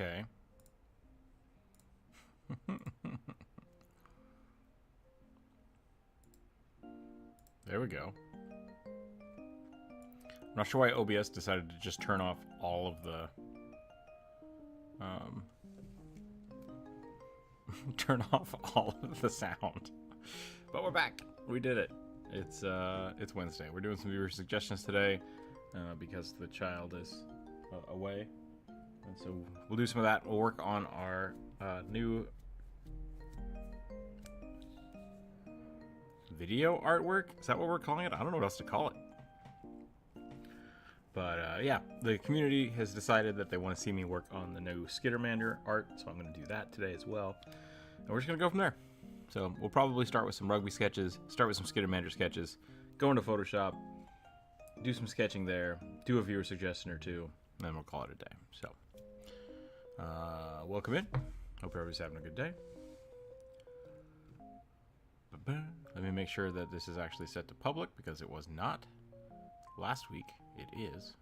Okay. There we go. I'm not sure why OBS decided to just turn off all of the turn off all of the sound. But we're back. We did it. It's Wednesday. We're doing some viewer suggestions today because the child is away, and so we'll do some of that. We'll work on our new video artwork. Is that what we're calling it? I don't know what else to call it. But yeah, the community has decided that they want to see me work on the new Skittermander art, so I'm going to do that today as well. And we're just going to go from there. So we'll probably start with some rugby sketches, start with some Skittermander sketches, go into Photoshop, do some sketching there, do a viewer suggestion or two, and then we'll call it a day. So, welcome in. Hope everybody's having a good day. Let me make sure that this is actually set to public because it was not last week. It is.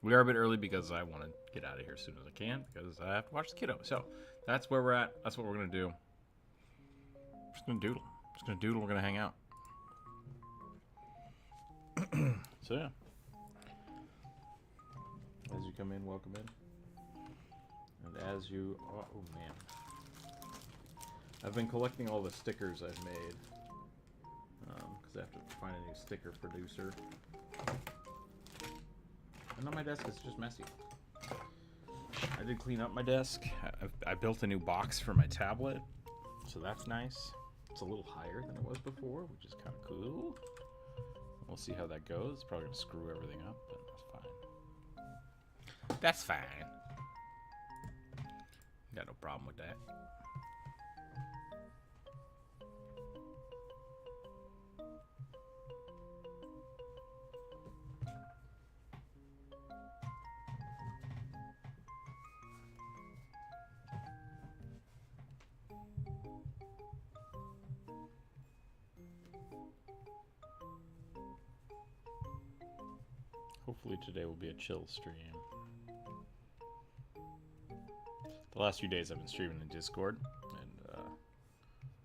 We are a bit early because I want to get out of here as soon as I can because I have to watch the kiddo. So that's where we're at. That's what we're going to do. Just going to doodle. Just going to doodle. We're going to hang out. So yeah. As you come in, welcome in. And as you... Oh, man. I've been collecting all the stickers I've made. Because I have to find a new sticker producer. And on my desk, it's just messy. I did clean up my desk. I built a new box for my tablet. So that's nice. It's a little higher than it was before, which is kind of cool. We'll see how that goes. It's probably going to screw everything up, but that's fine. That's fine. Got no problem with that. Hopefully today will be a chill stream. The last few days I've been streaming in Discord, and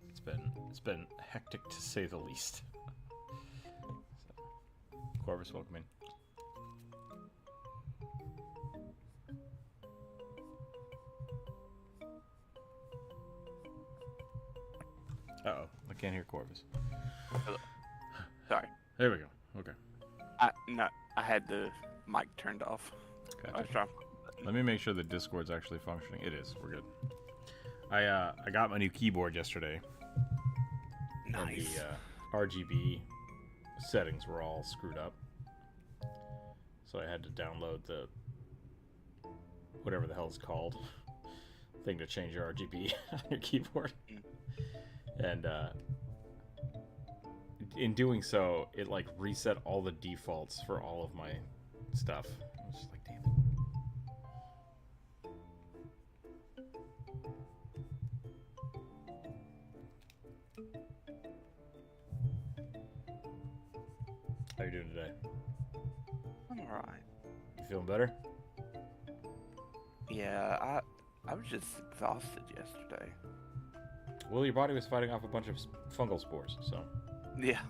it's been hectic to say the least. So, Corvus, welcome in. Uh-oh, I can't hear Corvus. Hello. Sorry. There we go. Okay. No, I had the mic turned off. Gotcha. I was trying. Let me make sure the Discord's actually functioning. It is. We're good. I got my new keyboard yesterday. Nice. And the RGB settings were all screwed up, so I had to download the whatever the hell it's called thing to change your RGB on your keyboard. And in doing so, it like reset all the defaults for all of my stuff. I was just like, damn it. How you doing today? I'm alright. You feeling better? Yeah, I was just exhausted yesterday. Well, your body was fighting off a bunch of fungal spores, so. Yeah.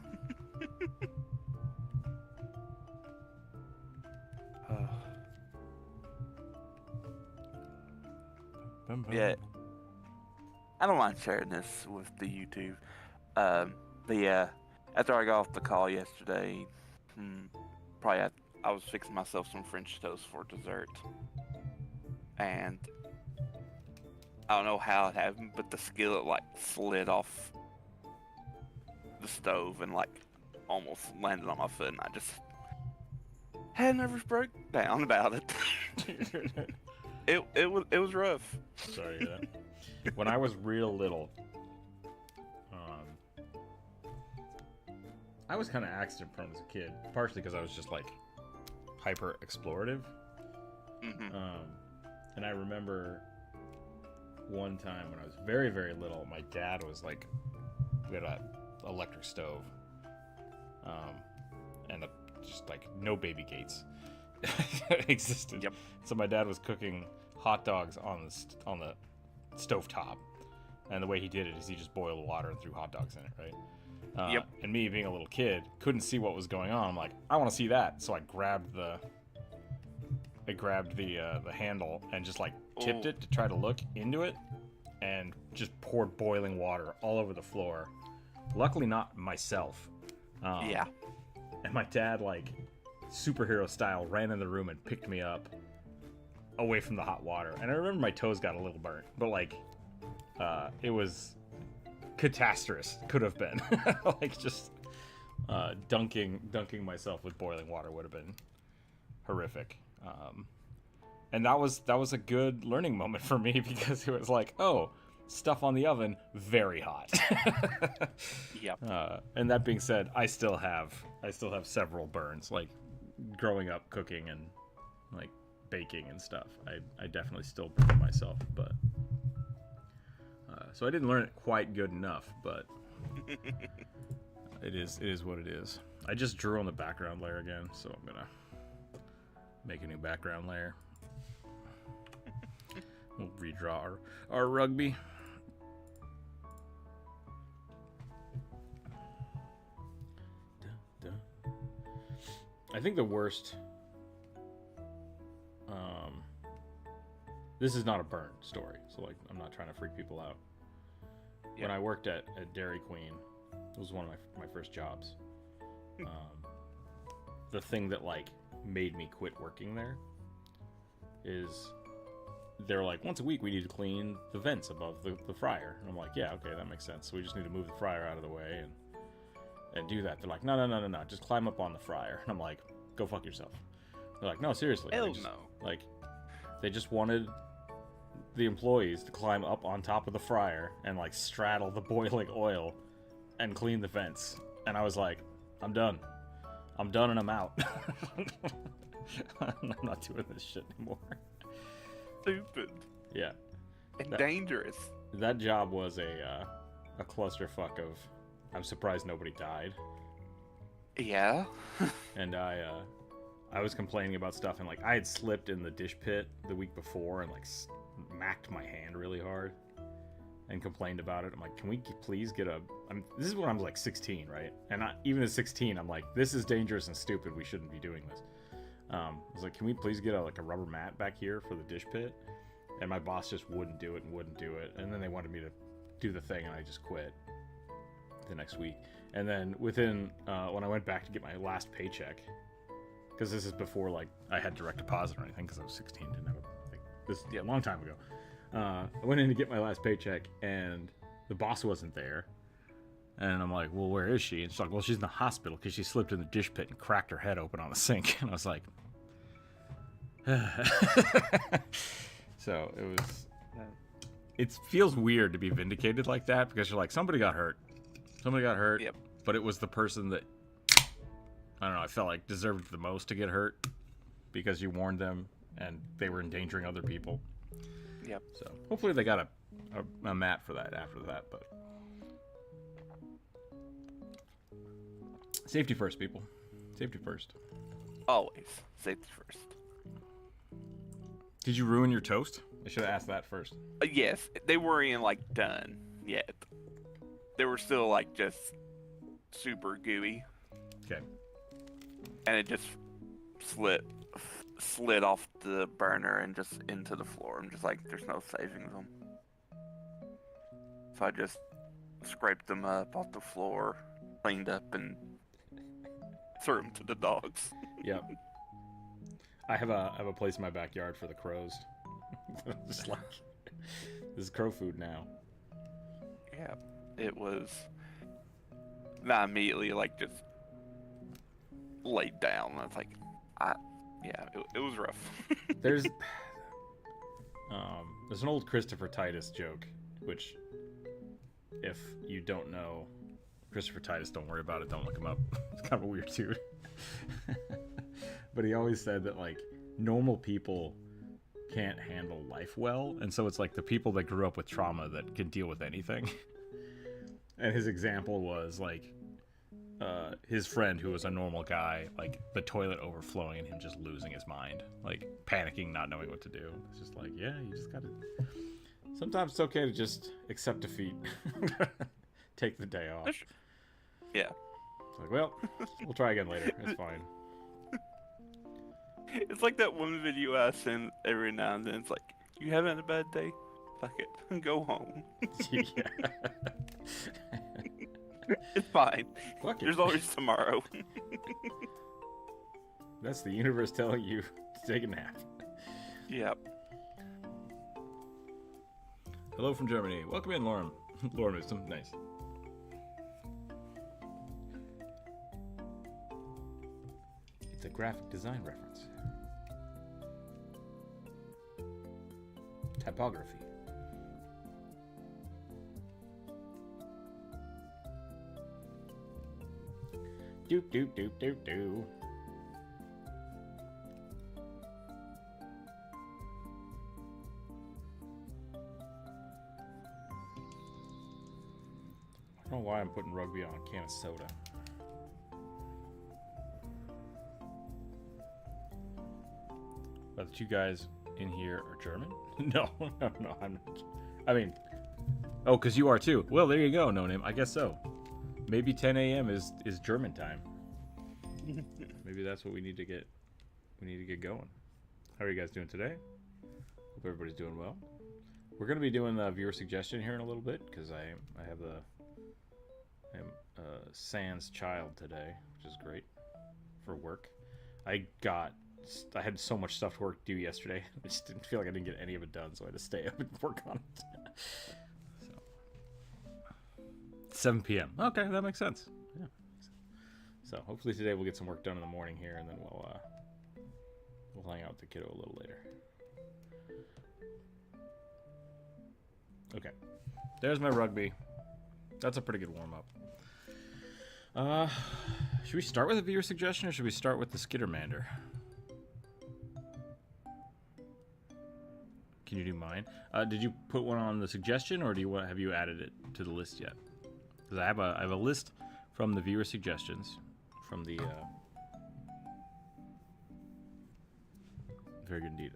Yeah. I don't mind sharing this with the YouTube. After I got off the call yesterday, I was fixing myself some French toast for dessert. And I don't know how it happened, but the skillet like slid off the stove and like almost landed on my foot, and I just had a nervous breakdown about it. It was rough. Sorry to hear that. When I was real little, I was kind of accident prone as a kid, partially because I was just like hyper explorative. And I remember one time when I was very, very little, my dad was like, we had an electric stove, and just like no baby gates existed. Yep. So my dad was cooking hot dogs on the stovetop, and the way he did it is he just boiled water and threw hot dogs in it, right? Yep. And me being a little kid couldn't see what was going on. I'm like, I want to see that, so I grabbed the handle and just like tipped it to try to look into it, and just poured boiling water all over the floor. Luckily, not myself. Yeah. And my dad, like, superhero style, ran in the room and picked me up away from the hot water. And I remember my toes got a little burnt, but like, it was catastrophe. Could have been like just dunking myself with boiling water would have been horrific. And that was a good learning moment for me, because it was like, oh, stuff on the oven, very hot. Yep. And that being said, I still have several burns, like growing up cooking and like baking and stuff. I definitely still burn myself, but so I didn't learn it quite good enough, but it is what it is. I just drew on the background layer again, so I'm gonna make a new background layer. We'll redraw our rugby. I think the worst. This is not a burn story, so like I'm not trying to freak people out. Yep. When I worked at Dairy Queen, it was one of my first jobs. The thing that like made me quit working there is they're like, once a week we need to clean the vents above the fryer. And I'm like, yeah, okay, that makes sense. So we just need to move the fryer out of the way and do that. They're like, no, just climb up on the fryer. And I'm like, go fuck yourself. They're like, no, seriously. Hell no. Like, they just wanted the employees to climb up on top of the fryer and like straddle the boiling oil and clean the vents. And I was like, I'm done and I'm out. I'm not doing this shit anymore. Stupid. Yeah. And dangerous. That job was a clusterfuck of, I'm surprised nobody died. Yeah. And I was complaining about stuff, and like I had slipped in the dish pit the week before and like smacked my hand really hard and complained about it. I'm like, can we please get this is when I was like 16, right? And even at 16, I'm like, this is dangerous and stupid. We shouldn't be doing this. I was like, can we please get a rubber mat back here for the dish pit? And my boss just wouldn't do it. And then they wanted me to do the thing, and I just quit the next week. And then within, when I went back to get my last paycheck, because this is before like I had direct deposit or anything, because I was 16, didn't have this a long time ago. I went in to get my last paycheck, and the boss wasn't there. And I'm like, well, where is she? And she's like, well, she's in the hospital because she slipped in the dish pit and cracked her head open on the sink. And I was like, so it feels weird to be vindicated like that, because you're like, somebody got hurt. Yep. But it was the person that, I don't know, I felt like deserved the most to get hurt because you warned them and they were endangering other people. Yep. So hopefully they got a mat for that after that, but safety first, people. Safety first. Always. Safety first. Did you ruin your toast? I should have asked that first. Yes. They weren't like done yet. They were still like just super gooey. Okay. And it just slid off the burner and just into the floor. I'm just like, there's no saving them. So I just scraped them up off the floor, cleaned up, and threw them to the dogs. Yep. I have a place in my backyard for the crows. Just like, this is crow food now. Yeah, it was not immediately like just laid down. I was like, it was rough. There's an old Christopher Titus joke, which, if you don't know Christopher Titus, don't worry about it. Don't look him up. It's kind of a weird dude. But he always said that like normal people can't handle life well, and so it's like the people that grew up with trauma that can deal with anything. And his example was like his friend who was a normal guy, like the toilet overflowing and him just losing his mind, like panicking, not knowing what to do. It's just like, yeah, you just gotta. Sometimes it's okay to just accept defeat, take the day off. Yeah. It's like, well, we'll try again later. It's fine. It's like that one video I send every now and then. It's like, you having a bad day? Fuck it. Go home. Yeah. It's fine. Fuck it. There's always tomorrow. That's the universe telling you to take a nap. Yep. Hello from Germany. Welcome in, Lauren. Lauren Wisdom. Nice. It's a graphic design reference. Typography. Doop doop doop doop doo. I don't know why I'm putting rugby on a can of soda. But the two guys in here are German? No, I'm not. I mean, oh, because you are too. Well, there you go, No Name. I guess so. Maybe 10 a.m. is German time. Maybe that's what we need to get. We need to get going. How are you guys doing today? Hope everybody's doing well. We're gonna be doing the viewer suggestion here in a little bit because I have I'm Sans child today, which is great for work. I had so much stuff to do yesterday. I just didn't feel like I didn't get any of it done, so I had to stay up and work on it. So 7 p.m. Okay, that makes sense. Yeah. So hopefully today we'll get some work done in the morning here, and then we'll hang out with the kiddo a little later. Okay, there's my rugby. That's a pretty good warm up. Should we start with a viewer suggestion, or should we start with the Skittermander? Can you do mine? Did you put one on the suggestion, or have you added it to the list yet? Because I have a list from the viewer suggestions from the. Very good indeed.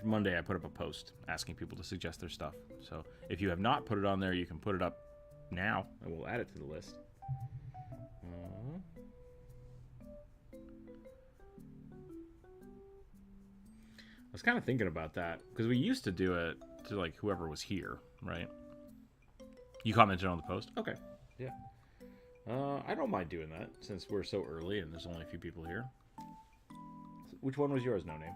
For Monday, I put up a post asking people to suggest their stuff. So if you have not put it on there, you can put it up now, and we'll add it to the list. I was kind of thinking about that because we used to do it to like whoever was here, right? You commented on the post? Okay. Yeah. I don't mind doing that since we're so early and there's only a few people here. Which one was yours, No Name?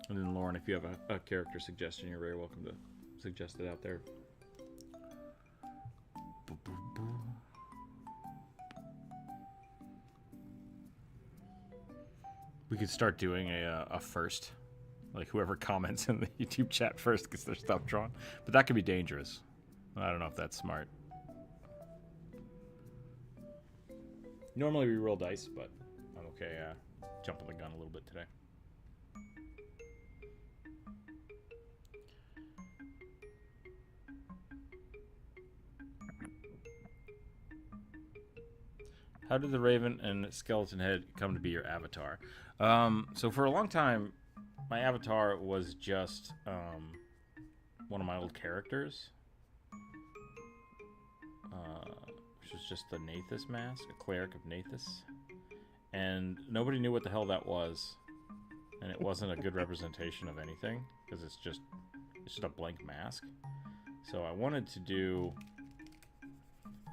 And then Lauren, if you have a character suggestion, you're very welcome to suggest it out there. We could start doing a first. Like whoever comments in the YouTube chat first gets their stuff drawn. But that could be dangerous. I don't know if that's smart. Normally we roll dice, but I'm okay jumping the gun a little bit today. How did the Raven and Skeleton Head come to be your avatar? So for a long time, my avatar was just one of my old characters, which was just the Nathus mask, a cleric of Nathus, and nobody knew what the hell that was, and it wasn't a good representation of anything because it's just a blank mask. So I wanted to do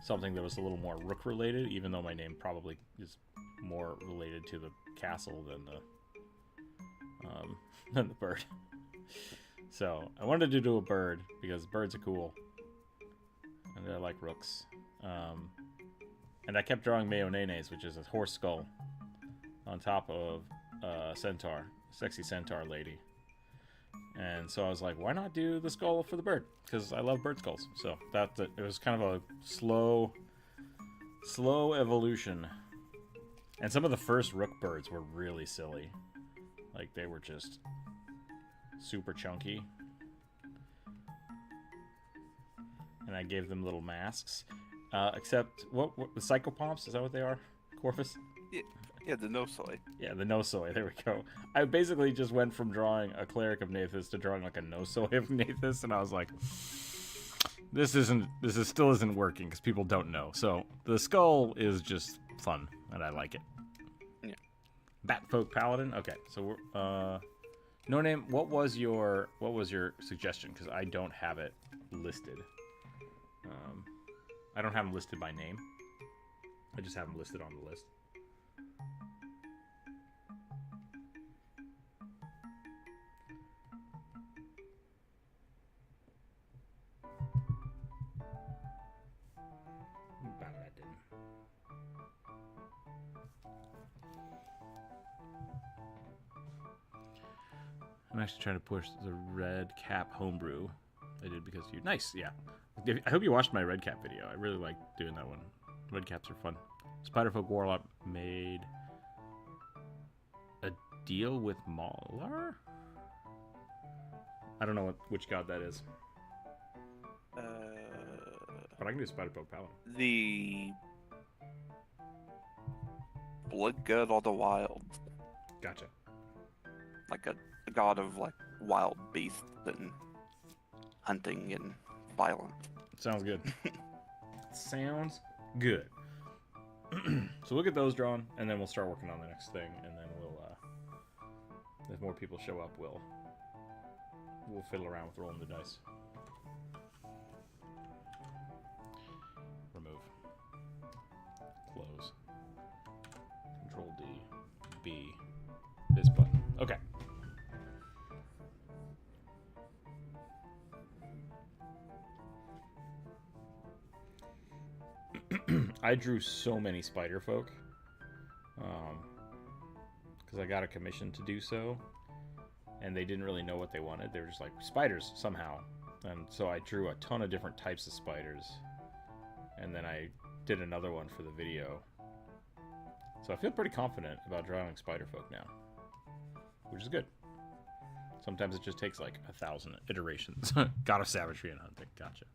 something that was a little more Rook related, even though my name probably is more related to the castle than the bird. So I wanted to do a bird because birds are cool and they're like rooks. And I kept drawing Mayonnaise, which is a horse skull on top of a centaur, sexy centaur lady. And so I was like, why not do the skull for the bird? Because I love bird skulls. So it was kind of a slow evolution. And some of the first Rook birds were really silly. Like they were just super chunky. And I gave them little masks. Except, what the psychopomps? Is that what they are? Corvus? Yeah, the no soy. Yeah, the no soy. There we go. I basically just went from drawing a cleric of Nathis to drawing like a no soy of Nathis, and I was like, this still isn't working because people don't know. So the skull is just fun, and I like it. Yeah. Batfolk Paladin. Okay, so we're, no name. What was your suggestion? Because I don't have it listed. I don't have them listed by name. I just have them listed on the list. I'm actually trying to push the red cap homebrew. I did because you nice, yeah. I hope you watched my red cap video. I really like doing that one. Red caps are fun. Spiderfolk Warlock made a deal with Maular? I don't know which god that is. But I can do Spiderfolk Paladin. The Blood God of the Wild. Gotcha. Like a god of like wild beasts and hunting and violence. Sounds good. Sounds good. So we'll get those drawn, and then we'll start working on the next thing, and then we'll, if more people show up, we'll fiddle around with rolling the dice. Remove. Close. Control D. B. This button. Okay. I drew so many spider folk because I got a commission to do so, and they didn't really know what they wanted. They were just like, spiders somehow. And so I drew a ton of different types of spiders, and then I did another one for the video. So I feel pretty confident about drawing spider folk now, which is good. Sometimes it just takes like 1,000 iterations. God of savagery and hunting. Gotcha.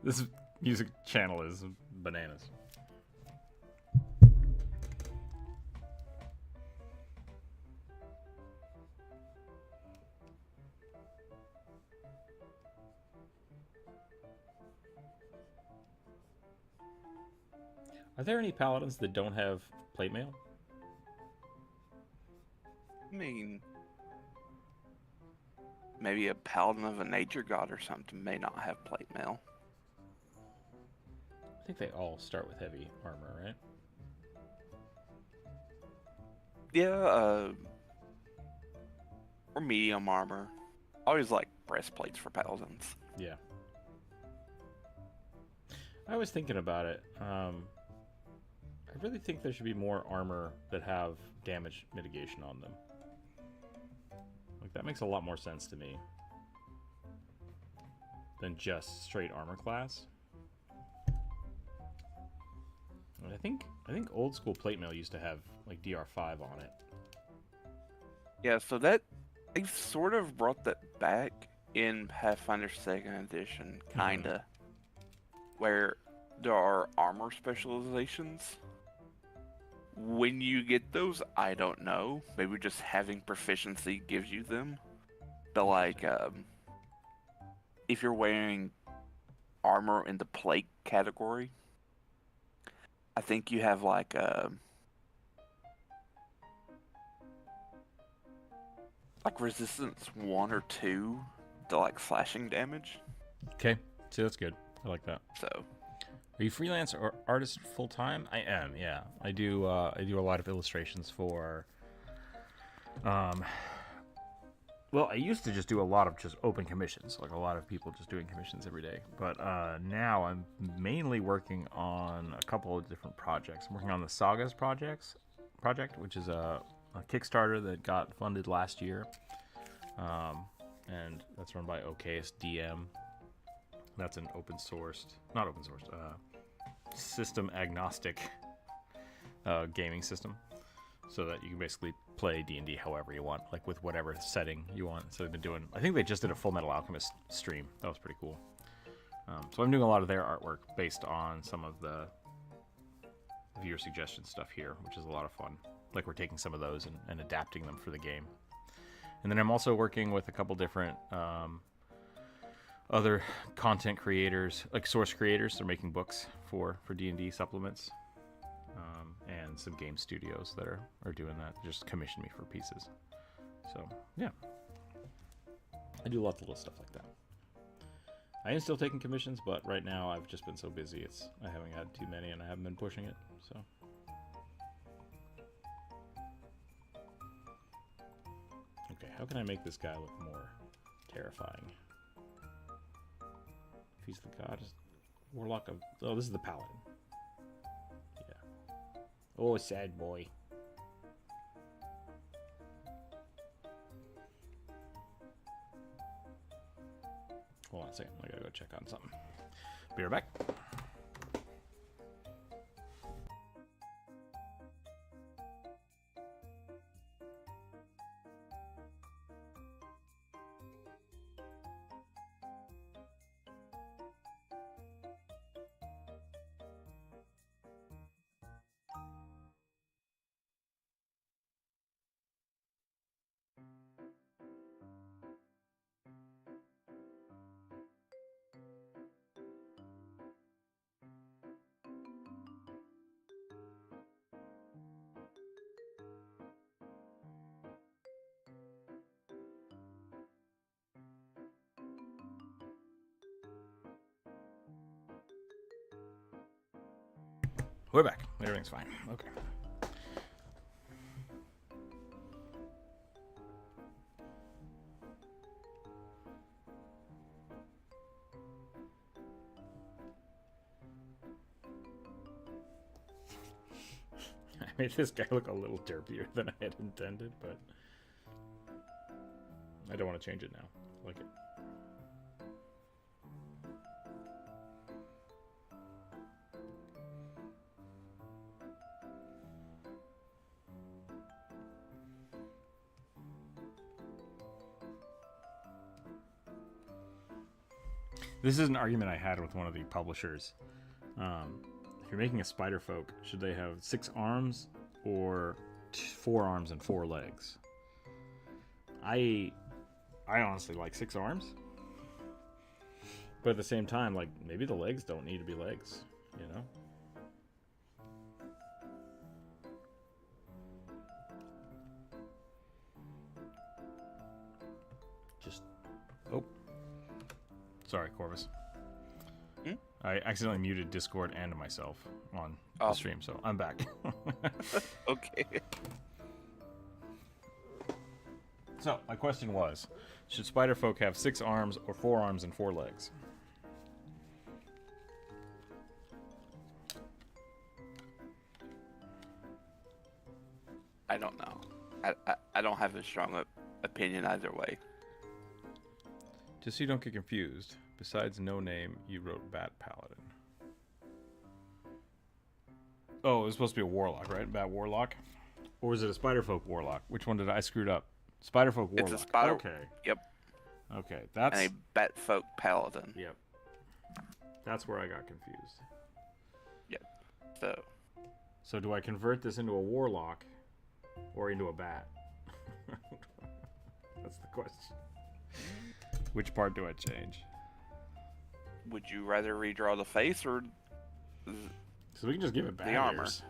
This music channel is bananas. Are there any paladins that don't have plate mail? I mean, maybe a paladin of a nature god or something may not have plate mail. I think they all start with heavy armor, right? Yeah, or medium armor. I always like breastplates for paladins. Yeah. I was thinking about it. I really think there should be more armor that have damage mitigation on them. Like, that makes a lot more sense to me than just straight armor class. And I think old school plate mail used to have like DR5 on it. Yeah, so that they sort of brought that back in Pathfinder 2nd Edition, kinda, where there are armor specializations. When you get those, I don't know. Maybe just having proficiency gives you them. But like, if you're wearing armor in the plate category, I think you have like resistance 1 or 2 to like slashing damage. Okay, see, that's good. I like that. So, are you freelance or artist full time? I am. Yeah, I do a lot of illustrations for. Well, I used to just do a lot of just open commissions, like a lot of people just doing commissions every day. But now I'm mainly working on a couple of different projects. I'm working on the Sagas project, which is a Kickstarter that got funded last year, and that's run by OKS DM. That's an not open sourced, system agnostic gaming system, so that you can basically play D&D however you want, like with whatever setting you want. So they've been doing, I think they just did a Full Metal Alchemist stream. That was pretty cool. So I'm doing a lot of their artwork based on some of the viewer suggestion stuff here, which is a lot of fun. Like we're taking some of those and adapting them for the game. And then I'm also working with a couple different other content creators, like source creators. They're making books for D&D supplements, and some game studios that are doing that. Just commission me for pieces. So yeah, I do lots of little stuff like that. I am still taking commissions, but right now I've just been so busy. I haven't had too many, and I haven't been pushing it. So. Okay, how can I make this guy look more terrifying? If he's the god, warlock of... Oh, this is the paladin. Yeah. Oh, sad boy. Hold on a second, I gotta go check on something. Be right back. We're back. Everything's fine. Okay. I made this guy look a little derpier than I had intended, but I don't want to change it now. I like it. This is an argument I had with one of the publishers. If you're making a spider folk, should they have 6 arms or 4 arms and 4 legs? I honestly like 6 arms, but at the same time, like, maybe the legs don't need to be legs, you know? Just, oh. Sorry, Corvus. Hmm? I accidentally muted Discord and myself on the stream, so I'm back. Okay. So, my question was, should spider folk have 6 arms or 4 arms and 4 legs? I don't know. I don't have a strong opinion either way. Just so you don't get confused, besides no name, you wrote Bat Paladin. Oh, it was supposed to be a warlock, right? Bat Warlock? Or was it a Spiderfolk Warlock? Which one did I screwed up? Spiderfolk Warlock. It's a spider. Okay. Yep. Okay, that's... And a Batfolk Paladin. Yep. That's where I got confused. Yep. So do I convert this into a warlock or into a bat? That's the question. Which part do I change? Would you rather redraw the face or So we can just give it bat the armor? ears.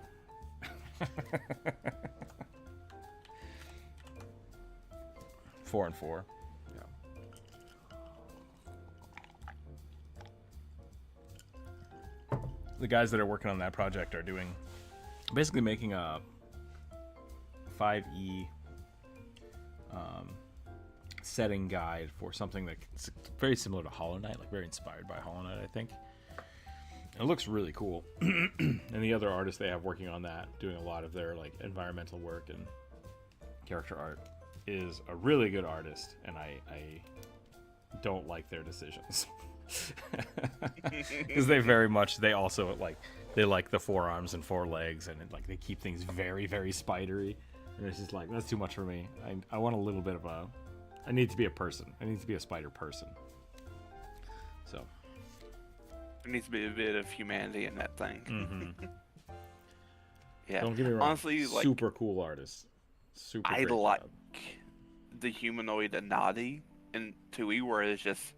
4 and 4. Yeah. The guys that are working on that project are doing basically making a 5e setting guide for something that's very similar to Hollow Knight, like very inspired by Hollow Knight, I think. It looks really cool. And the other artists they have working on that, doing a lot of their like environmental work and character art, is a really good artist, and I don't like their decisions. Because they also they like the 4 arms and 4 legs, and they keep things very, very spidery. And it's just like, that's too much for me. I want a little bit of I need to be a person. I need to be a spider person. So. There needs to be a bit of humanity in that thing. Mm-hmm. Yeah. Don't get me wrong. Honestly, super cool artist. Super I great like job. the humanoid Anadi in 2E, where it's just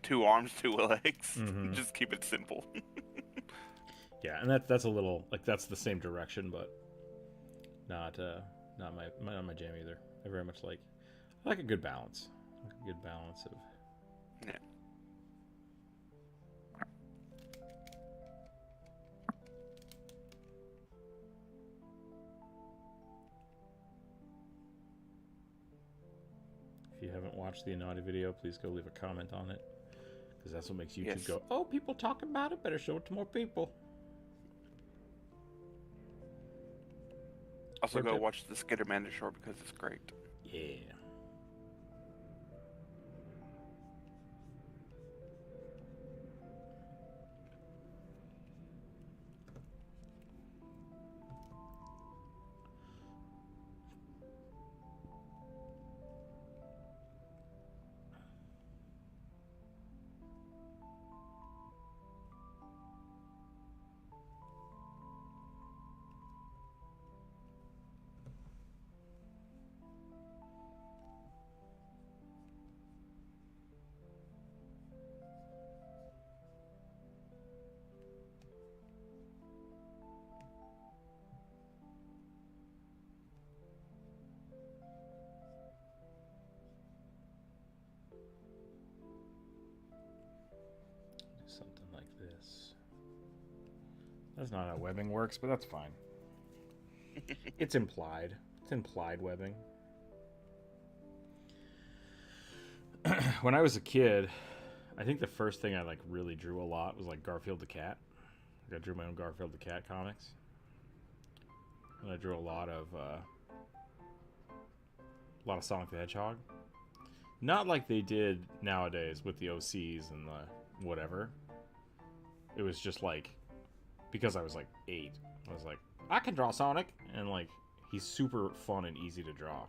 2 arms, 2 legs. Mm-hmm. Just keep it simple. Yeah, and that's a little that's the same direction, but not my jam either. I very much like a good balance. A good balance of. Yeah. If you haven't watched the Anadi video, please go leave a comment on it, because that's what makes YouTube Yes. go, oh, people talk about it, better show it to more people. Also, go watch the Skittermander short because it's great. Yeah. Something like this. That's not how webbing works, but that's fine. It's implied. It's implied webbing. When I was a kid, I think the first thing I really drew a lot was Garfield the Cat. I drew my own Garfield the Cat comics. And I drew a lot of Sonic the Hedgehog. Not like they did nowadays with the OCs and the whatever. It was just because I was 8, I was I can draw Sonic, and he's super fun and easy to draw.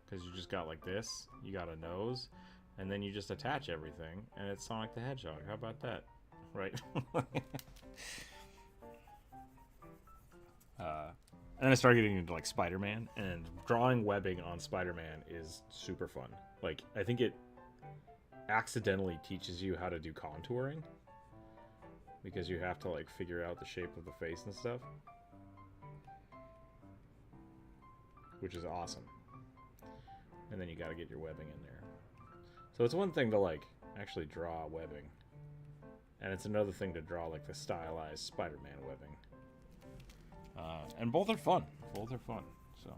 Because you just got this, you got a nose, and then you just attach everything, and it's Sonic the Hedgehog. How about that? Right? And then I started getting into Spider-Man, and drawing webbing on Spider-Man is super fun. I think it accidentally teaches you how to do contouring, because you have to figure out the shape of the face and stuff, which is awesome. And then you got to get your webbing in there. So it's one thing to actually draw webbing, and it's another thing to draw the stylized Spider-Man webbing. And both are fun. Both are fun. So.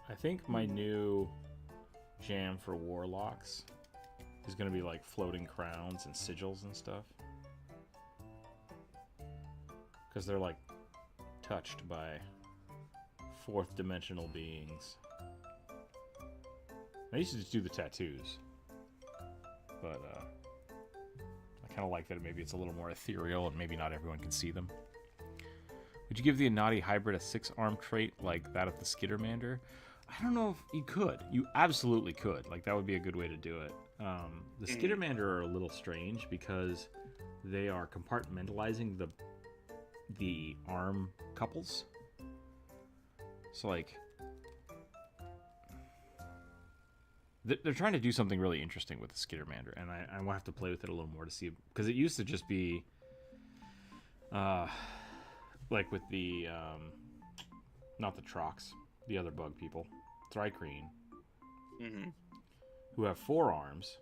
I think my new jam for Warlocks is going to be floating crowns and sigils and stuff. Because they're touched by 4th dimensional beings. I used to just do the tattoos, but I kind of like that maybe it's a little more ethereal and maybe not everyone can see them. Would you give the Anadi hybrid a 6-arm trait like that of the Skittermander? I don't know if you could. You absolutely could. That would be a good way to do it. The Skittermander are a little strange because they are compartmentalizing the arm couples. So they're trying to do something really interesting with the Skittermander, and I will have to play with it a little more to see, because it used to just be with the not the Trox, the other bug people, Thrycreen, who have 4 arms.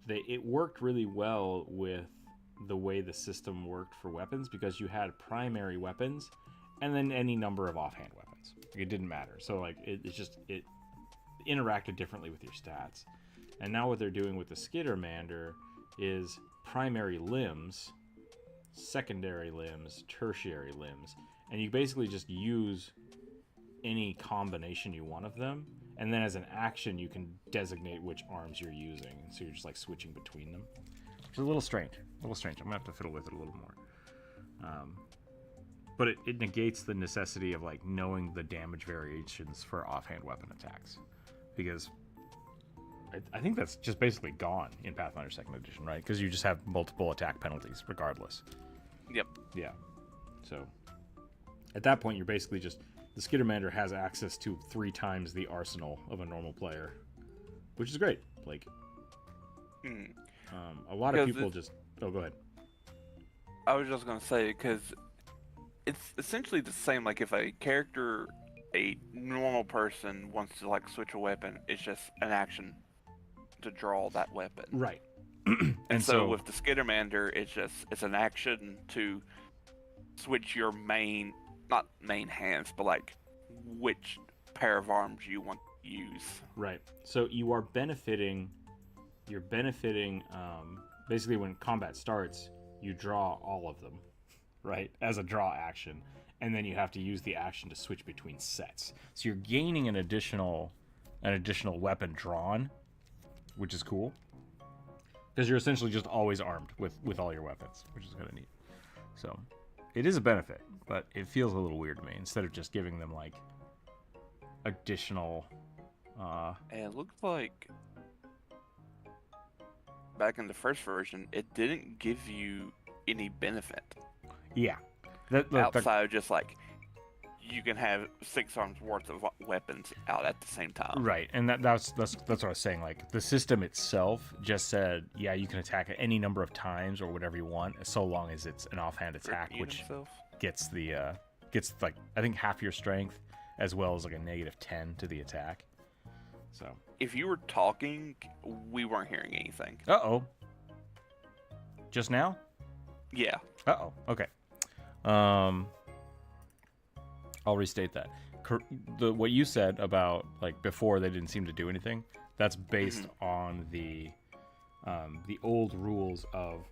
It worked really well with the way the system worked for weapons, because you had primary weapons and then any number of offhand weapons. weapons. Like, it didn't matter. So like it interacted differently with your stats. And now what they're doing with the Skittermander is primary limbs, secondary limbs, tertiary limbs, and you basically just use any combination you want of them, and then as an action you can designate which arms you're using, so you're just like switching between them, which is a little strange. I'm gonna have to fiddle with it a little more. But it negates the necessity of like knowing the damage variations for offhand weapon attacks, because I think that's just basically gone in Pathfinder 2nd Edition, right? Because you just have multiple attack penalties regardless. Yep. Yeah. So at that point, you're basically just, the Skittermander has access to 3 times the arsenal of a normal player, which is great. Like, a lot of people just... Oh, go ahead. I was just going to say, because it's essentially the same, like if a character, a normal person wants to like switch a weapon, it's just an action to draw that weapon. Right. and so with the Skittermander, it's an action to switch your not main hands, but like which pair of arms you want to use. Right. So you're benefiting basically when combat starts, you draw all of them, right, as a draw action, and then you have to use the action to switch between sets. So you're gaining an additional weapon drawn, which is cool, because you're essentially just always armed with all your weapons, which is kind of neat. So it is a benefit, but it feels a little weird to me, instead of just giving them like additional and it looked like back in the first version it didn't give you any benefit. Yeah. Outside of just like you can have 6 arms worth of weapons out at the same time. Right, and that's what I was saying. Like, the system itself just said, yeah, you can attack it any number of times or whatever you want, so long as it's an offhand attack, which gets like, I think half your strength, as well as like a -10 to the attack. So if you were talking, we weren't hearing anything. Uh-oh. Just now? Yeah. Uh-oh. Okay. I'll restate that. What you said about like before they didn't seem to do anything, that's based on the old rules of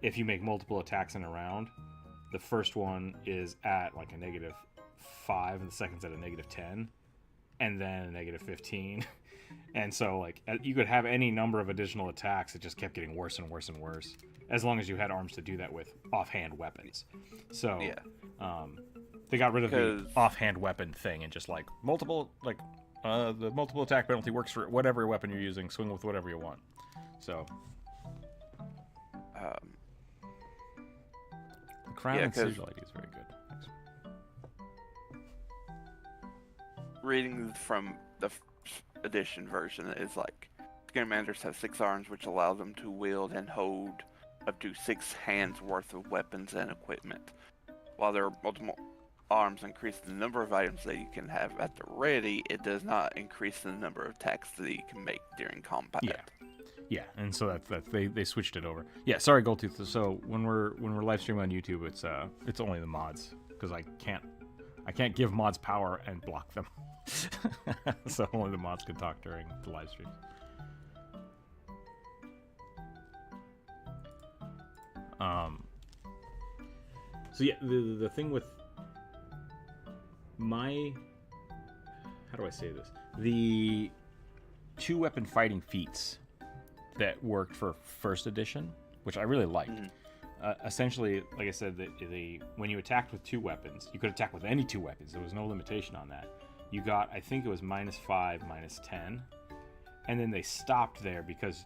if you make multiple attacks in a round, the first one is at like a -5 and the second's at a -10 and then a -15. And so like you could have any number of additional attacks, it just kept getting worse and worse and worse, as long as you had arms to do that with offhand weapons. So yeah. They got rid of the offhand weapon thing and just like the multiple attack penalty works for whatever weapon you're using. Swing with whatever you want. So the crown and sigil ID is very good. Thanks. Reading from the edition version is like Skittermanders have 6 arms, which allow them to wield and hold up to 6 hands worth of weapons and equipment. While there are multiple arms increase the number of items that you can have at the ready, it does not increase the number of attacks that you can make during combat. Yeah, and so that's they switched it over. Yeah, sorry, Goldtooth. So when we're live streaming on YouTube, it's only the mods, because I can't give mods power and block them. So only the mods can talk during the live stream. So yeah, the thing with how do I say this? The 2-weapon fighting feats that worked for first edition, which I really liked. Essentially, like I said, when you attacked with 2 weapons, you could attack with any 2 weapons. There was no limitation on that. You got, I think it was -5, -10, and then they stopped there because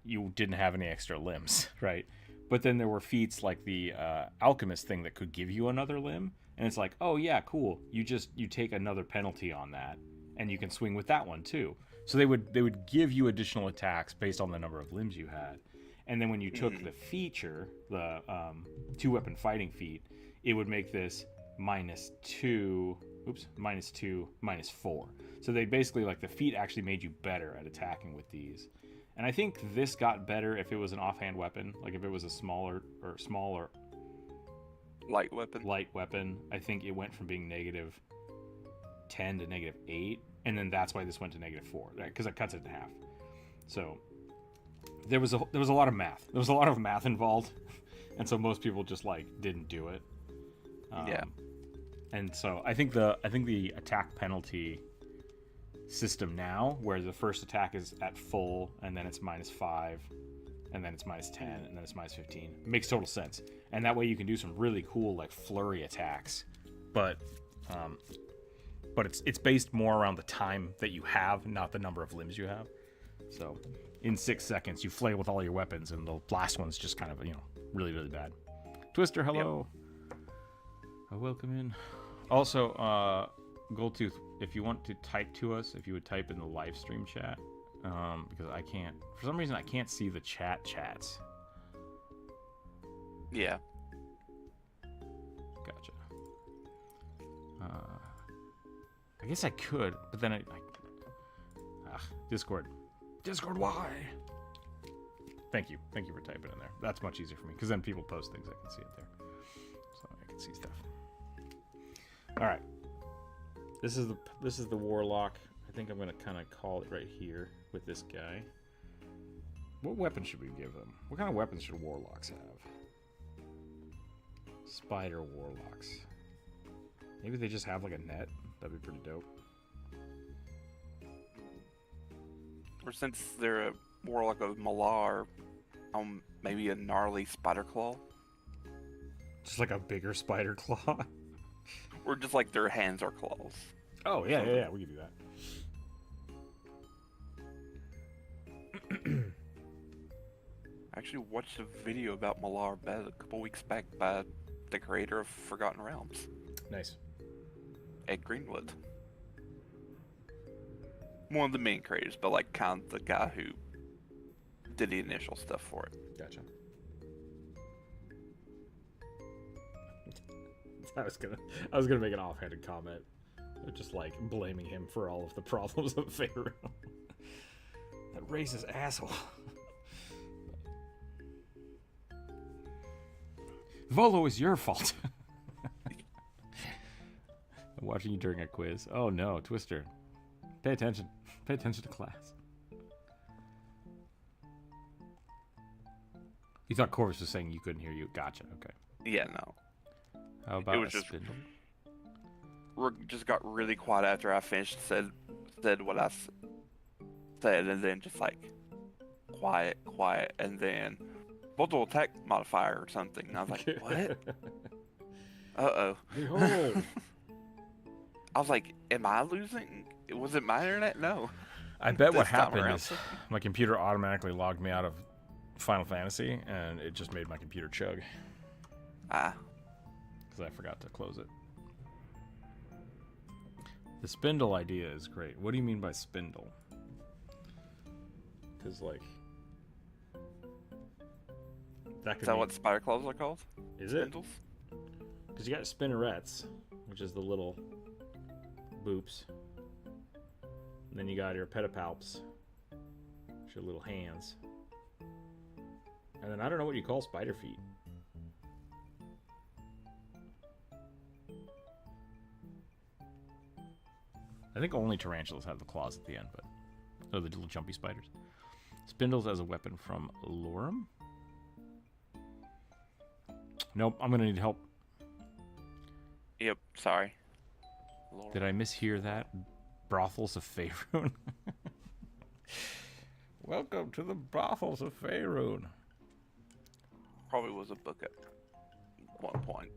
you didn't have any extra limbs, right? But then there were feats like the alchemist thing that could give you another limb. And it's like, oh yeah, cool. You take another penalty on that, and you can swing with that one too. So they would give you additional attacks based on the number of limbs you had. And then when you took the feature, the 2-weapon fighting feat, it would make this -2, -4. So they basically, like, the feat actually made you better at attacking with these. And I think this got better if it was an offhand weapon, like if it was a smaller light weapon. I think it went from being -10 to -8, and then that's why this went to -4, right? Because it cuts it in half. So there was a lot of math. There was a lot of math involved, and so most people just like didn't do it. Yeah. And so I think the attack penalty system now, where the first attack is at full, and then it's -5, and then it's -10, and then it's -15, makes total sense. And that way you can do some really cool like flurry attacks, but it's based more around the time that you have, not the number of limbs you have. So in 6 seconds you flail with all your weapons, and the last one's just kind of really, really bad. Twister, hello. Yep. Welcome in. Also, Goldtooth, if you want to type to us, if you would type in the live stream chat, because I can't, for some reason I can't see the chats. Yeah. Gotcha. I guess I could, but then Discord, why? Thank you for typing in there. That's much easier for me, because then people post things, I can see it there, so I can see stuff. All right, this is the warlock. I think I'm gonna kind of call it right here with this guy. What weapon should we give him? What kind of weapons should warlocks have? Spider warlocks. Maybe they just have like a net. That'd be pretty dope. Or since they're a warlock of Malar, maybe a gnarly spider claw. Just like a bigger spider claw. Or just like their hands are claws. Oh yeah, we can do that. I actually watched a video about Malar a couple weeks back by the creator of Forgotten Realms. Nice. Ed Greenwood. One of the main creators, but like kind of the guy who did the initial stuff for it. Gotcha. I was gonna make an offhanded comment, just like blaming him for all of the problems of Pharaoh. That racist asshole. Volo is your fault. I'm watching you during a quiz. Oh no, Twister. Pay attention. Pay attention to class. You thought Corvus was saying you couldn't hear you. Gotcha, okay. Yeah, no. How about it was just spindle? Rook just got really quiet after I finished, said what I said, and then just like quiet, and then multiple attack modifier or something. And I was like, what? Uh-oh. Behold. I was like, am I losing? Was it my internet? No. I bet what happened is my computer automatically logged me out of Final Fantasy, and it just made my computer chug. Ah. Because I forgot to close it. The spindle idea is great. What do you mean by spindle? Because, like... Is that what spider claws are called? Is it? Spindles? Because you got spinnerets, which is the little boops. And then you got your pedipalps, which are little hands. And then I don't know what you call spider feet. I think only tarantulas have the claws at the end, but oh, the little jumpy spiders. Spindles as a weapon from Lorem? Nope, I'm gonna need help. Yep, sorry. Lord. Did I mishear that? Brothels of Faerun? Welcome to the Brothels of Faerun. Probably was a book at one point.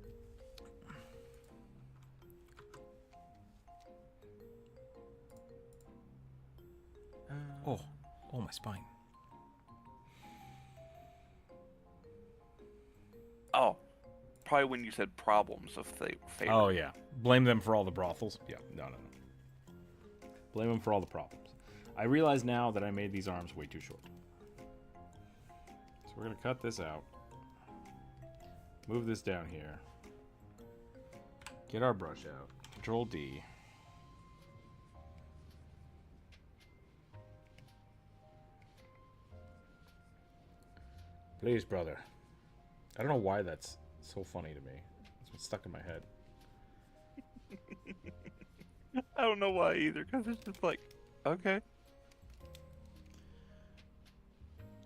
Oh, my spine. Oh, probably when you said problems of Faerun. Oh, yeah. Blame them for all the brothels. Yeah, no. Blame them for all the problems. I realize now that I made these arms way too short. So we're going to cut this out. Move this down here. Get our brush out. Control D. Please, brother. I don't know why that's so funny to me. It's been stuck in my head. I don't know why either, because it's just like, okay.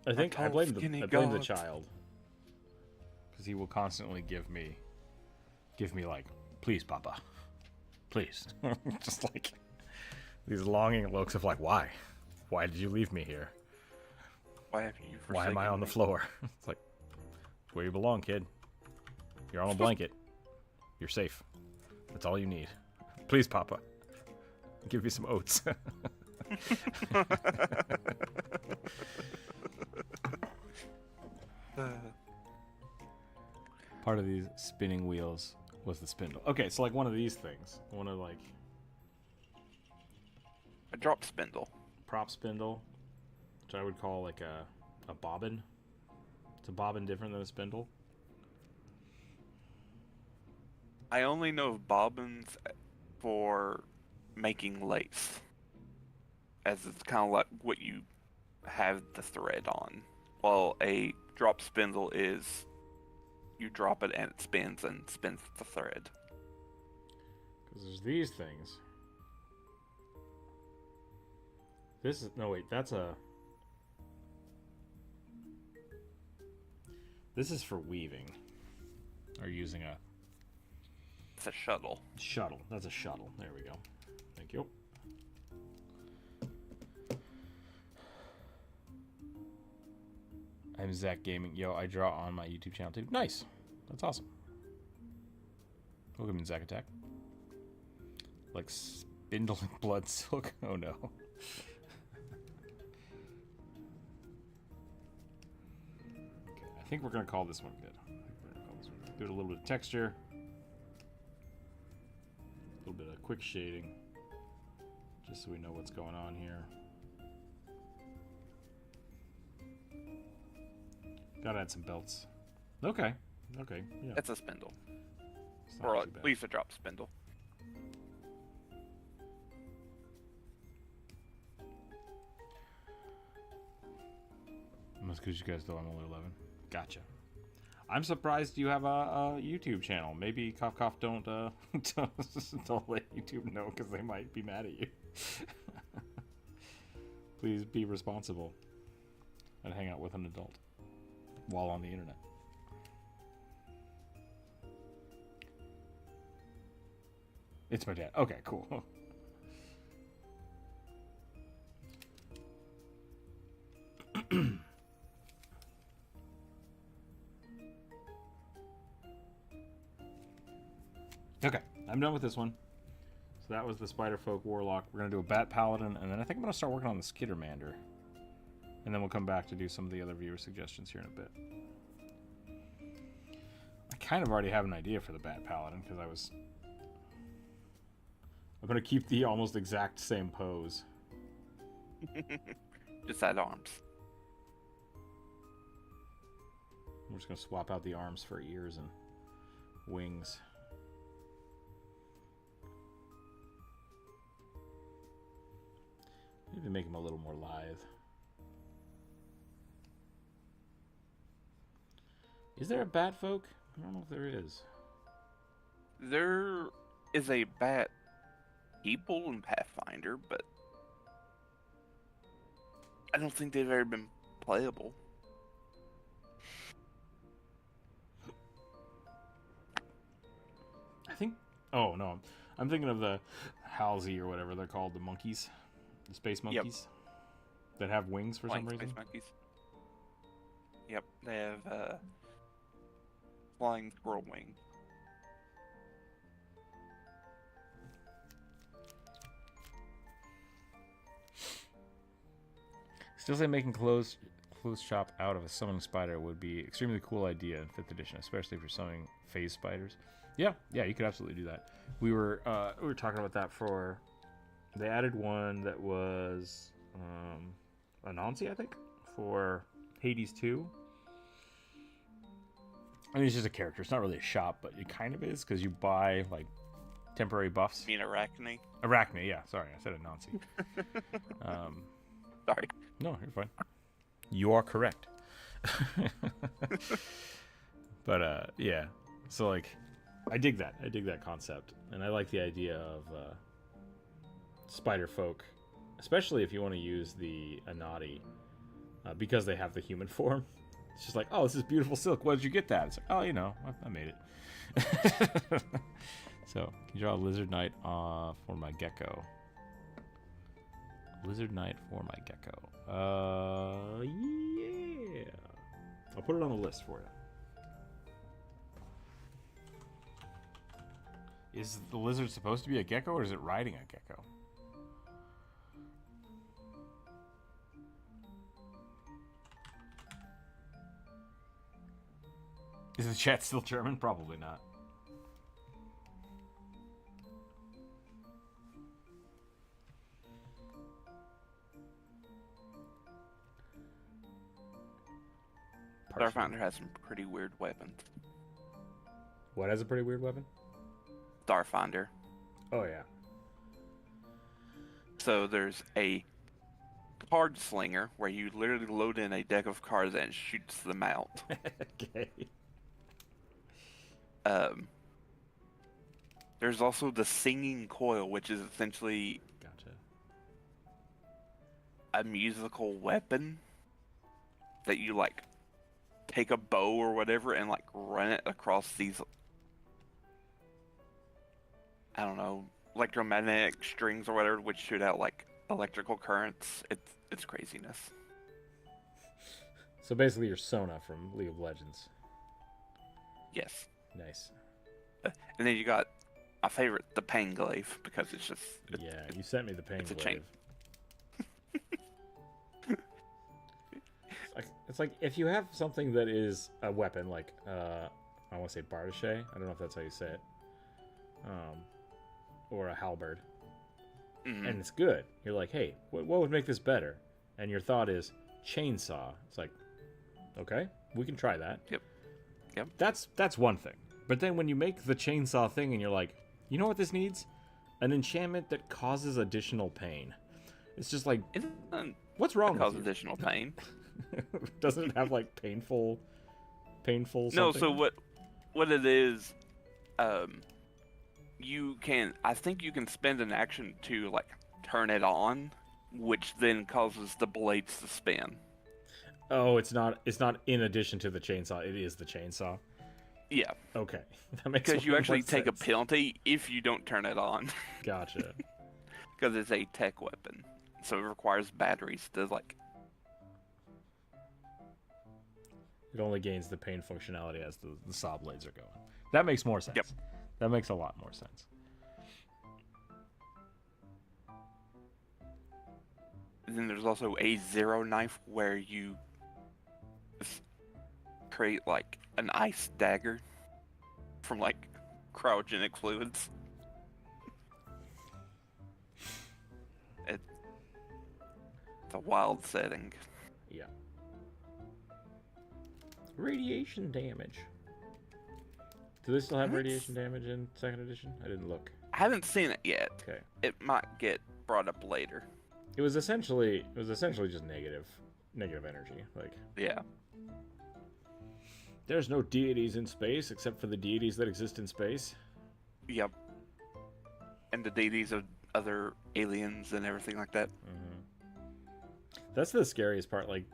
I think I tall, blame skinny the gods. child, because he will constantly give me like, please, Papa, please, just like these longing looks of like, why did you leave me here? Why have you Why am I forsaken on the me? floor? It's like, it's where you belong, kid. You're on a blanket. You're safe. That's all you need. Please, Papa. I'll give you some oats. Part of these spinning wheels was the spindle. Okay, so like one of these things. One of like A drop spindle. prop spindle, which I would call like a bobbin. Is a bobbin different than a spindle? I only know of bobbins for making lace, as it's kind of like what you have the thread on. While a drop spindle is you drop it and it spins the thread. Because there's these things. This is, no wait, that's a... This is for weaving. Or using a... It's a shuttle. Shuttle. That's a shuttle. There we go. Thank you. I'm Zach Gaming. Yo, I draw on my YouTube channel too. Nice. That's awesome. Welcome to Zach Attack. Like spindling blood silk. Oh no. Okay, I think we're gonna call this one good. Do it a little bit of texture. A little bit of quick shading. Just so we know what's going on here. Gotta add some belts. Okay. Okay. Yeah. It's a spindle. It's not Or too at bad. least a drop spindle. That's because you guys know I'm only 11. Gotcha. I'm surprised you have a YouTube channel. Maybe cough cough don't don't let YouTube know because they might be mad at you. Please be responsible and hang out with an adult while on the internet. It's my dad. Okay, cool. Okay, I'm done with this one. So that was the Spiderfolk Warlock. We're going to do a Bat Paladin, and then I think I'm going to start working on the Skittermander. And then we'll come back to do some of the other viewer suggestions here in a bit. I kind of already have an idea for the Bat Paladin, because I'm going to keep the almost exact same pose. Just add arms. We're just going to swap out the arms for ears and wings. Maybe make him a little more lithe. Is there a bat folk? I don't know if there is. There is a bat people in Pathfinder, but I don't think they've ever been playable. I think... Oh, no. I'm thinking of the Halsey or whatever they're called. The monkeys. The space monkeys. That have wings for some reason. Space monkeys. Yep, they have flying squirrel wing. Still say making clothes shop out of a summoning spider would be extremely cool idea in 5th edition, especially for summoning phase spiders. Yeah, you could absolutely do that. We were talking about that for... They added one that was Anansi, I think, for Hades 2. I mean, it's just a character. It's not really a shop, but it kind of is, because you buy, like, temporary buffs. You mean Arachne? Arachne, yeah. Sorry, I said Anansi. Sorry. No, you're fine. You are correct. But, yeah. So, like, I dig that. I dig that concept. And I like the idea of spider folk, especially if you want to use the Anati, because they have the human form. It's just like, oh, this is beautiful silk. Where did you get that? It's like, oh, you know, I made it. So, can you draw a lizard knight for my gecko? Lizard knight for my gecko. Yeah. I'll put it on the list for you. Is the lizard supposed to be a gecko, or is it riding a gecko? Is the chat still German? Probably not. Starfinder has some pretty weird weapons. What has a pretty weird weapon? Starfinder. Oh, yeah. So there's a card slinger where you literally load in a deck of cards and it shoots them out. Okay. There's also the singing coil, which is essentially Gotcha. a musical weapon that you like take a bow or whatever and like run it across these, I don't know, electromagnetic strings or whatever, which shoot out like electrical currents. It's craziness. So basically, you're Sona from League of Legends. Yes. Nice. And then you got my favorite, the pain glaive, because it's just Yeah, you sent me the pain it's a glaive. It's like if you have something that is a weapon, like I want to say Bardache. I don't know if that's how you say it. Or a halberd. Mm-hmm. And it's good. You're like, hey, what would make this better? And your thought is chainsaw. It's like, okay, we can try that. Yep. That's one thing. But then when you make the chainsaw thing and you're like, you know what this needs? An enchantment that causes additional pain. It's just like, what's wrong with cause you? additional pain. Doesn't it have like painful something? No, so what it is, I think you can spend an action to like turn it on, which then causes the blades to spin. Oh, it's not in addition to the chainsaw. It is the chainsaw. Yeah. Okay. That makes Because you actually more take sense. a penalty if you don't turn it on. Gotcha. Because it's a tech weapon. So it requires batteries to like. It only gains the pain functionality as the saw blades are going. That makes more sense. Yep. That makes a lot more sense. And then there's also a zero knife where you create like an ice dagger from like cryogenic fluids. It's a wild setting. Yeah. Radiation damage. Do they still have radiation damage in 2nd edition? I didn't look. I haven't seen it yet. Okay. It might get brought up later. It was essentially just negative energy. Like, Yeah. there's no deities in space except for the deities that exist in space. Yep. And the deities of other aliens and everything like that. Mm-hmm. That's the scariest part. Like,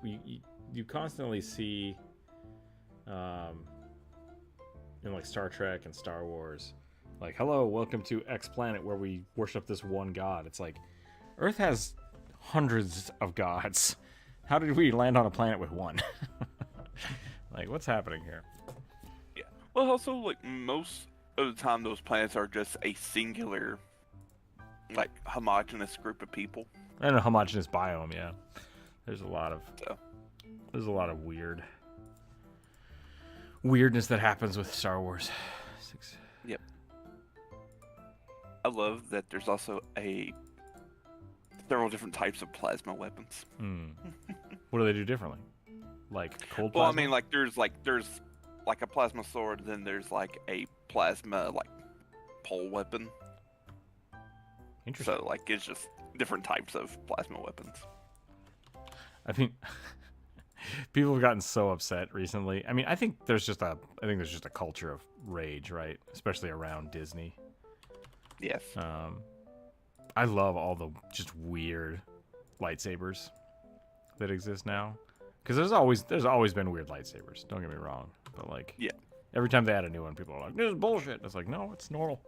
you constantly see, in like Star Trek and Star Wars, like, hello, welcome to X planet where we worship this one god. It's like, Earth has hundreds of gods. How did we land on a planet with one? Like, what's happening here? Yeah. Well, also, like, most of the time, those planets are just a singular, like, homogenous group of people. And a homogeneous biome, yeah. There's a lot of So. weirdness that happens with Star Wars. Yep. I love that there's also several different types of plasma weapons. What do they do differently? Like cold plasma? Well, I mean, like there's a plasma sword, then there's like a plasma like pole weapon. Interesting. So like it's just different types of plasma weapons. I think people have gotten so upset recently. I mean, I think there's just a culture of rage, right? Especially around Disney. Yes. I love all the just weird lightsabers that exist now. Because there's always been weird lightsabers. Don't get me wrong, but like, Yeah. every time they add a new one, people are like, "This is bullshit." It's like, no, it's normal.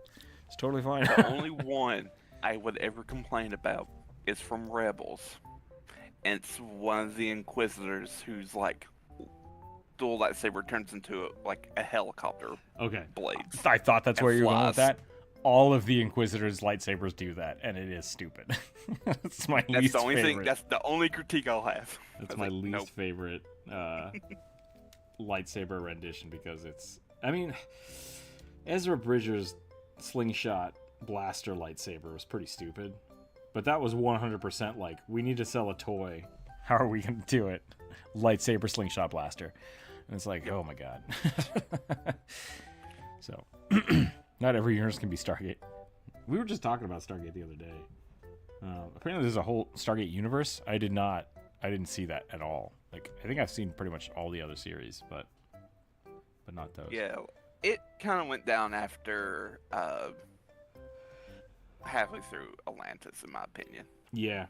It's totally fine. The only one I would ever complain about is from Rebels. And it's one of the Inquisitors who's like, dual lightsaber turns into like a helicopter Okay. blades. I thought that's where you were going with flies. that. All of the Inquisitors' lightsabers do that, and it is stupid. That's my That's least the only favorite. thing. That's the only critique I'll have. That's I was my like, least nope. favorite lightsaber rendition because it's. I mean, Ezra Bridger's slingshot blaster lightsaber was pretty stupid, but that was 100% like, we need to sell a toy. How are we going to do it? Lightsaber slingshot blaster. And it's like, oh my god. So, not every universe can be Stargate. We were just talking about Stargate the other day. Apparently there's a whole Stargate universe. I didn't see that at all. Like, I think I've seen pretty much all the other series, but not those. Yeah, it kind of went down after halfway through Atlantis, in my opinion. Yeah.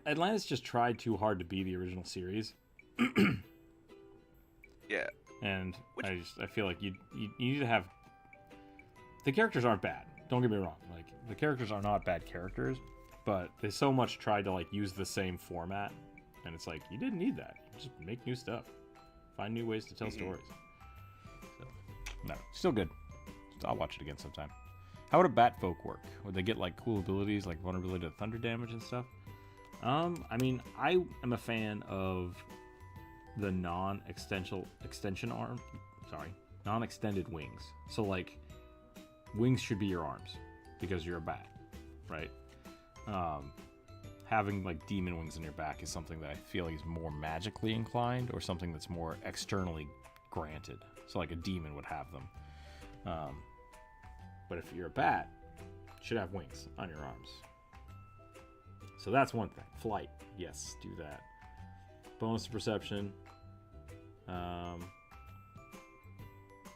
Atlantis just tried too hard to be the original series. Yeah. And I feel like you need to have, the characters aren't bad. Don't get me wrong. Like, the characters are not bad characters, but they so much tried to like use the same format, and it's like, you didn't need that. You just make new stuff, find new ways to tell stories. So, no, still good. I'll watch it again sometime. How would a bat folk work? Would they get like cool abilities like vulnerability to thunder damage and stuff? I mean, I am a fan of the non-extension arm. Sorry, non-extended wings. So like, wings should be your arms because you're a bat, right? Having like demon wings on your back is something that I feel like is more magically inclined, or something that's more externally granted. So like a demon would have them. But if you're a bat, you should have wings on your arms. So that's one thing. Flight, yes, do that. Bonus to perception.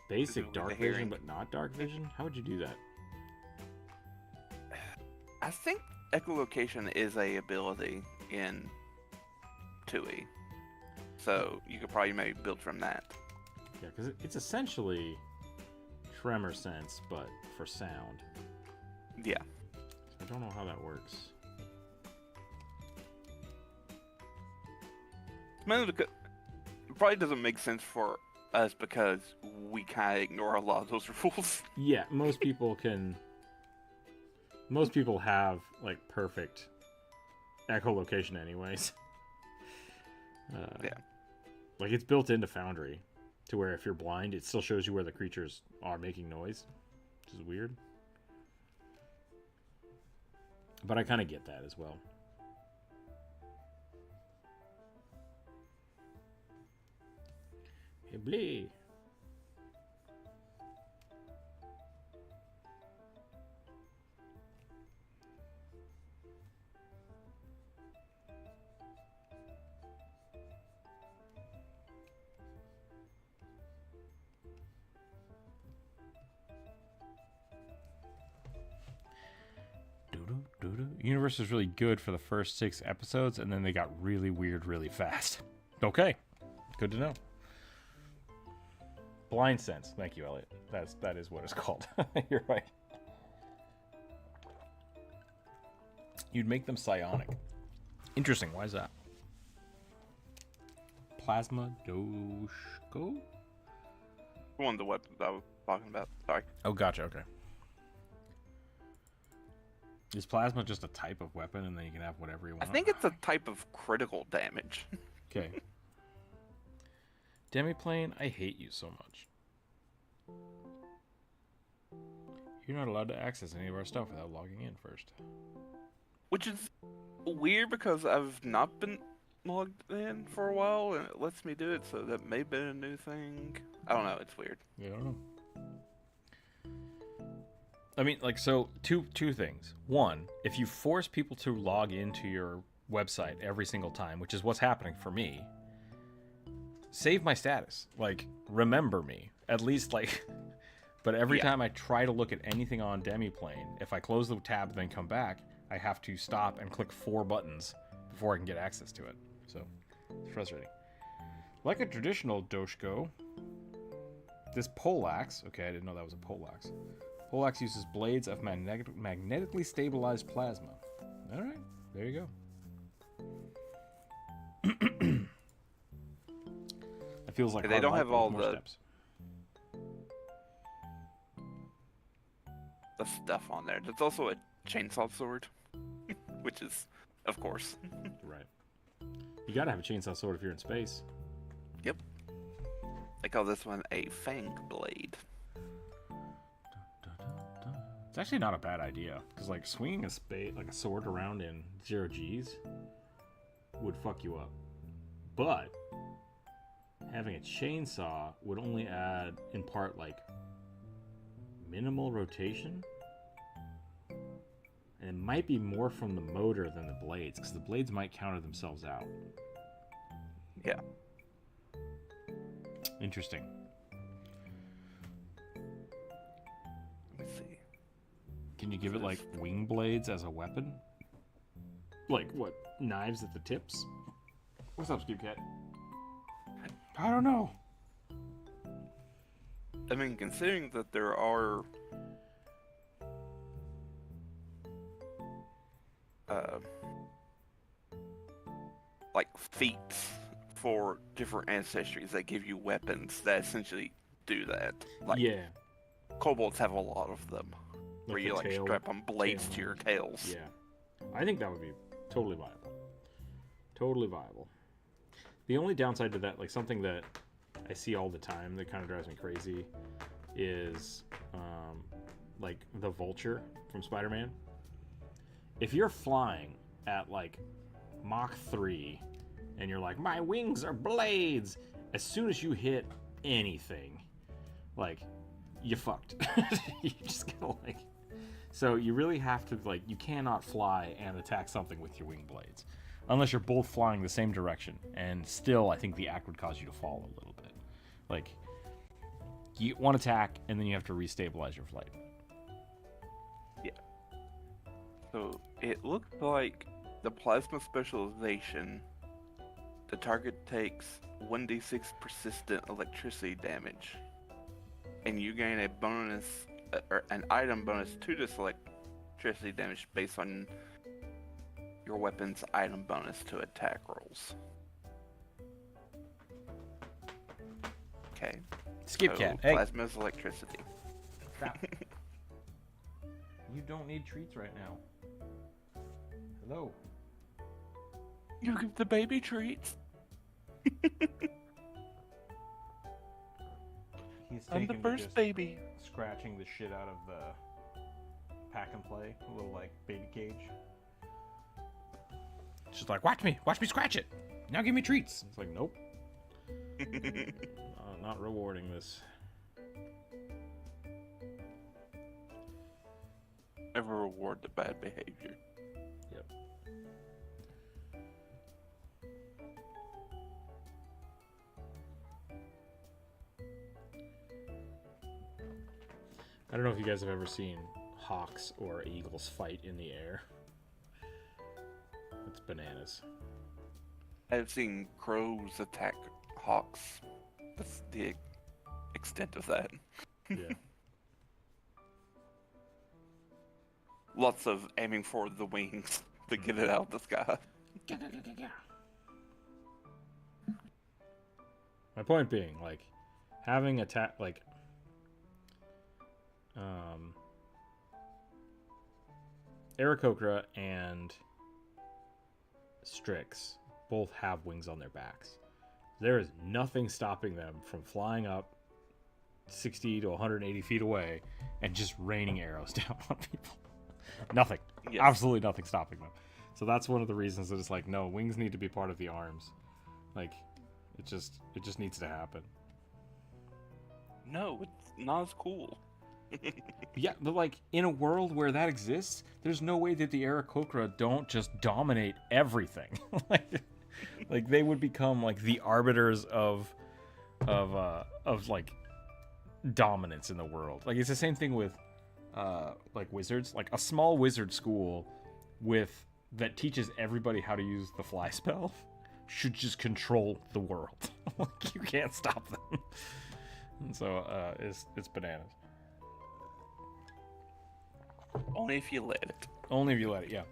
Basic dark vision, but not dark vision. How would you do that? I think echolocation is a ability in 2E, so you could probably maybe build from that. Yeah, because it's essentially tremor sense, but for sound. Yeah. I don't know how that works. Mainly because it probably doesn't make sense for us because we kind of ignore a lot of those rules. Yeah, most people have like perfect echolocation anyways. Yeah. Like, it's built into Foundry to where if you're blind, it still shows you where the creatures are making noise, which is weird. But I kind of get that as well. Hey, Blee. Universe was really good for the first 6 episodes, and then they got really weird really fast. Okay, good to know. Blind sense. Thank you, Elliot. That is what it's called. You're right. You'd make them psionic. Interesting. Why is that? Plasma Doshko? One of the weapons I was talking about. Sorry. Oh, gotcha. Okay. Is plasma just a type of weapon, and then you can have whatever you want? I think it's a type of critical damage. Okay. Demiplane, I hate you so much. You're not allowed to access any of our stuff without logging in first. Which is weird because I've not been logged in for a while, and it lets me do it, so that may have been a new thing. I don't know, it's weird. Yeah, I don't know. I mean, like, so, two things. One, if you force people to log into your website every single time, which is what's happening for me, save my status. Like, remember me. At least, like, But every time I try to look at anything on Demiplane, if I close the tab and then come back, I have to stop and click 4 buttons before I can get access to it. So, it's frustrating. Like a traditional Doshko, this poleaxe... Okay, I didn't know that was a poleaxe. Poleaxe uses blades of magnetically stabilized plasma. Alright, there you go. It feels like they don't have all the steps. The stuff on there. There's also a chainsaw sword, which is, of course. Right. You gotta have a chainsaw sword if you're in space. Yep. They call this one a fang blade. It's actually not a bad idea, because like swinging a sword around in 0 Gs would fuck you up. But having a chainsaw would only add, in part, like minimal rotation. And it might be more from the motor than the blades, because the blades might counter themselves out. Yeah. Interesting. Let me see. Can you give it, like, wing blades as a weapon? Like, what, knives at the tips? What's up, Scoop Cat? I don't know. I mean, considering that there are... like feats for different ancestries that give you weapons that essentially do that. Like, yeah. Kobolds have a lot of them, Like where you like tail, strap on blades tail to your tails. Yeah, I think that would be totally viable. Totally viable. The only downside to that, like something that I see all the time that kind of drives me crazy, is like the vulture from Spider-Man. If you're flying at like Mach 3 and you're like, my wings are blades, as soon as you hit anything, like, you fucked. You just gotta like... So you really have to, like, you cannot fly and attack something with your wing blades. Unless you're both flying the same direction. And still, I think the act would cause you to fall a little bit. Like, you one attack, and then you have to restabilize your flight. Yeah. So, it looked like the plasma specialization, the target takes 1d6 persistent electricity damage. And you gain a bonus, or an item bonus to this electricity damage based on your weapon's item bonus to attack rolls. Okay. Skip so cat. Hey. Plasma's electricity. Stop. You don't need treats right now. Hello. You give the baby treats. He's I'm the first baby. Scratching the shit out of the pack and play, a little like baby cage. She's like, watch me scratch it. Now give me treats. It's like, nope. Not rewarding this. Never reward the bad behavior. Yep. I don't know if you guys have ever seen hawks or eagles fight in the air. It's bananas. I've seen crows attack hawks. That's the extent of that. Yeah. Lots of aiming for the wings to get it out of the sky. My point being, like, having Aarakocra and Strix both have wings on their backs. There is nothing stopping them from flying up 60 to 180 feet away and just raining arrows down on people. Nothing. Yes. Absolutely nothing stopping them. So that's one of the reasons that it's like, no, wings need to be part of the arms. Like, it just needs to happen. No, it's not as cool. Yeah, but like, in a world where that exists, there's no way that the Aarakocra don't just dominate everything. like they would become like the arbiters of like dominance in the world. Like, it's the same thing with like wizards. Like, a small wizard school that teaches everybody how to use the fly spell should just control the world. Like, you can't stop them. And so it's bananas. Only if you let it. Only if you let it, yeah.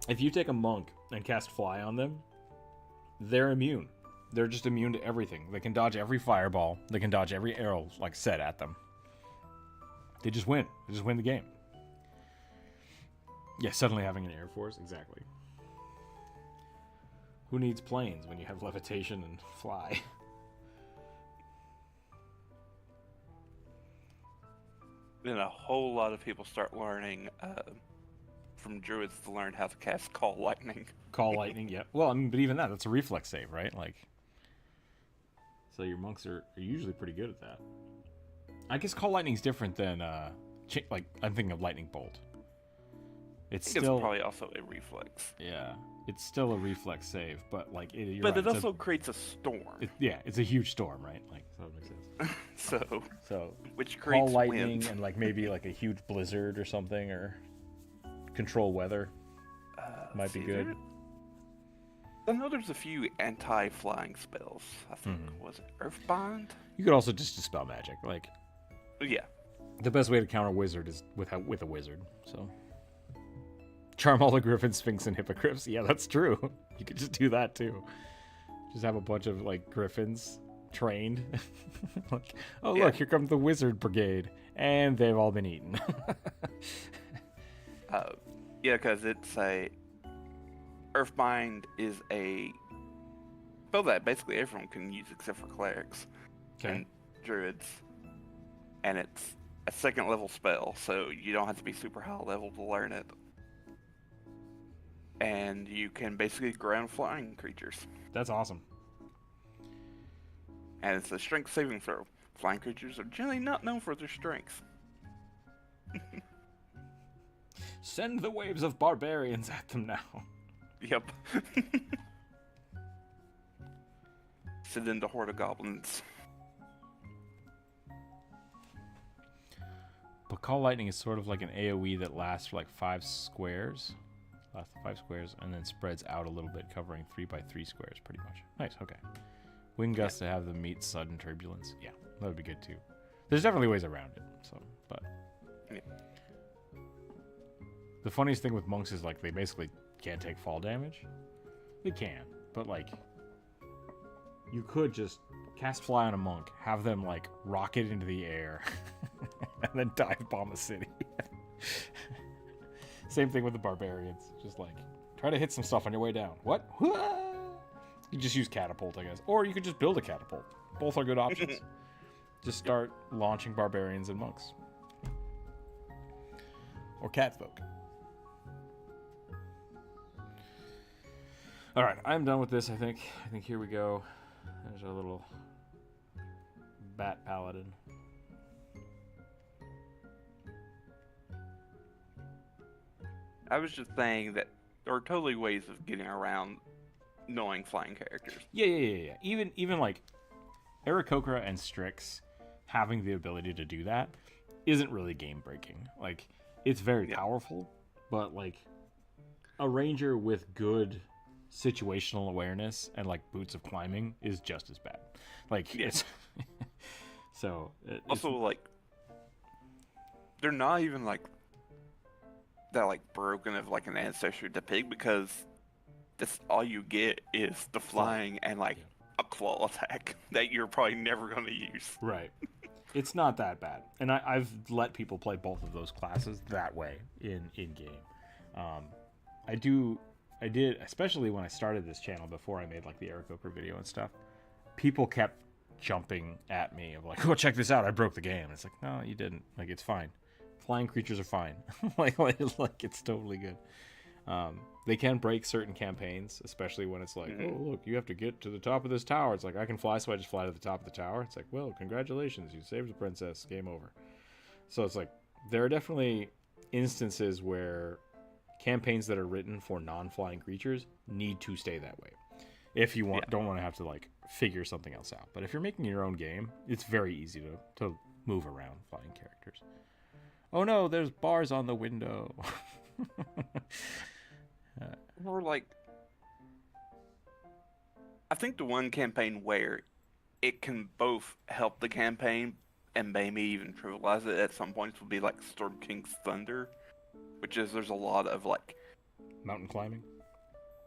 If you take a monk and cast fly on them, they're immune. They're just immune to everything. They can dodge every fireball. They can dodge every arrow, like, set at them. They just win. They just win the game. Yeah, suddenly having an air force, exactly. Who needs planes when you have levitation and fly? Then a whole lot of people start learning from druids to learn how to cast Call Lightning. Call Lightning, yeah. Well, I mean, but even that's a reflex save, right? Like, so your monks are usually pretty good at that. I guess Call Lightning's different than, like, I'm thinking of Lightning Bolt. It's still probably also a reflex. Yeah, it's still a reflex save, but like it. But right, it also creates a storm. It's a huge storm, right? Like, so it makes sense. so which creates Call Lightning wind. And like maybe like a huge blizzard or something, or control weather might be good. I know there's a few anti-flying spells. I think was it Earthbind? You could also just dispel magic. Like, yeah, the best way to counter wizard is with a wizard. So. Charm all the griffins, sphinx, and hippogriffs. Yeah, that's true. You could just do that too. Just have a bunch of like griffins trained. Like, oh look, here comes the wizard brigade, and they've all been eaten. Yeah, because it's a Earthbind is a spell that basically everyone can use except for clerics and druids, and it's a 2nd level spell, so you don't have to be super high level to learn it. And you can basically ground flying creatures. That's awesome. And it's a strength saving throw. Flying creatures are generally not known for their strength. Send the waves of barbarians at them now. Yep. Send in the horde of goblins. But Call Lightning is sort of like an AoE that lasts for like 5 squares. Lasts 5 squares and then spreads out a little bit, covering 3x3 squares pretty much. Nice, okay. Wind gusts to have them meet sudden turbulence. Yeah, that would be good too. There's definitely ways around it, so, but. Yeah. The funniest thing with monks is like they basically can't take fall damage. They can, but like you could just cast fly on a monk, have them like rocket into the air, and then dive bomb a city. Same thing with the barbarians. Just like try to hit some stuff on your way down. What? You just use catapult, I guess, or you could just build a catapult. Both are good options. Just start launching barbarians and monks, or catfolk. All right, I'm done with this. I think here we go. There's our little bat paladin. I was just saying that there are totally ways of getting around knowing flying characters. Yeah. Even like Aarakocra and Strix having the ability to do that isn't really game breaking. Like, it's very powerful, but like a ranger with good situational awareness and like boots of climbing is just as bad. Like, it's so also like they're not even like that like broken of like an ancestry to pig, because that's all you get is the flying and like a claw attack that you're probably never going to use. Right. It's not that bad, and I've let people play both of those classes that way in game. I did, especially when I started this channel before I made like the Aarakocra video and stuff. People kept jumping at me of like, "Oh, check this out! I broke the game." It's like, no, you didn't. Like, it's fine. Flying creatures are fine. like it's totally good. They can break certain campaigns, especially when it's like, oh, look, you have to get to the top of this tower. It's like, I can fly, so I just fly to the top of the tower. It's like, well, congratulations, you saved the princess. Game over. So it's like, there are definitely instances where campaigns that are written for non-flying creatures need to stay that way. If you don't want to have to like figure something else out. But if you're making your own game, it's very easy to move around flying characters. Oh no, there's bars on the window. Or like, I think the one campaign where it can both help the campaign and maybe even trivialize it at some points would be like Storm King's Thunder, which is there's a lot of like Mountain climbing?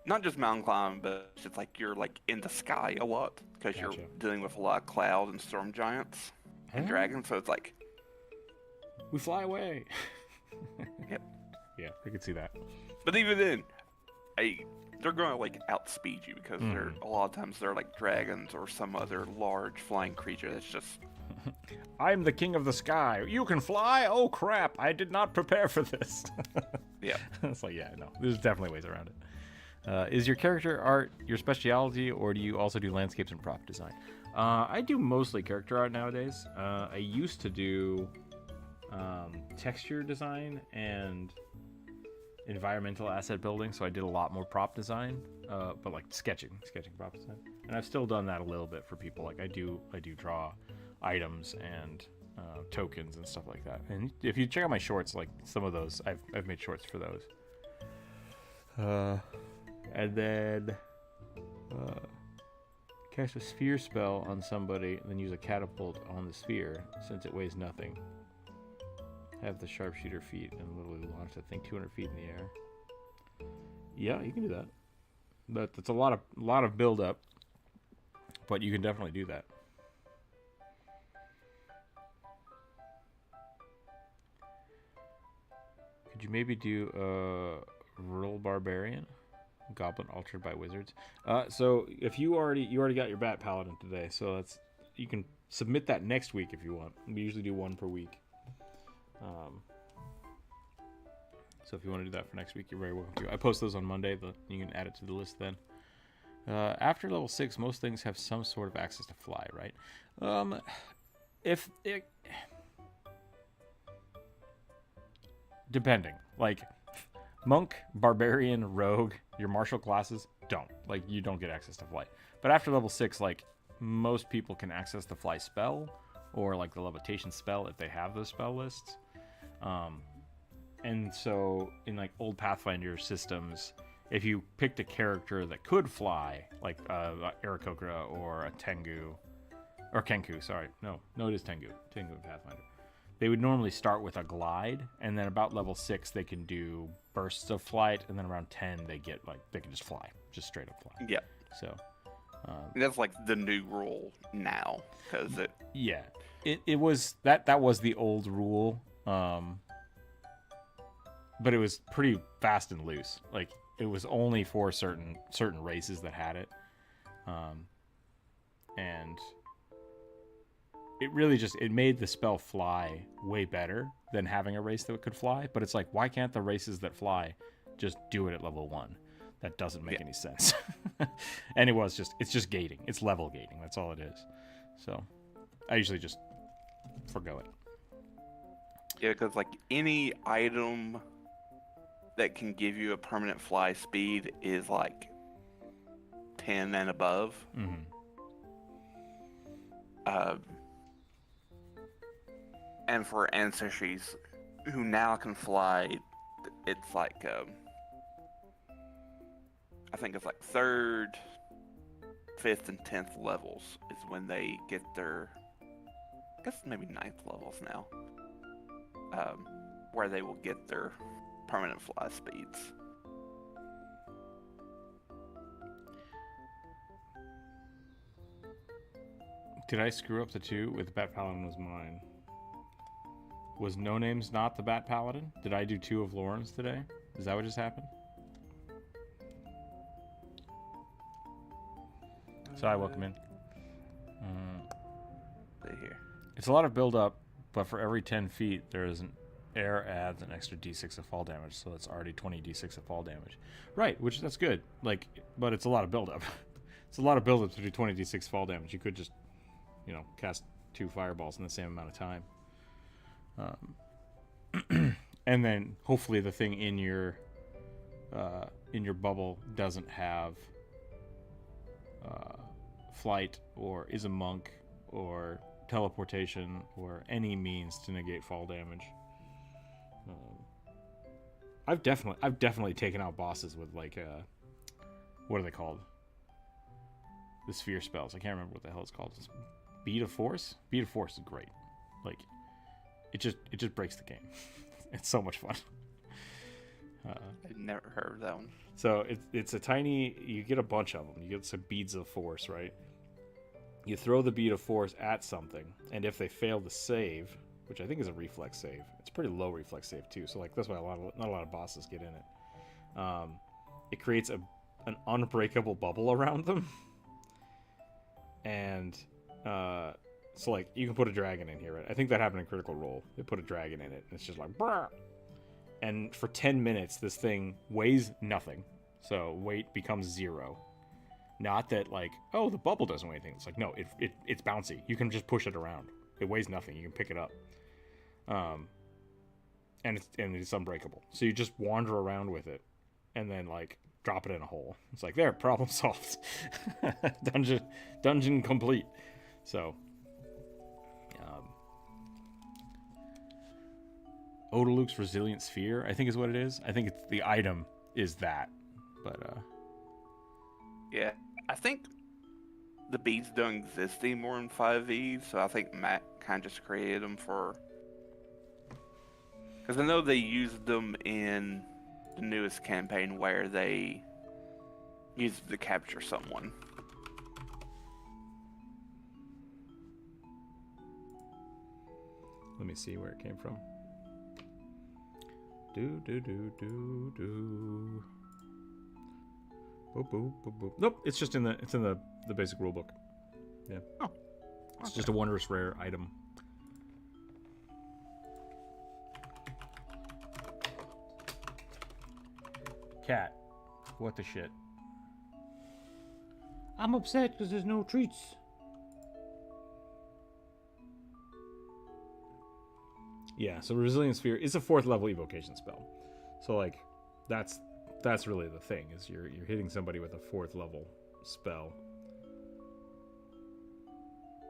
not just mountain climbing, but it's like you're like in the sky a lot because Gotcha. you're dealing with a lot of cloud and storm giants and dragons. So it's like we fly away. Yep. Yeah, I can see that. But even then, they're going to like outspeed you because they're a lot of times they're like dragons or some other large flying creature that's just. I'm the king of the sky. You can fly? Oh crap! I did not prepare for this. Yeah. It's like, yeah, no, there's definitely ways around it. Is your character art your specialty, or do you also do landscapes and prop design? I do mostly character art nowadays. I used to do texture design and environmental asset building, so I did a lot more prop design, but like sketching prop design. And I've still done that a little bit for people. Like I do draw items and tokens and stuff like that. And if you check out my shorts, like some of those, I've made shorts for those. And then cast a sphere spell on somebody, and then use a catapult on the sphere since it weighs nothing. Have the sharpshooter feet and literally launch that thing 200 feet in the air. Yeah, you can do that. But it's a lot of build up, but you can definitely do that. Could you maybe do a rural barbarian? Goblin altered by wizards. So if you already got your bat paladin today, so you can submit that next week if you want. We usually do one per week. So if you want to do that for next week, you're very welcome to. I post those on Monday, but you can add it to the list then. After level 6, most things have some sort of access to fly, right? Depending. Like, monk, barbarian, rogue, your martial classes don't. Like, you don't get access to flight. But after level 6, like, most people can access the fly spell, or like the levitation spell if they have those spell lists. And so in like old Pathfinder systems, if you picked a character that could fly, like Aarakocra or a Tengu, or Kenku, sorry. No, it is Tengu in Pathfinder. They would normally start with a glide, and then about level 6 they can do bursts of flight, and then around 10 they can just fly, just straight up fly. Yeah. So that's like the new rule now, because it was that was the old rule, but it was pretty fast and loose. Like it was only for certain races that had it, and it really it made the spell fly way better than having a race that could fly. But it's like, why can't the races that fly just do it at level 1? That doesn't make any sense. And it's just gating. It's level gating. That's all it is. So I usually just forgo it. Yeah, because like any item that can give you a permanent fly speed is like 10 and above. Mm-hmm. And for ancestries who now can fly, it's like I think it's like 3rd, 5th, and 10th levels is when they get their, I guess maybe 9th levels now, where they will get their permanent fly speeds. Did I screw up the 2 with Bat Paladin was mine? Was No Names not the Bat Paladin? Did I do 2 of Lauren's today? Is that what just happened? So I welcome in. Here. It's a lot of build up, but for every 10 feet there is an air adds an extra d6 of fall damage, so it's already 20 d6 of fall damage. Right, which that's good. Like, but it's a lot of build up. It's a lot of build up to do 20 d6 fall damage. You could just, cast 2 fireballs in the same amount of time. And then hopefully the thing in your bubble doesn't have flight or is a monk or teleportation or any means to negate fall damage. I've definitely taken out bosses with like what are they called? The sphere spells. I can't remember what the hell it's called. It's Beat of Force. Beat of Force is great. Like it just breaks the game. It's so much fun. I've never heard of that one. So it's a tiny. You get a bunch of them. You get some beads of force, right? You throw the bead of force at something, and if they fail to save, which I think is a reflex save, it's a pretty low reflex save too. So like that's why not a lot of bosses get in it. It creates an unbreakable bubble around them, and so like you can put a dragon in here. Right? I think that happened in Critical Role. They put a dragon in it, and it's just like, brr. And for 10 minutes, this thing weighs nothing. So weight becomes 0. Not that like, oh, the bubble doesn't weigh anything. It's like, no, it's bouncy. You can just push it around. It weighs nothing. You can pick it up. And it's unbreakable. So you just wander around with it and then like drop it in a hole. It's like, there, problem solved. Dungeon complete. So Odaluk's Resilient Sphere, I think is what it is. I think it's the item is that. But yeah, I think the beads don't exist anymore in 5e, so I think Matt kind of just created them for... Because I know they used them in the newest campaign where they used it to capture someone. Let me see where it came from. Boop, boop, boop, boop. Nope, it's just in the basic rulebook. Yeah. Oh. It's just a wondrous rare item. Cat, what the shit? I'm upset because there's no treats. Yeah, so Resilient Sphere is a 4th level evocation spell. So like that's really the thing, is you're hitting somebody with a 4th level spell.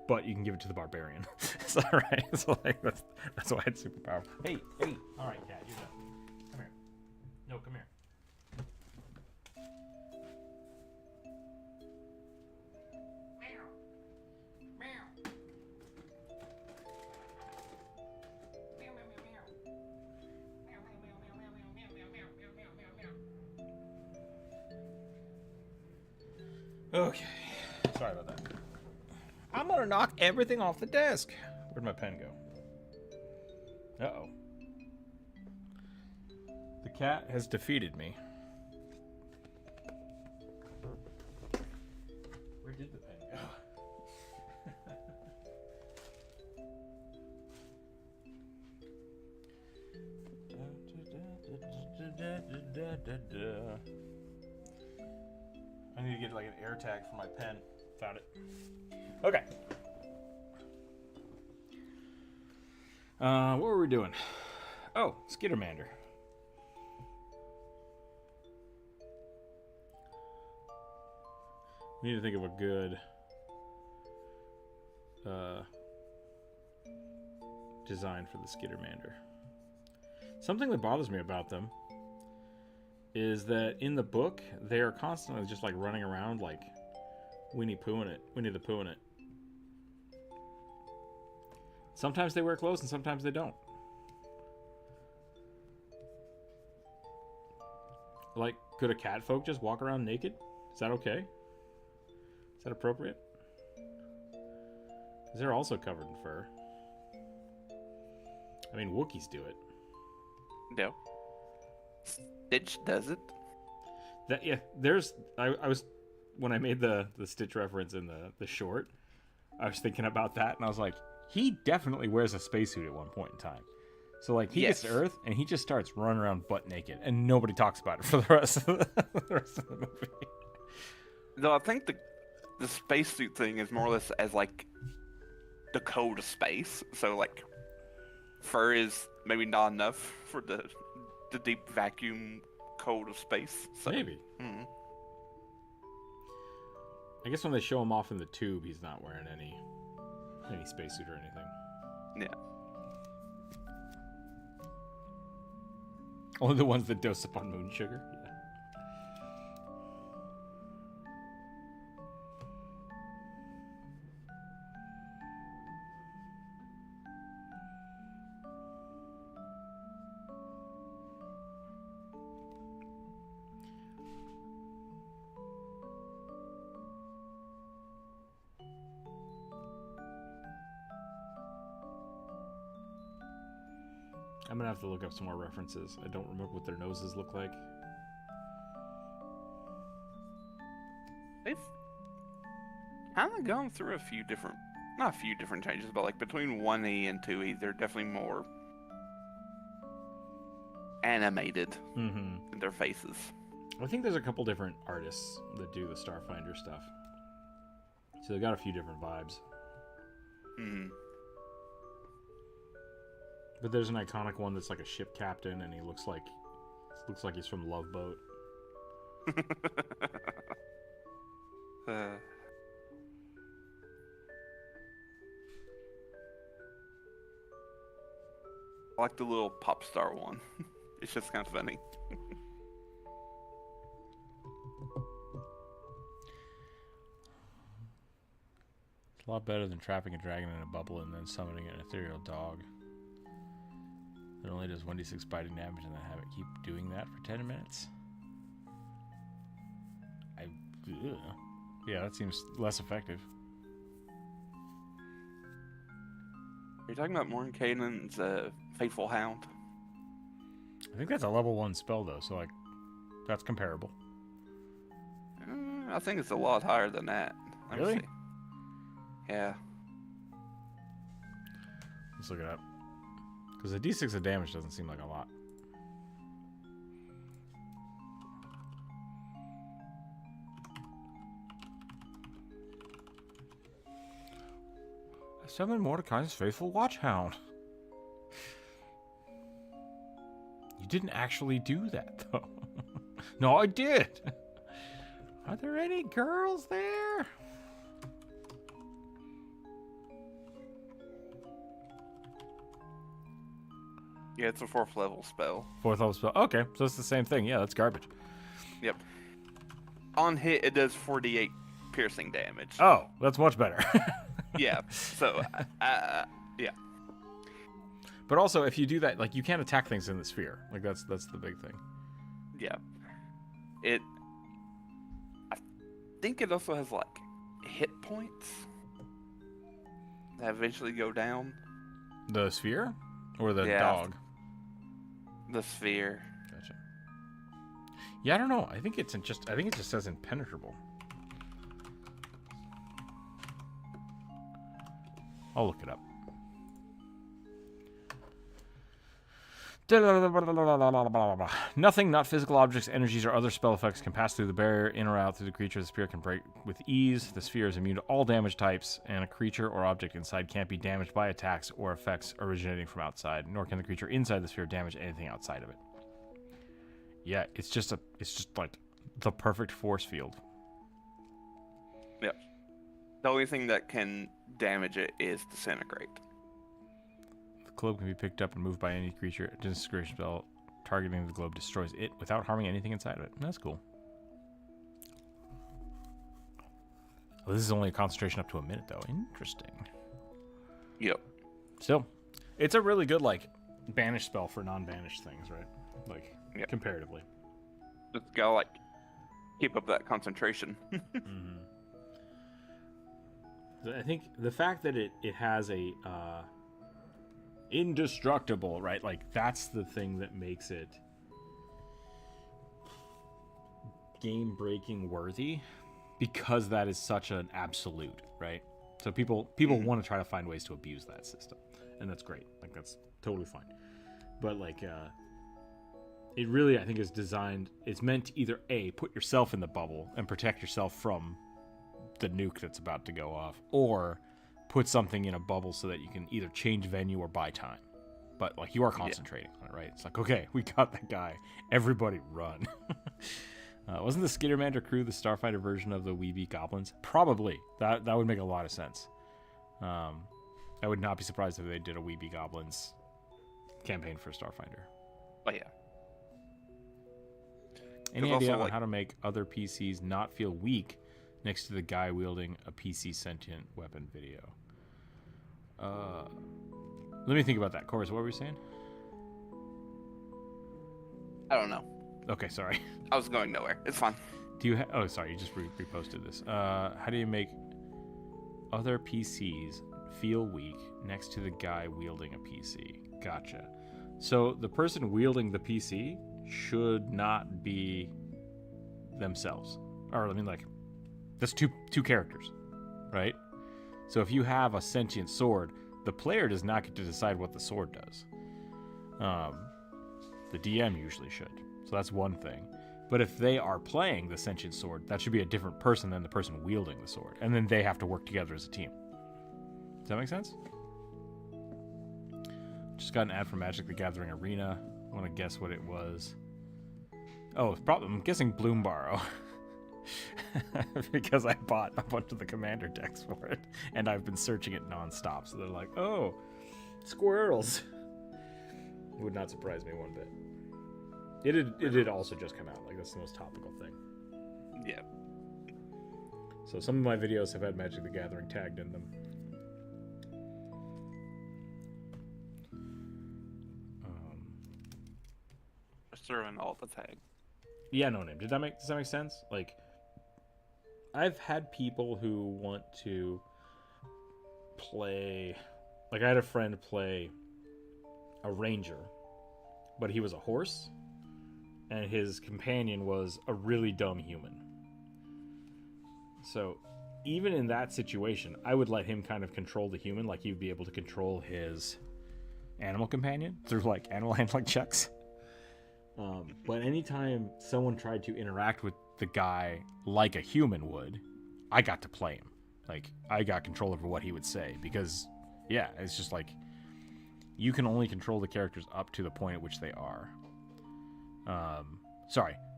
But you can give it to the barbarian. Is that right? So like that's why it's super powerful. Hey, all right, cat, you're done. Come here. No, come here. Okay, sorry about that. I'm gonna knock everything off the desk. Where'd my pen go? Uh-oh. The cat has defeated me. Where did the pen go? I need to get like an air tag for my pen. Found it. Okay. What were we doing? Oh, Skittermander. We need to think of a good design for the Skittermander. Something that bothers me about them is that in the book, they are constantly just like running around like Winnie the Poohing it. Sometimes they wear clothes and sometimes they don't. Like, could a cat folk just walk around naked? Is that okay? Is that appropriate? Because they're also covered in fur. I mean, Wookiees do it. No. Stitch does it. That, yeah, there's... I was... When I made the Stitch reference in the short, I was thinking about that, and I was like, he definitely wears a spacesuit at one point in time. So, like, he gets to Earth, and he just starts running around butt naked, and nobody talks about it for the rest of the movie. No, I think the spacesuit thing is more or less as, like, the code of space. So, like, fur is maybe not enough for the deep vacuum code of space. So, maybe. Mm. I guess when they show him off in the tube, he's not wearing any any spacesuit or anything. Yeah. Only the ones that dose up on moon sugar. Yeah. I'm gonna have to look up some more references. I don't remember what their noses look like. They've kind of gone through a few different, not a few different changes, but like between 1E and 2E, they're definitely more animated in their faces. I think there's a couple different artists that do the Starfinder stuff. So they got a few different vibes. But there's an iconic one that's like a ship captain, and he looks like he's from Love Boat. I like the little pop star one. It's just kind of funny. It's a lot better than trapping a dragon in a bubble and then summoning an ethereal dog. It only does 1d6 biting damage and then have it keep doing that for 10 minutes. Yeah, that seems less effective. You're talking about Mordenkainen's Faithful Hound? I think that's a level 1 spell, though, so, like, that's comparable. I think it's a lot higher than that. Let me Really? see. Yeah. Let's look it up. Because a d6 of damage doesn't seem like a lot. I summoned Mordecai's faithful watchhound. You didn't actually do that, though. No, I did. Are there any girls there? Yeah, it's a 4th level spell. 4th level spell. Okay, so it's the same thing. Yeah, that's garbage. Yep. On hit, it does 48 piercing damage. Oh, that's much better. Yeah. So, yeah. But also, if you do that, like, you can't attack things in the sphere. Like, that's the big thing. Yeah. I think it also has, like, hit points that eventually go down. The sphere? Or the Yeah. dog? The sphere. Gotcha. Yeah, I don't know. I think it just says impenetrable. I'll look it up. Nothing, not physical objects, energies, or other spell effects can pass through the barrier in or out through the creature. The sphere can break with ease. The sphere is immune to all damage types, and a creature or object inside can't be damaged by attacks or effects originating from outside, nor can the creature inside the sphere damage anything outside of it. Yeah, it's just like the perfect force field. Yep. The only thing that can damage it is disintegrate. The globe can be picked up and moved by any creature. A disintegration spell targeting the globe destroys it without harming anything inside of it. That's cool. Well, this is only a concentration up to a minute, though. Interesting. Yep. Still, it's a really good, like, banish spell for non-banished things, right? Like, Yep. comparatively. Just gotta, like, keep up that concentration. Mm-hmm. I think the fact that it has a indestructible, right? Like, that's the thing that makes it game-breaking worthy, because that is such an absolute, right? So people want to try to find ways to abuse that system, and that's great. Like, that's totally fine. But, like, it really, I think, is designed. It's meant to either A, put yourself in the bubble and protect yourself from the nuke that's about to go off, or put something in a bubble so that you can either change venue or buy time. But, like, you are concentrating on it, right? It's like, okay, we got that guy. Everybody run. Wasn't the Skittermander crew the Starfighter version of the Weeby Goblins? Probably. That would make a lot of sense. I would not be surprised if they did a Weeby Goblins campaign for Starfinder. Oh yeah. Any There's idea also, on like- how to make other PCs not feel weak next to the guy wielding a PC sentient weapon video? Let me think about that. Chorus, what were you saying? I don't know. Okay, sorry. I was going nowhere. It's fine. Do you? Oh, sorry. You just reposted this. How do you make other PCs feel weak next to the guy wielding a PC? Gotcha. So the person wielding the PC should not be themselves, or I mean, like, that's two characters, right? So if you have a sentient sword, the player does not get to decide what the sword does. The DM usually should. So that's one thing. But if they are playing the sentient sword, that should be a different person than the person wielding the sword. And then they have to work together as a team. Does that make sense? Just got an ad for Magic the Gathering Arena. I want to guess what it was. Oh, I'm guessing Bloombarrow. Because I bought a bunch of the commander decks for it. And I've been searching it nonstop. So they're like, oh, squirrels. It would not surprise me one bit. It did also just come out. Like, that's the most topical thing. Yeah. So some of my videos have had Magic the Gathering tagged in them. Just throwing all the tag. Yeah, no name. Does that make sense? Like, I've had people who want to play. Like, I had a friend play a ranger, but he was a horse, and his companion was a really dumb human. So even in that situation, I would let him kind of control the human, like he'd be able to control his animal companion through, like, animal handling checks. But anytime someone tried to interact with the guy like a human would, I got to play him. Like, I got control over what he would say, because, yeah, it's just like, you can only control the characters up to the point at which they are.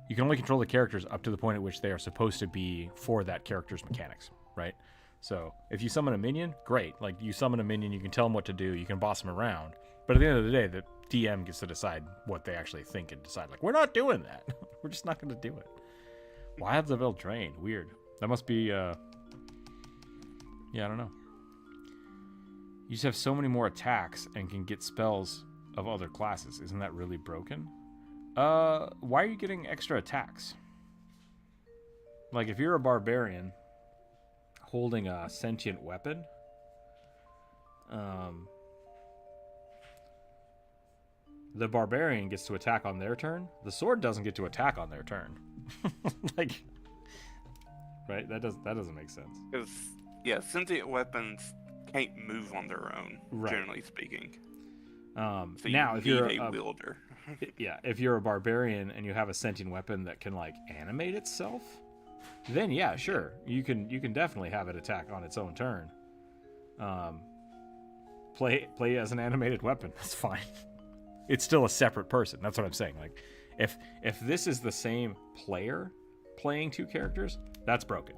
You can only control the characters up to the point at which they are supposed to be for that character's mechanics, right? So if you summon a minion, great. Like, you summon a minion, you can tell them what to do, you can boss them around. But at the end of the day, the DM gets to decide what they actually think and decide, like, we're not doing that. We're just not going to do it. Wilds of Eldraine. Weird. That must be, yeah, I don't know. You just have so many more attacks and can get spells of other classes. Isn't that really broken? Why are you getting extra attacks? Like, if you're a barbarian holding a sentient weapon, the barbarian gets to attack on their turn. The sword doesn't get to attack on their turn. Like, right? That doesn't make sense. Because, yeah, sentient weapons can't move on their own, Right. generally speaking. So So now, you if you're need a wielder. yeah, if you're a barbarian and you have a sentient weapon that can, like, animate itself, then yeah, sure, you can definitely have it attack on its own turn. Play as an animated weapon. That's fine. It's still a separate person. That's what I'm saying. Like, if this is the same player playing two characters, that's broken.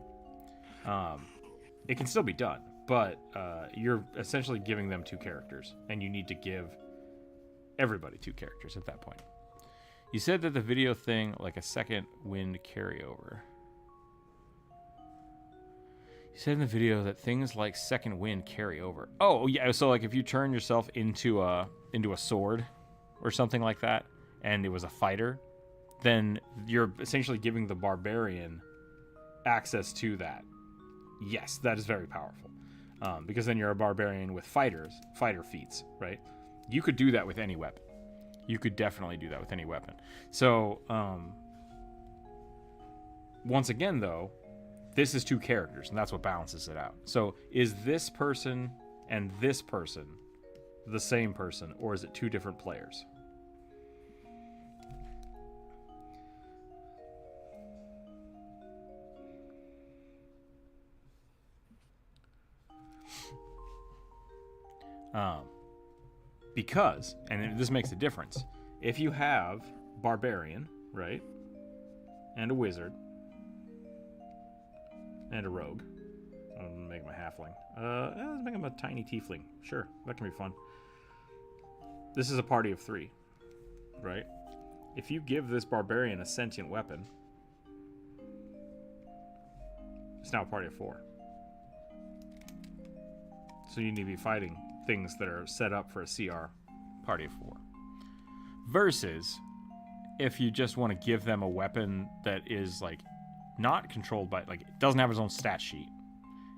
It can still be done, but you're essentially giving them two characters, and you need to give everybody two characters at that point. You said that the video thing, like a second wind carryover. You said in the video that things like second wind carry over. Oh yeah, so like if you turn yourself into a sword or something like that, and it was a fighter, then you're essentially giving the barbarian access to that. Yes, that is very powerful, because then you're a barbarian with fighter feats, right? You could do that with any weapon. You could definitely do that with any weapon. So, once again, though, this is two characters, and that's what balances it out. So, is this person and this person the same person, or is it two different players? Because, and this makes a difference, if you have barbarian, right, and a wizard, and a rogue, I'll make him a halfling. Let's make him a tiny tiefling. Sure, that can be fun. This is a party of 3, right? If you give this barbarian a sentient weapon, it's now a party of 4. So you need to be fighting things that are set up for a CR party of 4. Versus if you just want to give them a weapon that is like not controlled by, like, it doesn't have its own stat sheet.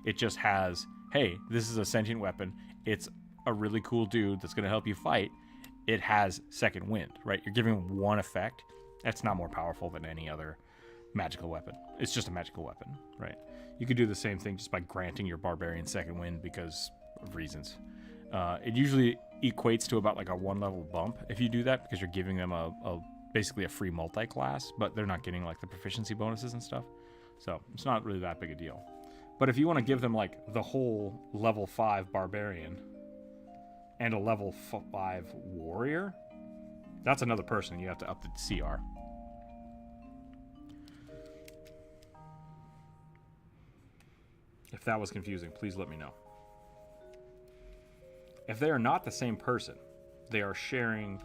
It just has, hey, this is a sentient weapon. It's a really cool dude that's going to help you fight. It has second wind, right? You're giving him one effect. That's not more powerful than any other magical weapon. It's just a magical weapon, right? You could do the same thing just by granting your barbarian second wind because of reasons. It usually equates to about like a 1 level bump if you do that, because you're giving them basically a free multi-class, but they're not getting like the proficiency bonuses and stuff. So it's not really that big a deal. But if you want to give them like the whole level 5 barbarian and a level 5 warrior, that's another person. You have to up the CR. If that was confusing, please let me know. If they are not the same person, they are sharing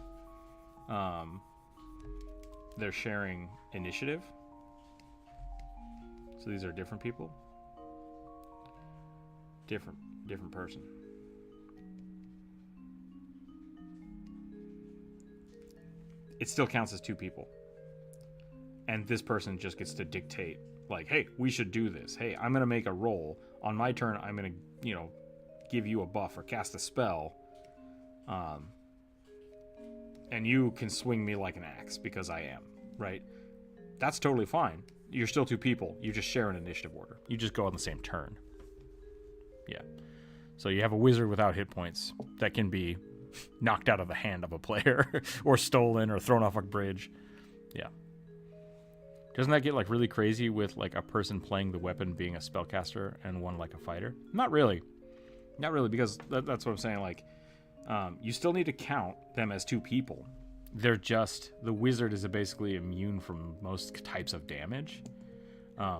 they're sharing initiative. So these are different people. Different person. It still counts as 2 people. And this person just gets to dictate, like, hey, we should do this. Hey, I'm going to make a roll. On my turn, I'm going to, give you a buff or cast a spell. And you can swing me like an axe because I am, right? That's totally fine. You're still 2 people. You just share an initiative order. You just go on the same turn. Yeah. So you have a wizard without hit points that can be knocked out of the hand of a player or stolen or thrown off a bridge. Yeah. Doesn't that get like really crazy with like a person playing the weapon being a spellcaster and one like a fighter? Not really, because that's what I'm saying. Like, you still need to count them as 2 people. They're just, the wizard is basically immune from most types of damage,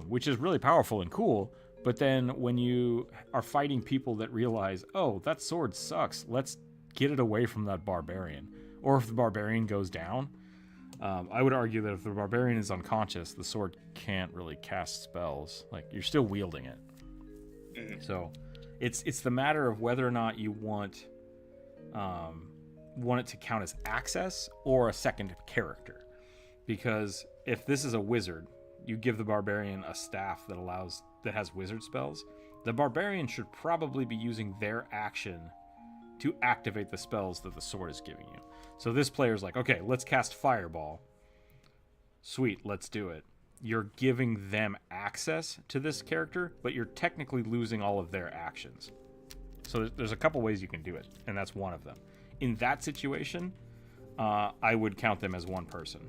which is really powerful and cool. But then when you are fighting people that realize, oh, that sword sucks, let's get it away from that barbarian. Or if the barbarian goes down, I would argue that if the barbarian is unconscious, the sword can't really cast spells. Like, you're still wielding it. So it's the matter of whether or not you want it to count as access or a second character. Because if this is a wizard, you give the barbarian a staff that has wizard spells, the barbarian should probably be using their action to activate the spells that the sword is giving you. So this player's like, okay, let's cast Fireball. Sweet, let's do it. You're giving them access to this character, but you're technically losing all of their actions. So there's a couple ways you can do it, and that's one of them. In that situation, I would count them as one person.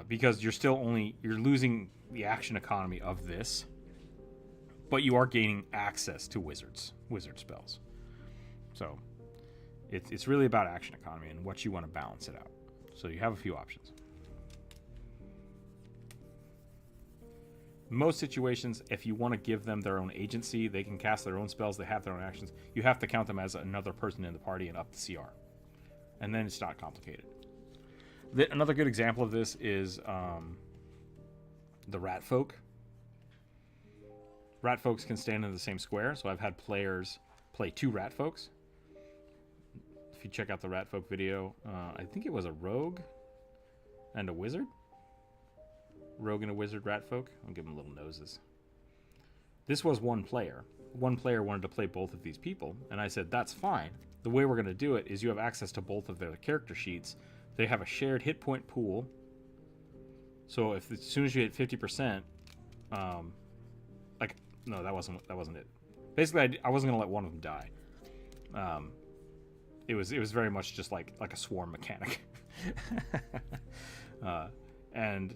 Because you're losing the action economy of this, but you are gaining access to wizard spells. So it's really about action economy and what you want to balance it out. So you have a few options. Most situations, if you want to give them their own agency, they can cast their own spells, they have their own actions, you have to count them as another person in the party and up the CR. And then it's not complicated. Another good example of this is the rat folk. Rat folks can stand in the same square, so I've had players play 2 rat folks. If you check out the rat folk video, I think it was a rogue and a wizard. Rogue and a wizard rat folk. I'll give them little noses. This was one player. One player wanted to play both of these people, and I said, that's fine. The way we're going to do it is you have access to both of their character sheets. They have a shared hit point pool. So as soon as you hit 50%, no, that wasn't it. Basically, I wasn't going to let one of them die. It was very much just like a swarm mechanic. And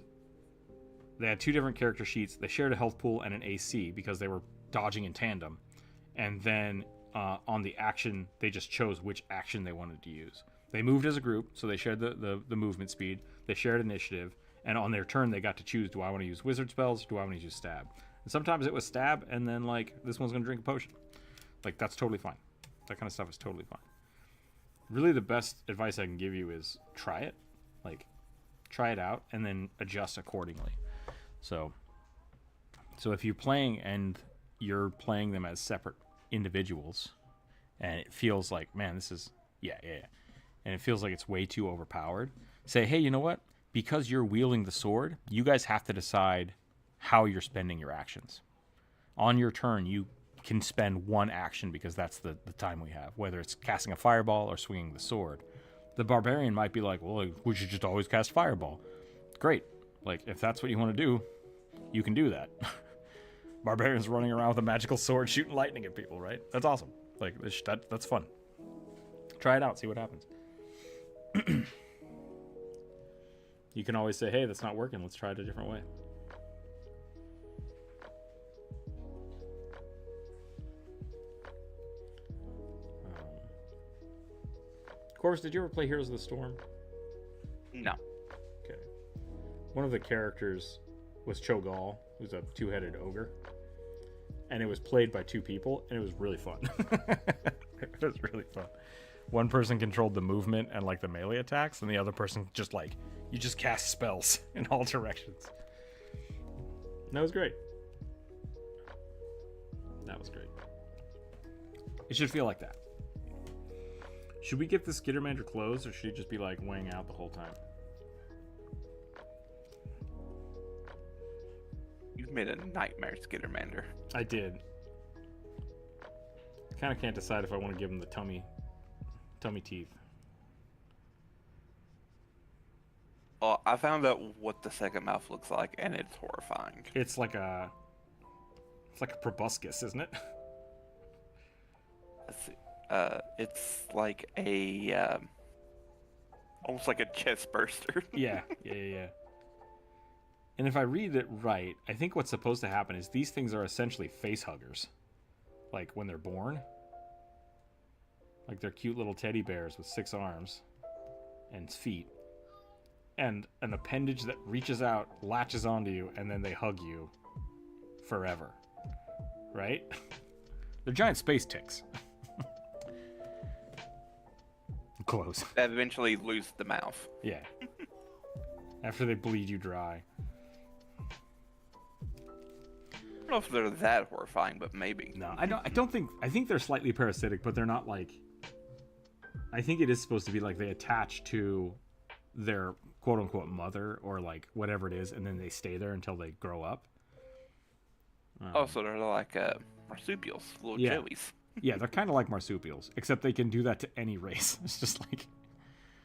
they had 2 different character sheets. They shared a health pool and an AC because they were dodging in tandem. And then on the action, they just chose which action they wanted to use. They moved as a group, so they shared the movement speed. They shared initiative, And on their turn, they got to choose, do I want to use wizard spells, or do I want to use stab? And sometimes it was stab, and then, like, this one's going to drink a potion. Like, that's totally fine. That kind of stuff is totally fine. Really, the best advice I can give you is try it. Like, try it out, and then adjust accordingly. So if you're playing, and you're playing them as separate individuals, and it feels like, man, this is, yeah. And it feels like it's way too overpowered, say, hey, you know what? Because you're wielding the sword, you guys have to decide how you're spending your actions. On your turn, you can spend one action because that's the time we have, whether it's casting a fireball or swinging the sword. The barbarian might be like, well, we should just always cast fireball. Great. Like, if that's what you want to do, you can do that. Barbarians running around with a magical sword shooting lightning at people, right? That's awesome. Like, that's fun. Try it out, see what happens. You can always say, hey, that's not working. Let's try it a different way. Corvus, did you ever play Heroes of the Storm? No. Okay. One of the characters was Cho'Gall, who's a two-headed ogre. And it was played by two people, and it was really fun. It was really fun. One person controlled the movement and, like, the melee attacks, and the other person just, like, you just cast spells in all directions. And that was great. That was great. It should feel like that. Should we get the Skittermander closed, or should he just be, like, weighing out the whole time? You've made a nightmare Skittermander. I did. I kind of can't decide if I want to give him the tummy teeth. Well, I found out what the second mouth looks like, and it's horrifying. It's like a proboscis, isn't it? Let's see. It's like a almost like a chest burster. Yeah. And if I read it right, I think what's supposed to happen is these things are essentially face huggers. Like when they're born. Like they're cute little teddy bears with 6 arms and feet. And an appendage that reaches out, latches onto you, and then they hug you forever. Right? They're giant space ticks. Close. That eventually lose the mouth. Yeah. After they bleed you dry. I don't know if they're that horrifying, but maybe. No, I don't think. I think they're slightly parasitic, but they're not like. I think it is supposed to be like they attach to their quote unquote mother or like whatever it is, and then they stay there until they grow up. So they're like marsupials, little joeys. Yeah, they're kind of like marsupials, except they can do that to any race. It's just like,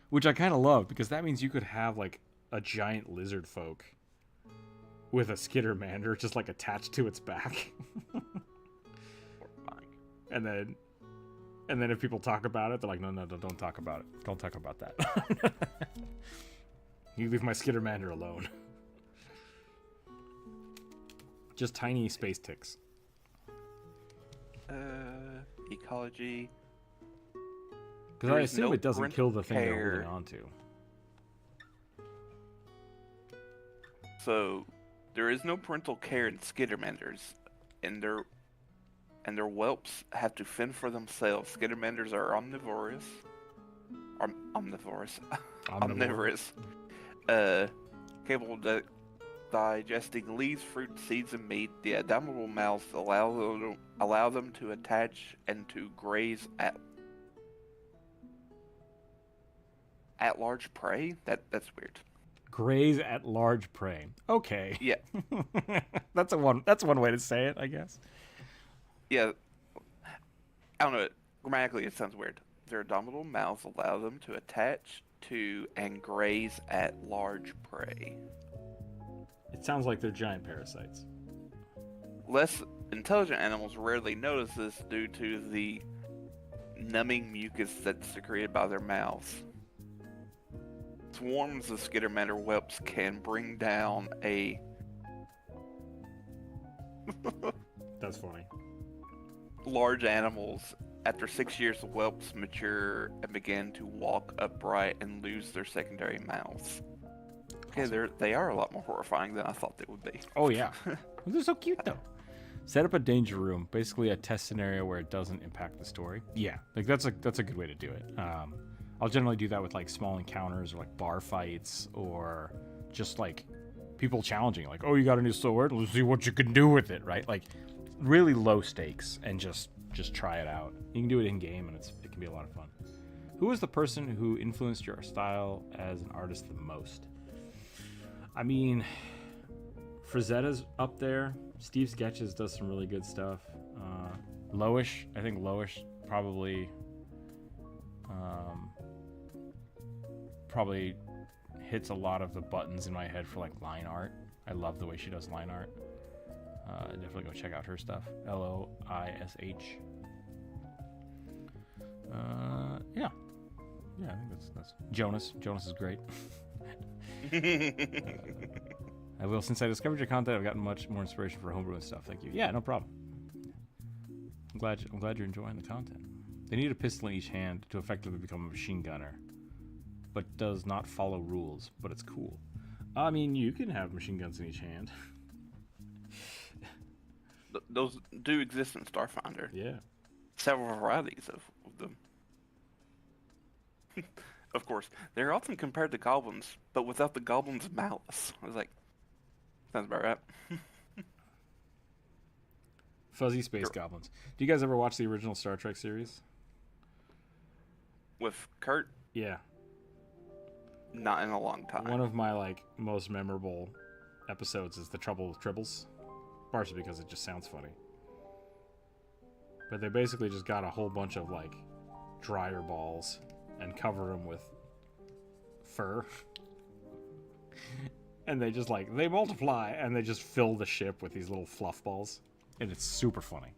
which I kind of love because that means you could have like a giant lizard folk with a skittermander just like attached to its back. and then if people talk about it, they're like, no, don't talk about it. Don't talk about that. You leave my skittermander alone. Just tiny space ticks. Ecology. Because I assume it doesn't kill the thing they're holding on to. So there is no parental care in skittermanders, and their whelps have to fend for themselves. Skittermanders are omnivorous. Omnivorous. Capable of digesting leaves, fruit, seeds, and meat. The abdominal mouths allow them to attach and to graze at large prey. That's weird. Graze at large prey. Okay. Yeah. That's one way to say it, I guess. Yeah. I don't know. Grammatically, it sounds weird. Their abdominal mouths allow them to attach to and graze at large prey. It sounds like they're giant parasites. Less intelligent animals rarely notice this due to the numbing mucus that's secreted by their mouths. Swarms of skittermander whelps can bring down a... That's funny. Large animals. After 6 years, the whelps mature and begin to walk upright and lose their secondary mouths. Okay, they are a lot more horrifying than I thought they would be. Oh yeah, they're so cute though. Set up a danger room, basically a test scenario where it doesn't impact the story. Yeah, like that's a good way to do it. I'll generally do that with like small encounters or like bar fights or just like people challenging, like, oh, you got a new sword, let's see what you can do with it, right? Like really low stakes and just try it out. You can do it in game and it can be a lot of fun. Who was the person who influenced your style as an artist the most? I mean, Frazetta's up there. Steve Sketches does some really good stuff. Loish, I think Loish probably hits a lot of the buttons in my head for like line art. I love the way she does line art. Definitely go check out her stuff. Loish. Yeah, I think that's Jonas. Jonas is great. I will. Since I discovered your content, I've gotten much more inspiration for homebrew and stuff. Thank you. Yeah, no problem. I'm glad you're enjoying the content. They need a pistol in each hand to effectively become a machine gunner, but does not follow rules. But it's cool. I mean, you can have machine guns in each hand. Those do exist in Starfinder. Yeah. Several varieties of them. Of course, they're often compared to goblins, but without the goblin's malice. I was like, sounds about right. Fuzzy space goblins. Do you guys ever watch the original Star Trek series? With Kurt? Yeah. Not in a long time. One of my like most memorable episodes is the Trouble with Tribbles, partially because it just sounds funny. But they basically just got a whole bunch of like dryer balls and cover them with fur. And they just like, they multiply and they just fill the ship with these little fluff balls. And it's super funny.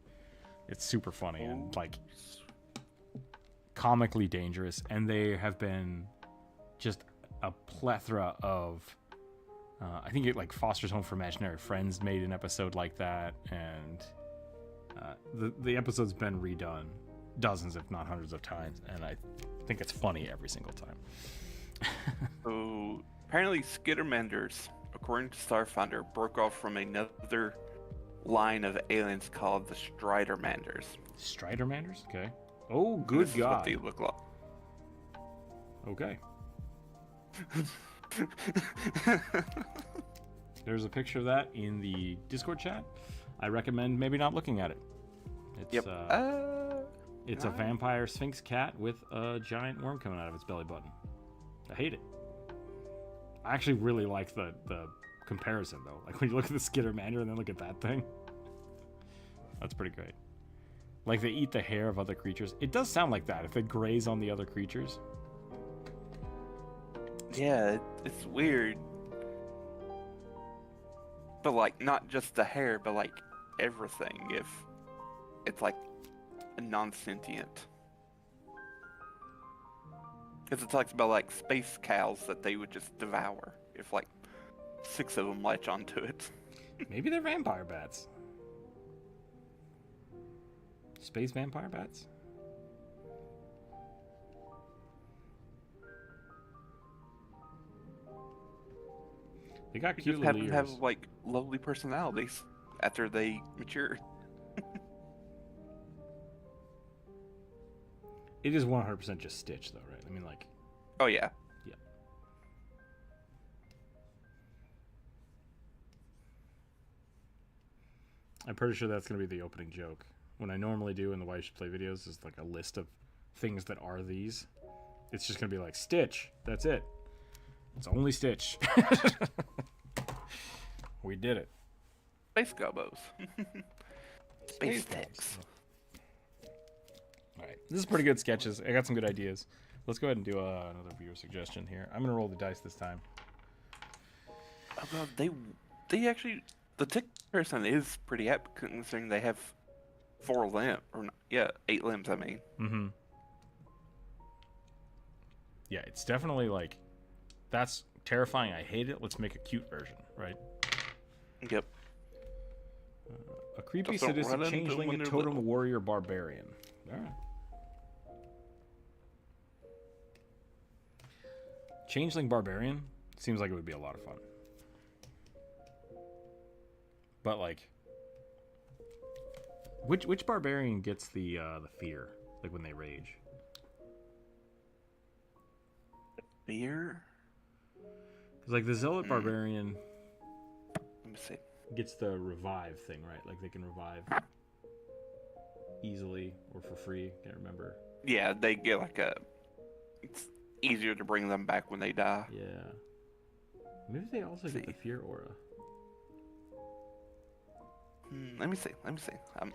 It's super funny and like comically dangerous. And they have been just a plethora of, I think it like Foster's Home for Imaginary Friends made an episode like that. And the episode's been redone dozens, if not hundreds of times. And I think it's funny every single time. So apparently Skittermanders, according to Starfinder, broke off from another line of aliens called the Stridermanders. Stridermanders? Okay. Oh, good God. What they look like. Okay. There's a picture of that in the Discord chat. I recommend maybe not looking at it. It's, it's a vampire sphinx cat with a giant worm coming out of its belly button. I hate it. I actually really like the comparison, though. Like, when you look at the Skittermander and then look at that thing. That's pretty great. Like, they eat the hair of other creatures. It does sound like that, if they graze on the other creatures. Yeah, it's weird. But, like, not just the hair, but, like, everything. If it's, like, a non-sentient. Because it talks about, like, space cows that they would just devour if, like, 6 of them latch onto it. Maybe they're vampire bats. Space vampire bats? They got cute little ears. Have, like, lovely personalities after they mature. It is 100% just Stitch, though, right? I mean, like... Oh, yeah. Yeah. I'm pretty sure that's going to be the opening joke. What I normally do in the Why You Should Play videos is, like, a list of things that are these. It's just going to be like, Stitch. That's it. It's only Stitch. We did it. Space gobos. Space sticks. Alright, this is pretty good sketches. I got some good ideas. Let's go ahead and do another viewer suggestion here. I'm going to roll the dice this time. Oh god, they actually... The tick person is pretty apt considering they have 4 limbs. Or not, yeah, 8 limbs, I mean. Mm-hmm. Yeah, it's definitely like... That's terrifying. I hate it. Let's make a cute version, right? Yep. A creepy sadistic changeling, a totem warrior barbarian. Alright. Changeling barbarian Seems like it would be a lot of fun. But like, which barbarian gets the fear, like when they rage? Fear? Because like the zealot barbarian Let me see. gets the revive thing, right? Like they can revive easily or for free. Can't remember. Yeah, they get like a. It's easier to bring them back when they die. Yeah. Maybe they also get the fear aura. Let me see. I'm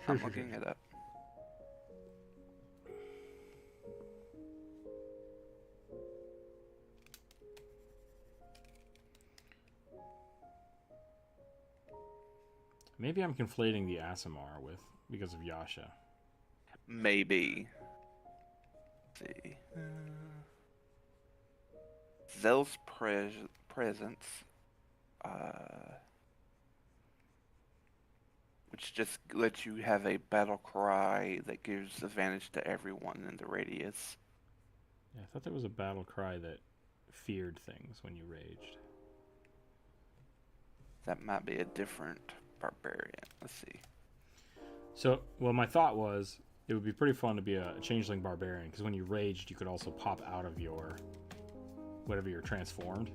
looking it up. Maybe I'm conflating the Aasimar with because of Yasha. Maybe. Let's see. Zel's presence, which just lets you have a battle cry that gives advantage to everyone in the radius. Yeah, I thought there was a battle cry that feared things when you raged. That might be a different barbarian. Let's see. So, well, my thought was it would be pretty fun to be a changeling barbarian because when you raged, you could also pop out of your whatever your transformed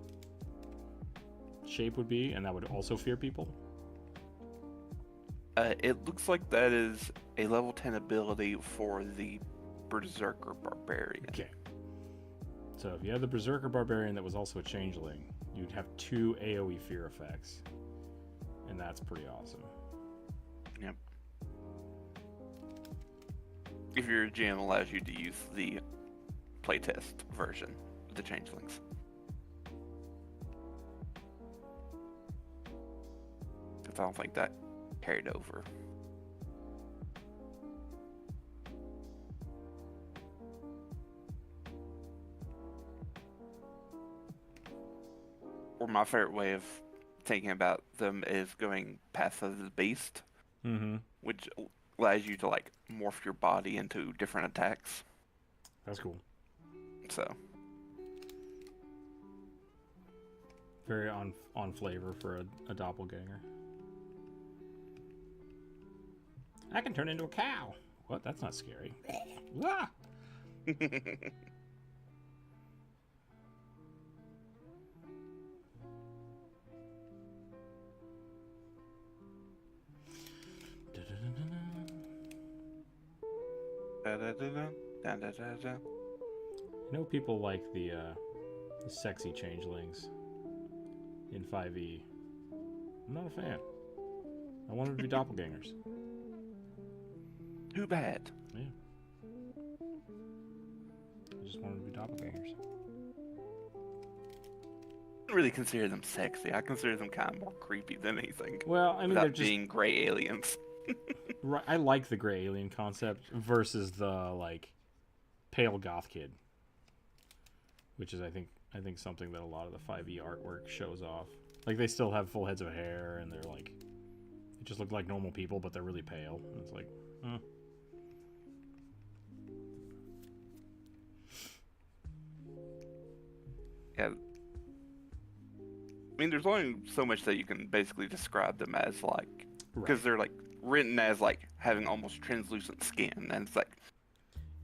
shape would be, and that would also fear people. It looks like that is a level 10 ability for the Berserker Barbarian. Okay. So if you had the Berserker Barbarian that was also a changeling, you'd have 2 AoE fear effects. And that's pretty awesome. Yep. If your GM allows you to use the playtest version of the changelings. Because I don't think that carried over. Or my favorite way of thinking about them is going Path of the Beast, which allows you to like morph your body into different attacks. That's cool. So very on flavor for a doppelganger. I can turn into a cow. What? That's not scary. Ah! You know, people like the sexy changelings in 5e. I'm not a fan. I want them to be doppelgangers. Too bad. Yeah. I just want them to be doppelgangers. I don't really consider them sexy. I consider them kind of more creepy than anything. Well, I mean, without they're just being gray aliens. Right, I like the gray alien concept versus the like pale goth kid, which is I think something that a lot of the 5e artwork shows off. Like they still have full heads of hair and they're like, they just look like normal people, but they're really pale. And it's like, Yeah. I mean, there's only so much that you can basically describe them as, like, because they're like written as like having almost translucent skin, and it's like,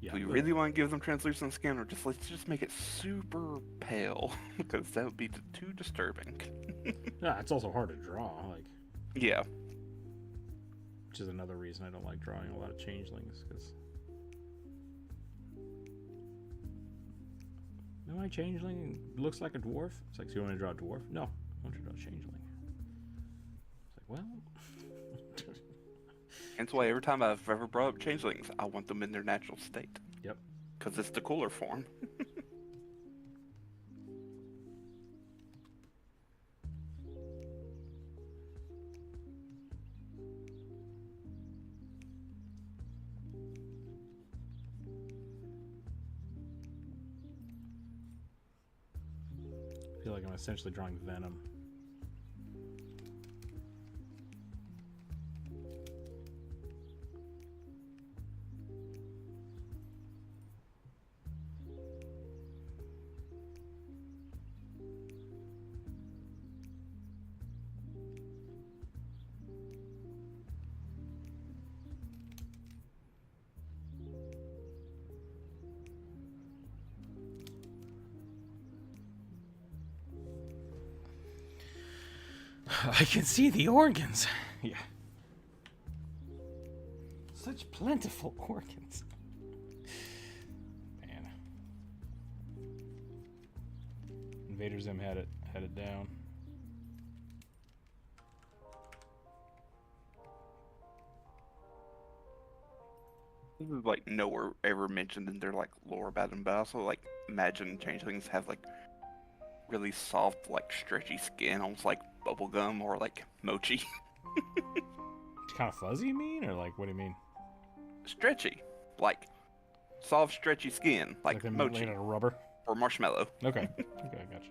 do we really want to give them translucent skin, or let's just make it super pale because that would be too disturbing. Yeah, it's also hard to draw. Like, yeah, which is another reason I don't like drawing a lot of changelings because. No, my changeling looks like a dwarf. It's like, so you want to draw a dwarf? No, I want you to draw a changeling. It's like, well. That's why every time I've ever brought up changelings, I want them in their natural state. Yep. Because it's the cooler form. I feel like I'm essentially drawing Venom. I can see the organs. Yeah. Such plentiful organs. Man. Invader Zim had it down. This is like nowhere ever mentioned in their like lore about them, but I also like imagine changelings have like really soft, like stretchy skin, almost like bubblegum or like mochi. It's kind of fuzzy, you mean? Or like, what do you mean? Stretchy, like soft, stretchy skin, like they're mochi made out of rubber? or marshmallow, Okay. Okay, I gotcha.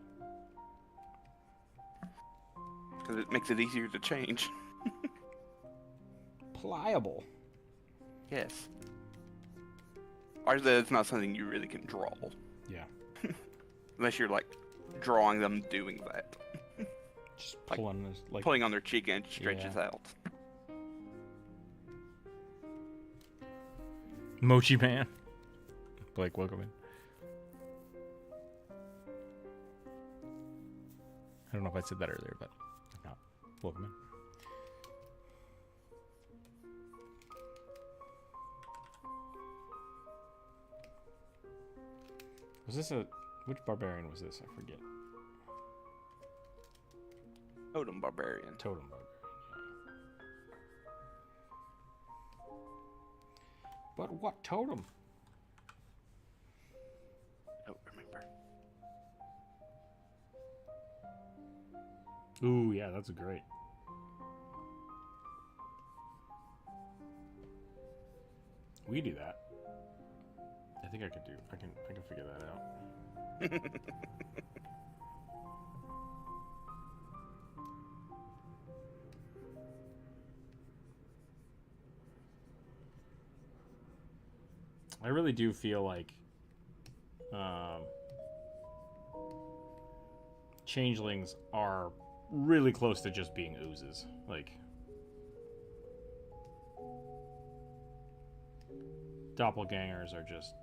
because it makes it easier to change. Pliable. Yes. Or that it's not something you really can draw. Yeah. Unless you're like drawing them doing that. Just Like, pulling this, like pulling on their cheek and it stretches out. Mochi Man. Blake, welcome in. I don't know if I said that earlier, but if not, welcome in. Was this which barbarian was this? I forget. Totem barbarian. Totem barbarian. Yeah. But what totem? I don't remember. Ooh, yeah, that's great. We do that. I think I can figure that out. I really do feel like changelings are really close to just being oozes. Like, doppelgangers are just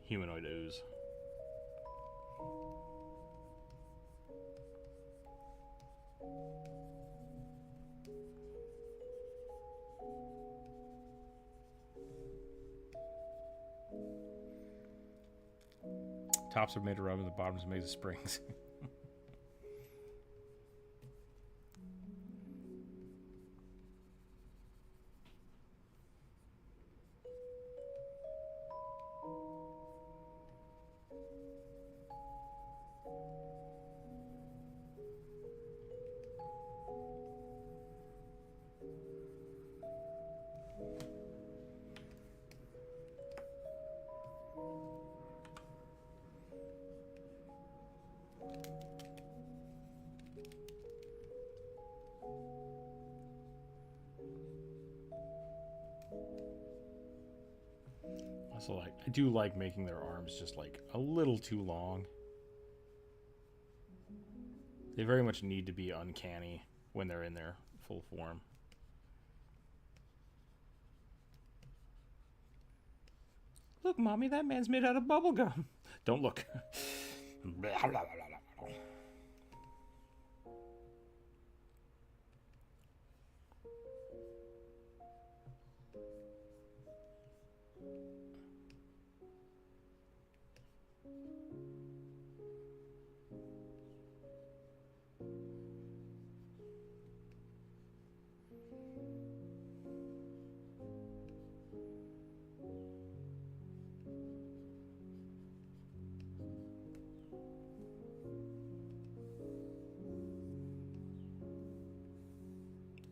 humanoid ooze. Tops are made of rubber, and the bottoms are made of springs. Also, like, I do like making their arms just like a little too long. They very much need to be uncanny when they're in their full form. Look, Mommy, that man's made out of bubblegum. Don't look.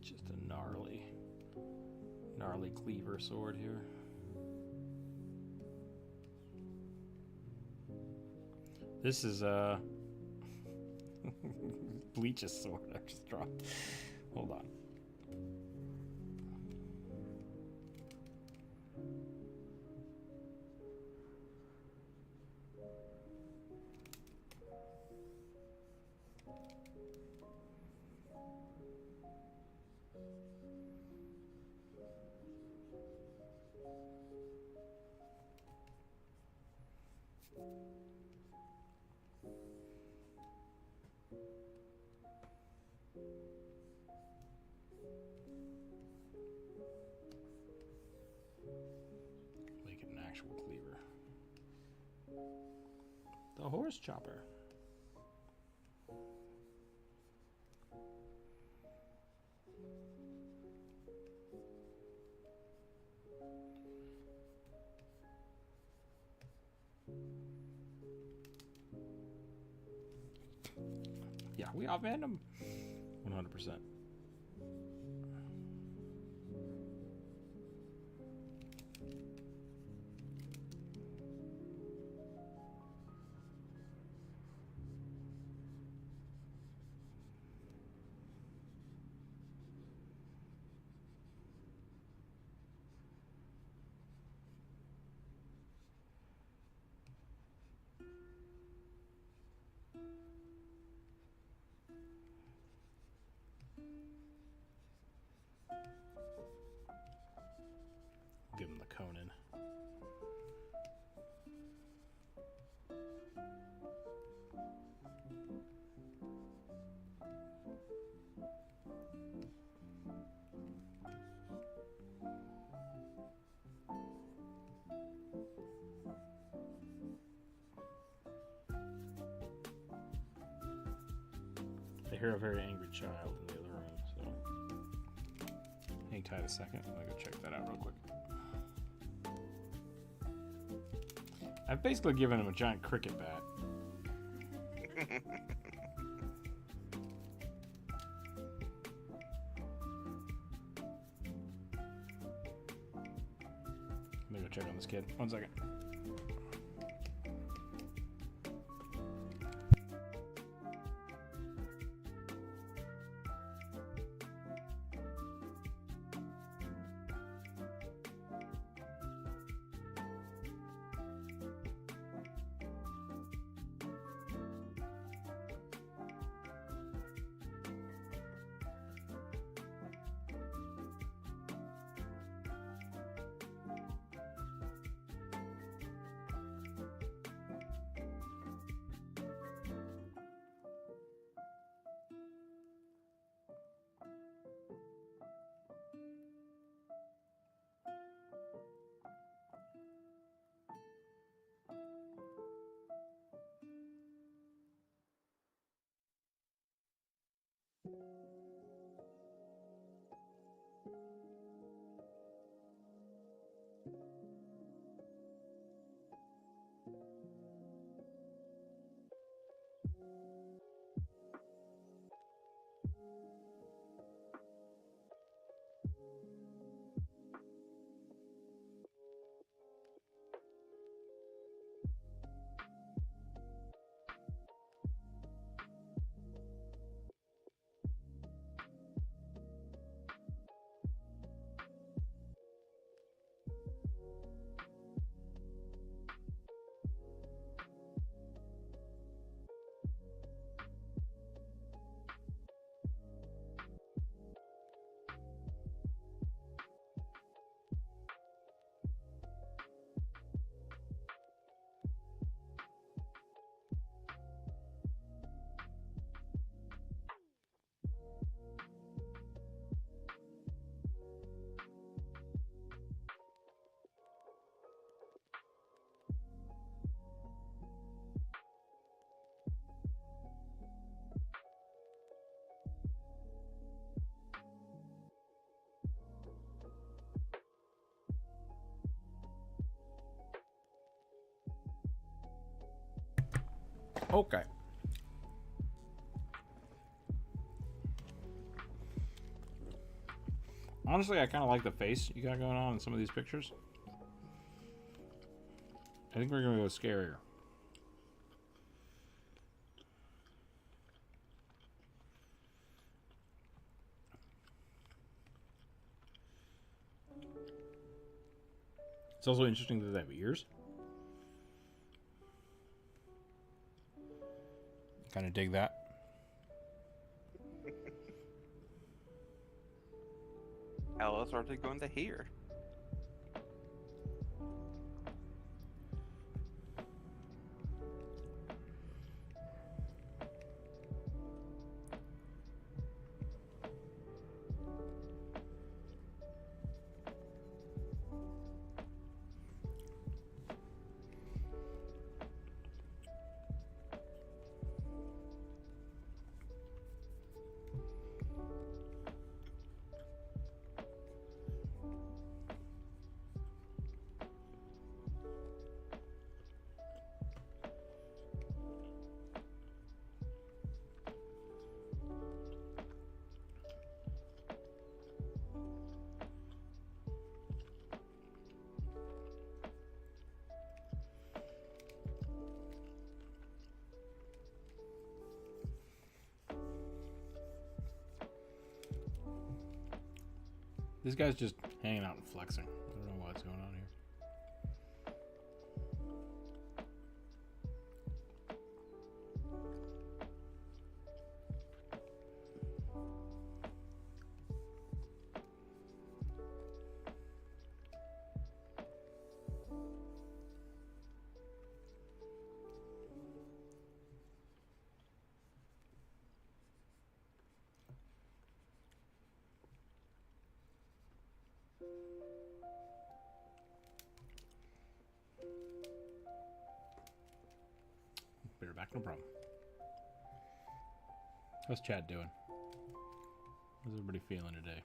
Just a gnarly cleaver sword here. This is Bleach's sword I just dropped. Hold on. Make it an actual cleaver. The horse chopper. Yeah, we offend them 100%. Give him the Conan. They hear a very angry child in the other room, so hang tight a second. I'm gonna go check that out real quick. I've basically given him a giant cricket bat. Let me go check on this kid. 1 second. Okay. Honestly, I kind of like the face you got going on in some of these pictures. I think we're going to go scarier. It's also interesting that they have ears. Kind of dig that. How else are they going to hear? This guy's just hanging out and flexing. I don't know what's going on here. Beer back, no problem. How's chat doing? How's everybody feeling today?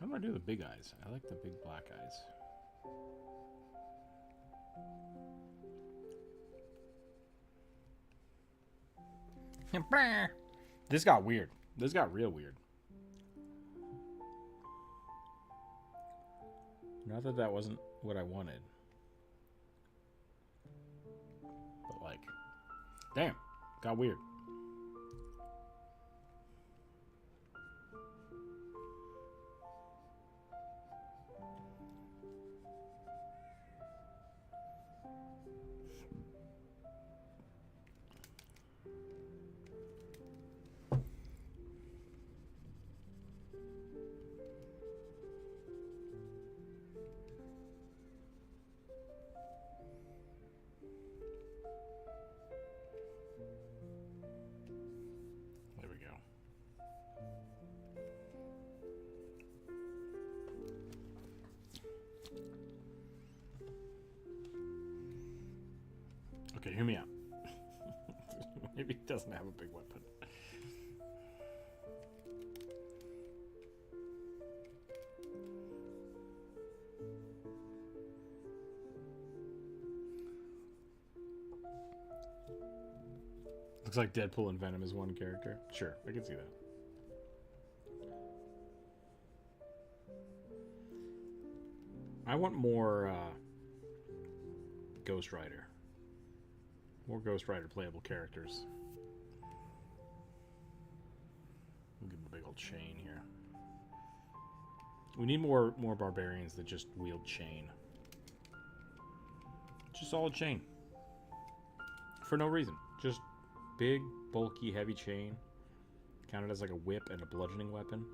How do I do the big eyes? I like the big black eyes. This got weird. This got real weird. Not that that wasn't what I wanted. But like, damn, got weird. Okay, hear me out. Maybe he doesn't have a big weapon. Looks like Deadpool and Venom is one character. Sure, I can see that. I want more Ghost Rider. More Ghost Rider playable characters. We'll give him a big old chain here. We need more barbarians that just wield chain. Just solid chain. For no reason. Just big, bulky, heavy chain. Counted as like a whip and a bludgeoning weapon.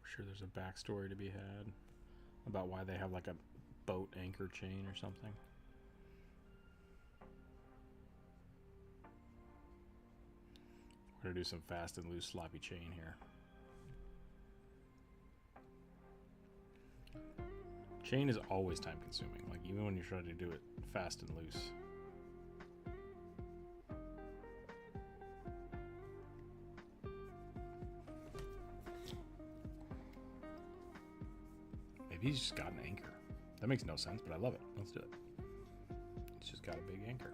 Sure there's a backstory to be had about why they have like a boat anchor chain or something. We're gonna do some fast and loose sloppy chain here. Chain is always time consuming, like even when you're trying to do it fast and loose. Maybe he's just got an anchor. That makes no sense, but I love it. Let's do it. It's just got a big anchor.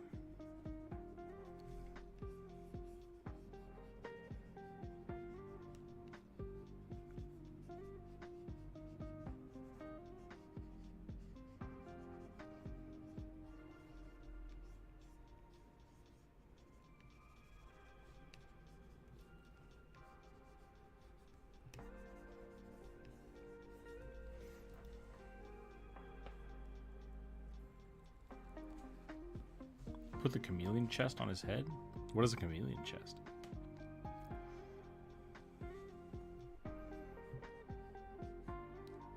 Put the chameleon chest on his head? What is a chameleon chest?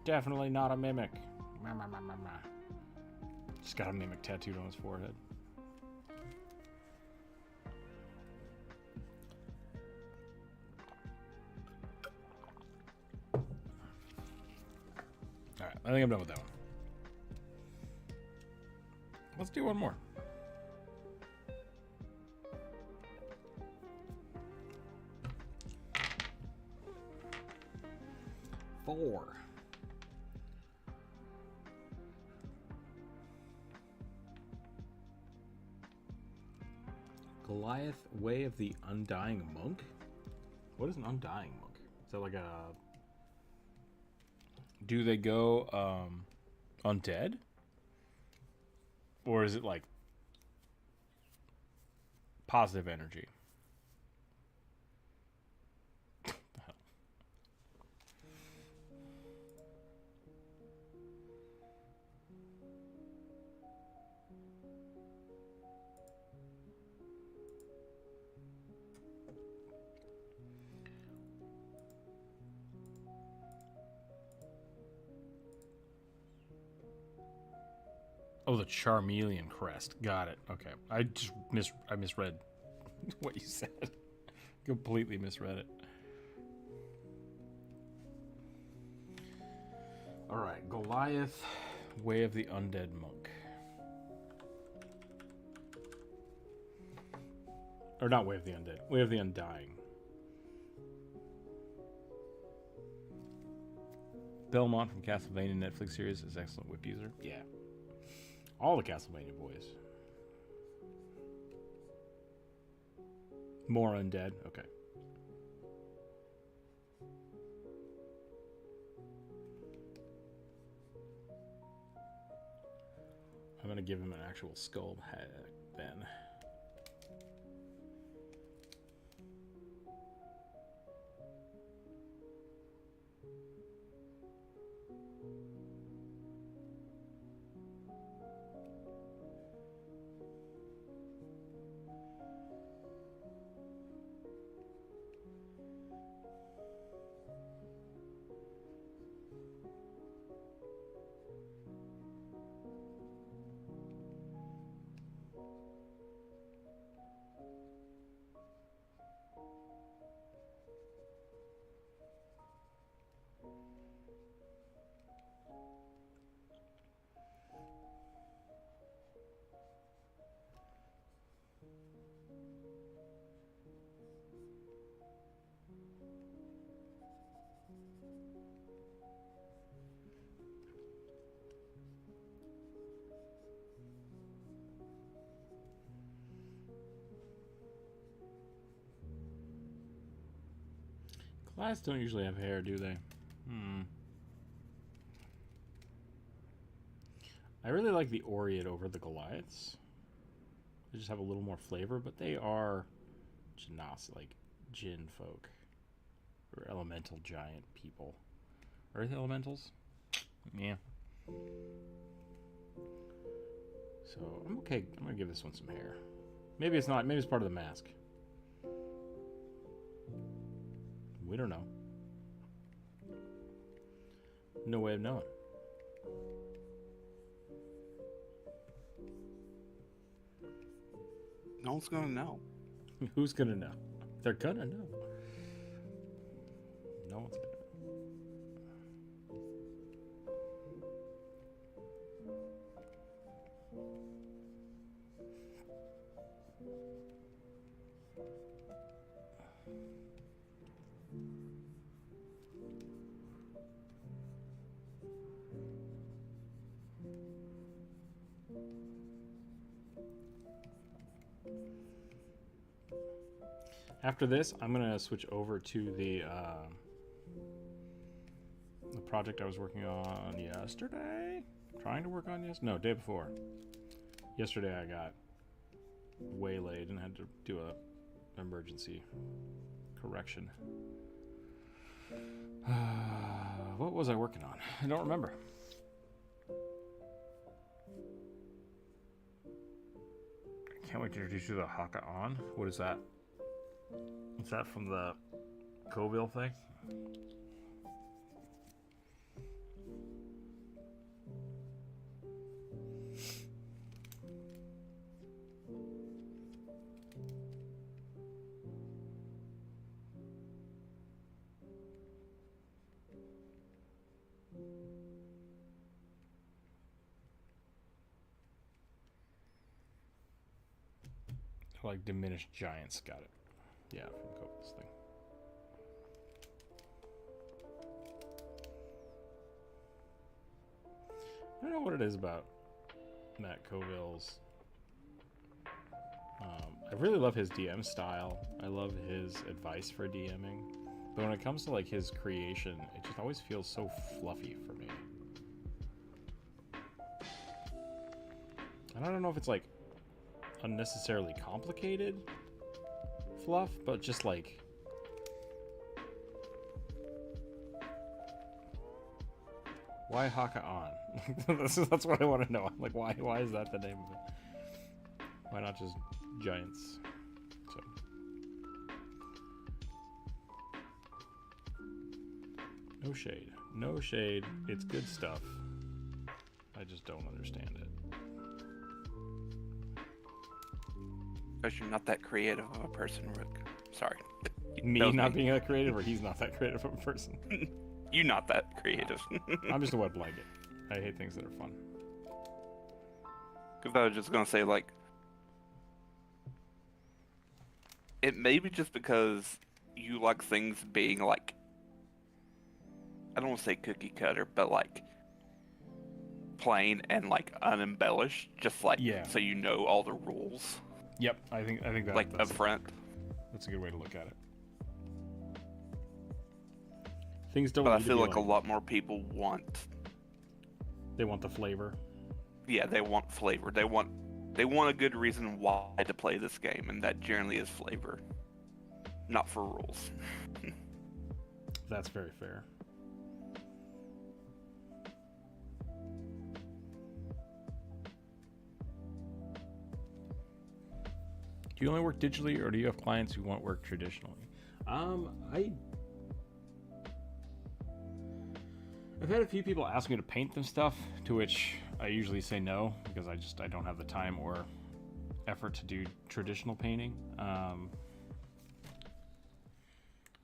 Definitely not a mimic. Just got a mimic tattooed on his forehead. Alright, I think I'm done with that one. Let's do one more. Four. Goliath, Way of the Undying Monk? What is an Undying Monk? Is that like a... Do they go undead? Or is it like positive energy? Oh, the Charmeleon crest. Got it. Okay. I just misread what you said. Completely misread it. All right. Goliath, Way of the Undead Monk. Or not Way of the Undead. Way of the Undying. Belmont from Castlevania Netflix series is excellent whip user. Yeah. All the Castlevania boys. More undead. Okay. I'm going to give him an actual skull head then. Goliaths don't usually have hair, do they? I really like the Oriate over the Goliaths. They just have a little more flavor, but they are like Jinn folk. Or elemental giant people. Earth elementals? Yeah. So, I'm okay. I'm going to give this one some hair. Maybe it's not. Maybe it's part of the mask. We don't know. No way of knowing. No one's gonna know. Who's gonna know? They're gonna know. No one's gonna know. After this, I'm gonna switch over to the project I was working on yesterday. Trying to work on no, day before. Yesterday I got waylaid and had to do a emergency correction. What was I working on? I don't remember. Can't wait to introduce you to the Haka on. What is that? Is that from the Coville thing? Like diminished giants, got it. Yeah, from Coville's thing. I don't know what it is about Matt Coville's I really love his DM style. I love his advice for DMing. But when it comes to like his creation, it just always feels so fluffy for me. And I don't know if it's like unnecessarily complicated fluff, but just like why Haka on? That's what I want to know. I'm like, why is that the name of it? Why not just giants? So no shade. No shade. It's good stuff. I just don't understand it. Because you're not that creative of a person, Rook. Sorry. Me not being that creative, or he's not that creative of a person? You're not that creative. I'm just a wet blanket. I hate things that are fun. Because I was just going to say, like, it may be just because you like things being, like, I don't want to say cookie cutter, but, like, plain and, like, unembellished. Just, like, so you know all the rules. Yep, I think that, like, up front. That's a good way to look at it. Things don't. But I feel like a lot more people want. They want the flavor. Yeah, they want flavor. They want a good reason why to play this game, and that generally is flavor, not for rules. That's very fair. Do you only work digitally, or do you have clients who want work traditionally? I've had a few people ask me to paint them stuff, to which I usually say no, because I don't have the time or effort to do traditional painting. And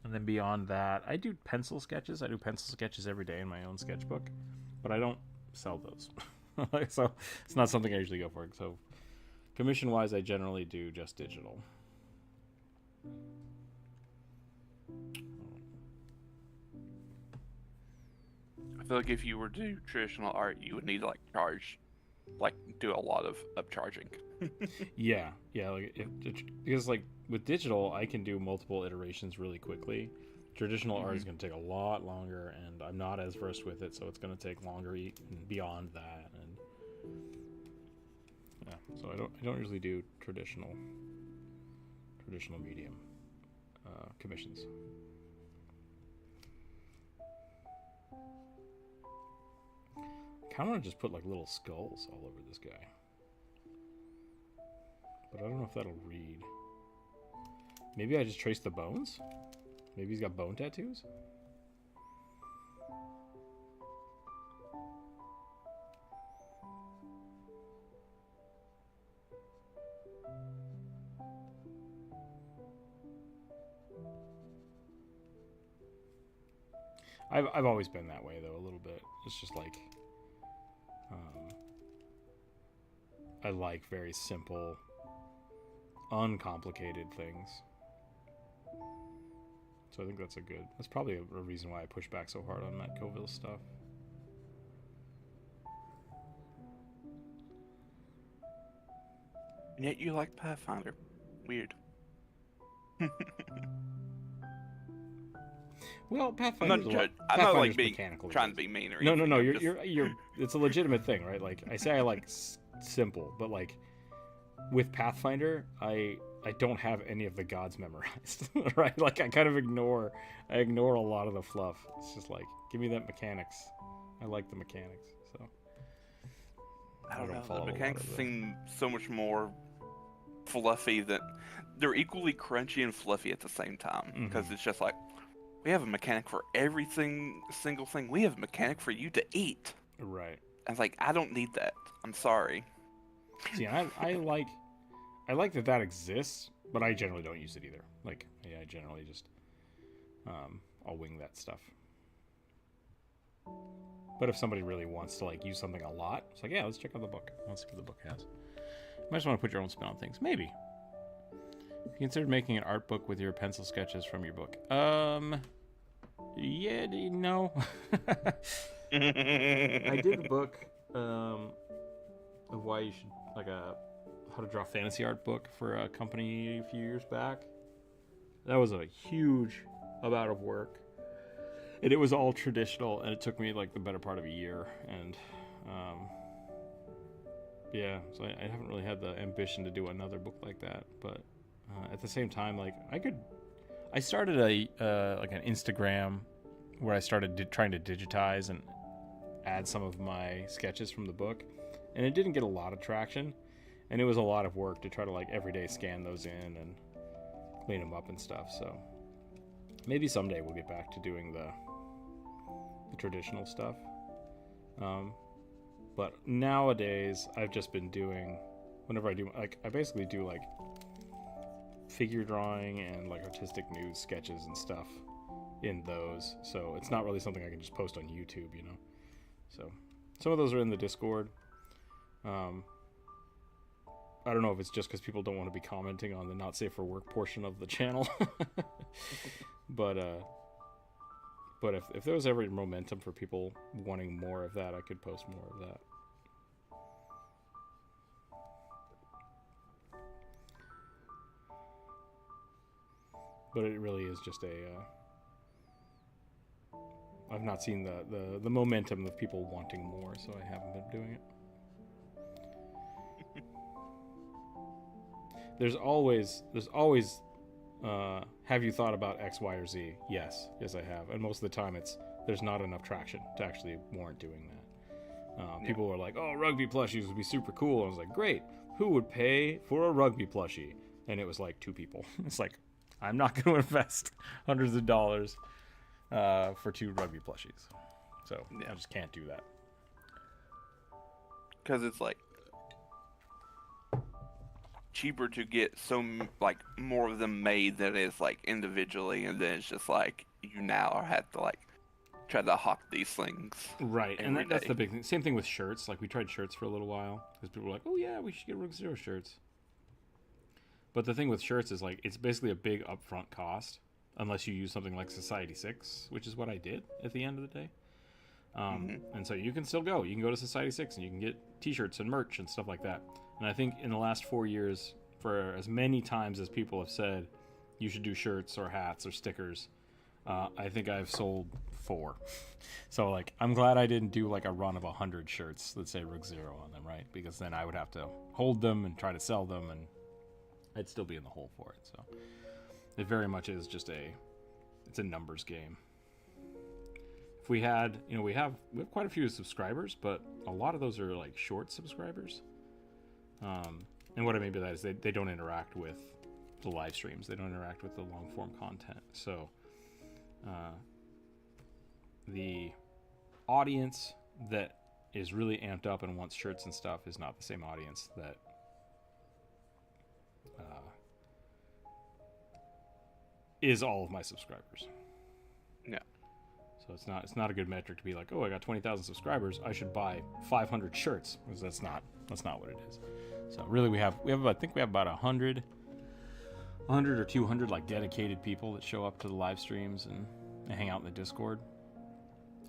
then beyond that, I do pencil sketches. I do pencil sketches every day in my own sketchbook, but I don't sell those. So it's not something I usually go for. So commission-wise, I generally do just digital. I feel like if you were to do traditional art, you would need to do a lot of upcharging. yeah, because like with digital, I can do multiple iterations really quickly. Traditional art is going to take a lot longer, and I'm not as versed with it, so it's going to take longer and beyond that. And yeah, so I don't usually do traditional medium commissions. I kind of want to just put like little skulls all over this guy, but I don't know if that'll read. Maybe I just trace the bones. Maybe he's got bone tattoos. I've always been that way though, a little bit. It's just like I like very simple, uncomplicated things. So I think that's probably a reason why I push back so hard on Matt Coville's stuff. And yet you like Pathfinder. Weird. Well, Pathfinder. I'm not like trying to be mean or anything. No. You're. It's a legitimate thing, right? Like I say, I like simple, but like with Pathfinder, I don't have any of the gods memorized, right? Like I kind of ignore a lot of the fluff. It's just like, give me that mechanics. I like the mechanics, so. I don't know. The mechanics seem so much more fluffy that they're equally crunchy and fluffy at the same time, because it's just like, we have a mechanic for single thing. We have a mechanic for you to eat. Right. I was like, I don't need that. I'm sorry. See, I like that exists, but I generally don't use it either. Like, yeah, I generally just, I'll wing that stuff. But if somebody really wants to like use something a lot, it's like, yeah, let's check out the book. Let's see what the book has. You might just want to put your own spin on things. Maybe. If you considered making an art book with your pencil sketches from your book. Yeah, no. I did a book of why you should, like a how to draw fantasy art book for a company a few years back. That was a huge amount of work, and it was all traditional, and it took me like the better part of a year. And yeah, so I haven't really had the ambition to do another book like that. But at the same time, like I started like an Instagram where I started trying to digitize and add some of my sketches from the book, and it didn't get a lot of traction, and it was a lot of work to try to like every day scan those in and clean them up and stuff. So maybe someday we'll get back to doing the traditional stuff. But nowadays I've just been doing, whenever I do, like I basically do like figure drawing and like artistic nude sketches and stuff in those. So it's not really something I can just post on YouTube, you know. So some of those are in the Discord. I don't know if it's just because people don't want to be commenting on the not safe for work portion of the channel. but if there was ever momentum for people wanting more of that, I could post more of that. But it really is just I've not seen the momentum of people wanting more, so I haven't been doing it. There's always have you thought about X, Y, or Z? Yes I have, and most of the time there's not enough traction to actually warrant doing that. People were like, "Oh, rugby plushies would be super cool." I was like, "Great, who would pay for a rugby plushie?" And it was like 2 people. It's like, I'm not going to invest hundreds of dollars for 2 rugby plushies, so I just can't do that. Because it's like cheaper to get like more of them made than it is like individually, and then it's just like you now have to like try to hawk these things. Right, and that's the big thing. Same thing with shirts. Like we tried shirts for a little while because people were like, "Oh yeah, we should get Rookzer0 shirts." But the thing with shirts is like it's basically a big upfront cost unless you use something like Society 6, which is what I did at the end of the day. And so you can still go. You can go to Society 6 and you can get t-shirts and merch and stuff like that. And I think in the last 4 years, for as many times as people have said you should do shirts or hats or stickers, I think I've sold 4. So like I'm glad I didn't do like a run of 100 shirts that say Rookzer0 on them, right? Because then I would have to hold them and try to sell them, and I'd still be in the hole for it. So it very much is just it's a numbers game. If we had, we have quite a few subscribers, but a lot of those are like short subscribers. And what I mean by that is they don't interact with the live streams. They don't interact with the long form content. So the audience that is really amped up and wants shirts and stuff is not the same audience that is all of my subscribers. Yeah. So it's not a good metric to be like, oh, I got 20,000 subscribers, I should buy 500 shirts, because that's not what it is. So really we have I think we have about 100 or 200 like dedicated people that show up to the live streams and hang out in the Discord.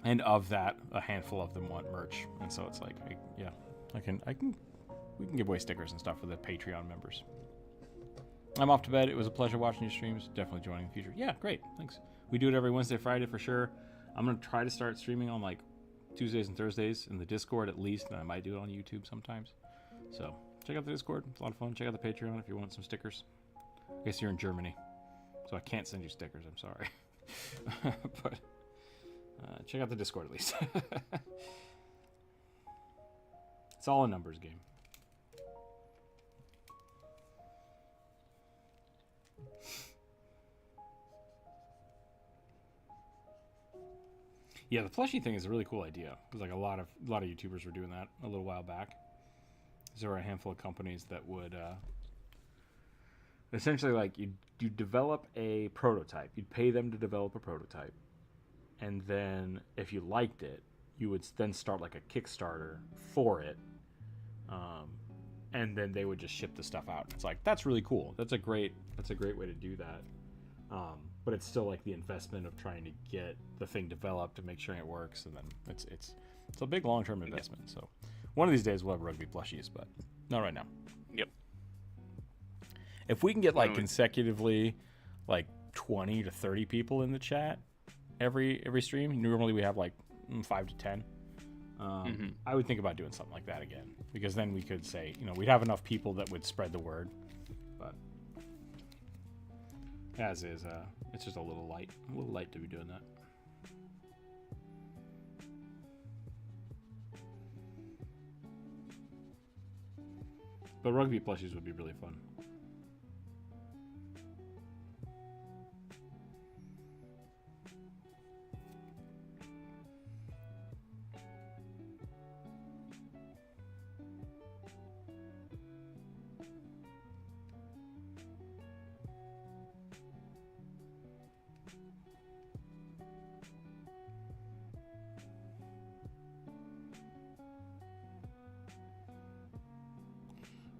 And of that, a handful of them want merch. And so it's like, we can give away stickers and stuff for the Patreon members. I'm off to bed. It was a pleasure watching your streams. Definitely joining in the future. Yeah, great. Thanks. We do it every Wednesday, Friday for sure. I'm going to try to start streaming on like Tuesdays and Thursdays in the Discord at least, and I might do it on YouTube sometimes. So check out the Discord. It's a lot of fun. Check out the Patreon if you want some stickers. I guess you're in Germany, so I can't send you stickers. I'm sorry. But check out the Discord at least. It's all a numbers game. Yeah, the plushie thing is a really cool idea. Because like a lot of YouTubers were doing that a little while back. There were a handful of companies that would essentially like you develop a prototype. You'd pay them to develop a prototype, and then if you liked it, you would then start like a Kickstarter for it, and then they would just ship the stuff out. It's like that's really cool. That's a great way to do that. But it's still like the investment of trying to get the thing developed and make sure it works, and then it's a big long-term investment. So one of these days we'll have rugby plushies, but not right now. Yep. If we can get like consecutively like 20 to 30 people in the chat every stream, normally we have like 5 to 10. I would think about doing something like that again, because then we could say, you know, we'd have enough people that would spread the word. But as is, it's just a little light to be doing that. But rugby plushies would be really fun.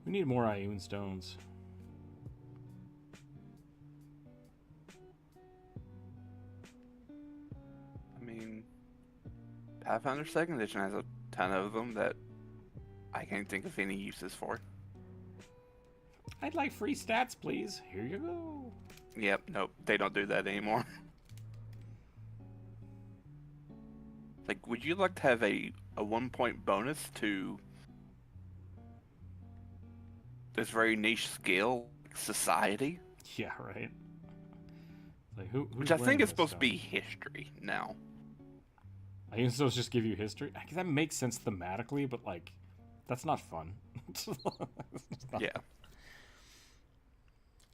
We need more Ioun stones. I mean, Pathfinder 2nd Edition has a ton of them that I can't think of any uses for. I'd like free stats, please. Here you go. Yep, nope, they don't do that anymore. Like, would you like to have a 1-point bonus to this very niche skill, society? Yeah, right. Like Which I think is supposed to be history now. I guess those just give you history. I guess that makes sense thematically, but like, that's not fun. Yeah.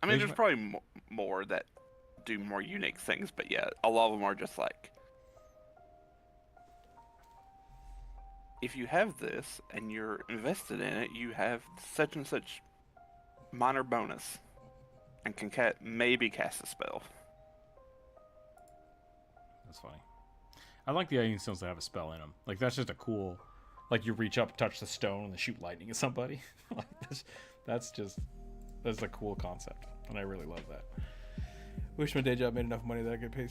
I mean, there's probably more that do more unique things, but yeah, a lot of them are just like, if you have this and you're invested in it, you have such and such minor bonus and can maybe cast a spell. That's funny. I like the Ioun stones that have a spell in them. Like, that's just a cool, like, you reach up, touch the stone, and then shoot lightning at somebody. Like, that's a cool concept, and I really love that. Wish my day job made enough money that I could pay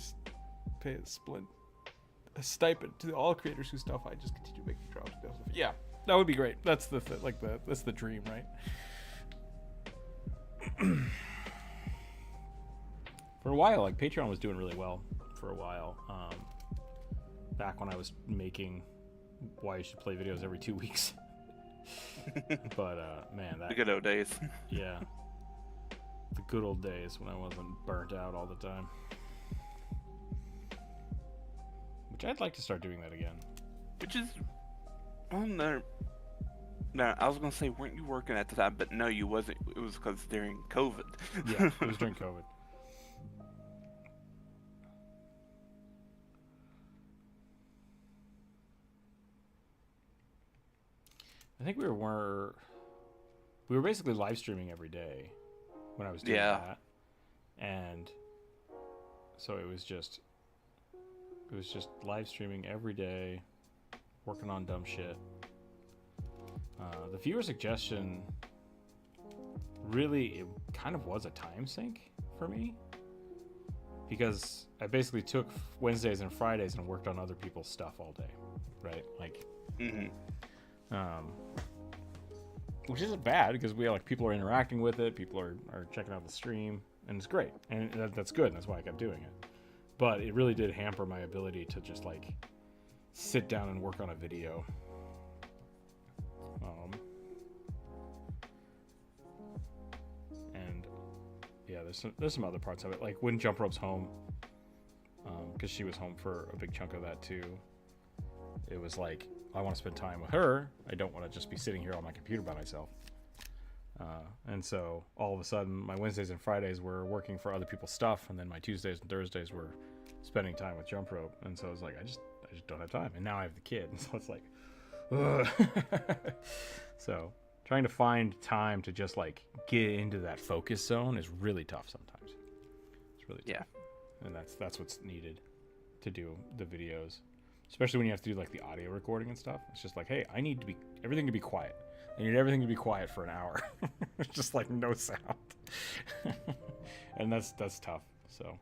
a stipend to all creators whose stuff I just continue making drops. Yeah, that would be great. That's that's the dream, right? For a while, like, Patreon was doing really well for a while. Back when I was making why you should play videos every 2 weeks. But man, that the good old days. Yeah, the good old days when I wasn't burnt out all the time. Which I'd like to start doing that again. Which is, no, I was gonna say, weren't you working at the time? But no, you wasn't. It was because during COVID. Yeah, it was during COVID. I think we were basically live streaming every day when I was doing that, and so it was just live streaming every day, working on dumb shit. The viewer suggestion really, it kind of was a time sink for me, because I basically took Wednesdays and Fridays and worked on other people's stuff all day, right? Like, which isn't bad, because people are interacting with it, people are checking out the stream, and it's great, and that's good, and that's why I kept doing it. But it really did hamper my ability to just like sit down and work on a video. And yeah, there's some other parts of it, like when Jump Rope's home, because she was home for a big chunk of that too. It was like, I want to spend time with her. I don't want to just be sitting here on my computer by myself. And so all of a sudden, my Wednesdays and Fridays were working for other people's stuff, and then my Tuesdays and Thursdays were spending time with Jump Rope. And so I was like, I just don't have time. And now I have the kid, and so it's like, ugh. So trying to find time to just like get into that focus zone is really tough sometimes. It's really tough. Yeah. And that's what's needed to do the videos. Especially when you have to do like the audio recording and stuff. It's just like, hey, I need everything to be quiet. I need everything to be quiet for an hour. Just like no sound. And that's tough. So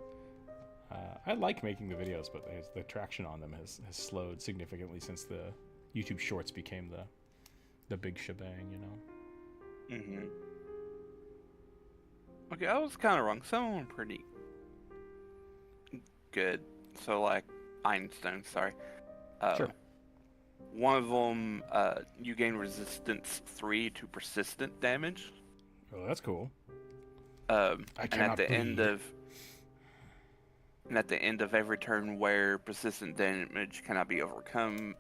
I like making the videos, but the traction on them has slowed significantly since the YouTube Shorts became the big shebang, you know? Okay, I was kind of wrong. Some of them are pretty good. So, like, Einstein, sorry. Sure. One of them, you gain resistance 3 to persistent damage. Oh, that's cool. And I at cannot the end bleed. of every turn where persistent damage cannot be overcome,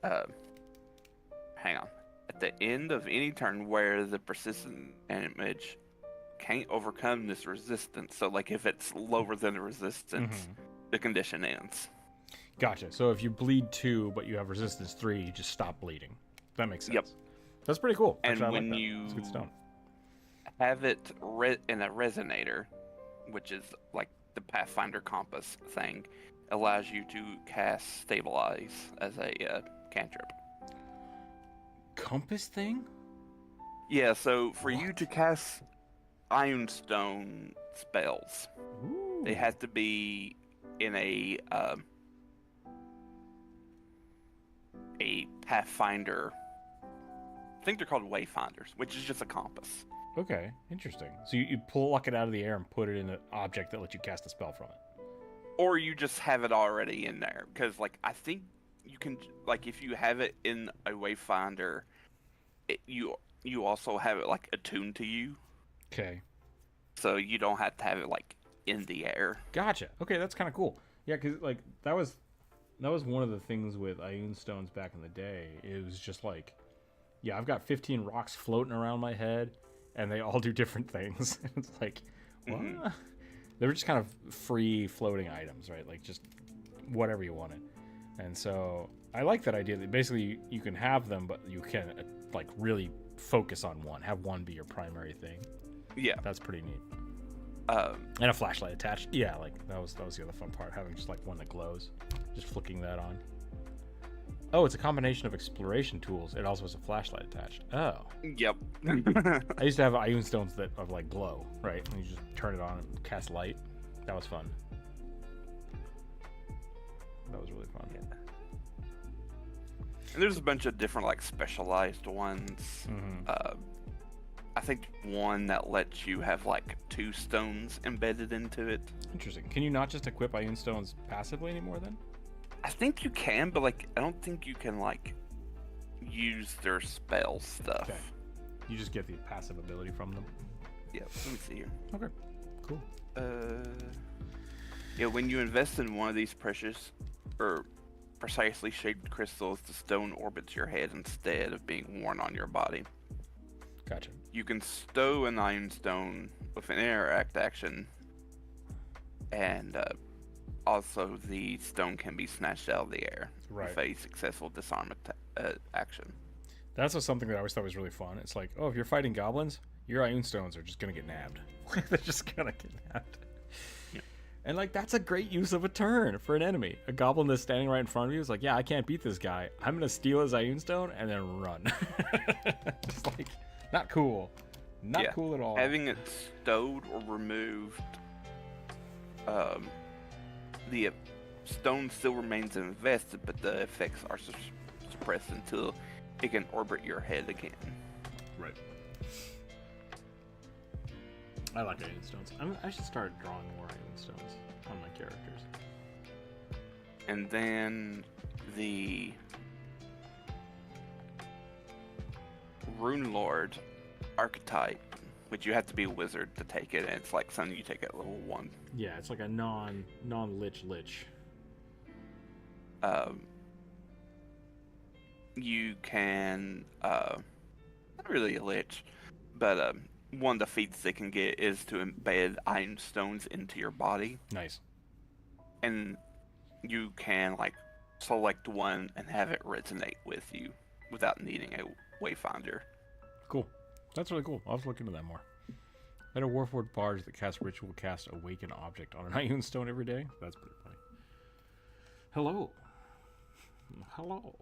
hang on. At the end of any turn where the persistent damage can't overcome this resistance, so like if it's lower than the resistance, the condition ends. Gotcha. So if you bleed 2, but you have resistance 3, you just stop bleeding. That makes sense. Yep. That's pretty cool. And Actually, I when like that. you It's good stone. have it in a resonator, which is like the Pathfinder compass thing, allows you to cast Stabilize as a cantrip. Compass thing? Yeah, so for you What? to cast Iron Stone spells, Ooh. they have to be in a Pathfinder. I think they're called Wayfinders, which is just a compass. Okay, interesting. So you pluck it out of the air and put it in an object that lets you cast a spell from it. Or you just have it already in there, because like I think you can, like if you have it in a Wayfinder, you also have it like attuned to you, Okay. so you don't have to have it like in the air. Gotcha. Okay, that's kind of cool. Yeah, because like that was one of the things with Ioun stones back in the day. It was just like, yeah, I've got 15 rocks floating around my head, and they all do different things. It's like, what? Mm-hmm. They were just kind of free floating items, right? Like just whatever you wanted. And so I like that idea that basically you can have them, but you can like really focus on one. Have one be your primary thing. Yeah. That's pretty neat. And a flashlight attached. Yeah, like that was the other fun part, having just like one that glows, just flicking that on. Oh, it's a combination of exploration tools. It also has a flashlight attached. Oh. Yep. I used to have Ioun stones that of like glow, right? And you just turn it on and cast light. That was fun. That was really fun. Yeah. And there's a bunch of different like specialized ones. Mm-hmm. I think one that lets you have like 2 stones embedded into it. Interesting. Can you not just equip Ioun stones passively anymore then? I think you can, but like I don't think you can like use their spell stuff. Okay. You just get the passive ability from them. Yeah, let me see here. Okay. Cool. Yeah, when you invest in one of these precious or precisely shaped crystals, the stone orbits your head instead of being worn on your body. Gotcha. You can stow an Ioun stone with an interact action, and also the stone can be snatched out of the air with a successful disarm action. That's something that I always thought was really fun. It's like, oh, if you're fighting goblins, your Ioun stones are just gonna get nabbed. They're just gonna get nabbed. Yeah. And like that's a great use of a turn for an enemy. A goblin that's standing right in front of you is like, yeah, I can't beat this guy. I'm gonna steal his Ioun stone and then run. Just like, not cool. Not cool at all. Having it stowed or removed, the stone still remains invested, but the effects are suppressed until it can orbit your head again. Right. I like Ioun stones. I should start drawing more Ioun stones on my characters. And then the Rune Lord archetype, which you have to be a wizard to take it, and it's like something you take at level 1. Yeah, it's like a non-lich lich. You can not really a lich, but one of the feats they can get is to embed Ioun stones into your body. Nice. And you can like select one and have it resonate with you without needing a wayfinder. Cool. That's really cool. I'll have to look into that more. I had a Warforged barge that casts ritual cast awaken object on an Ioun stone every day. That's pretty funny. Hello. Hello.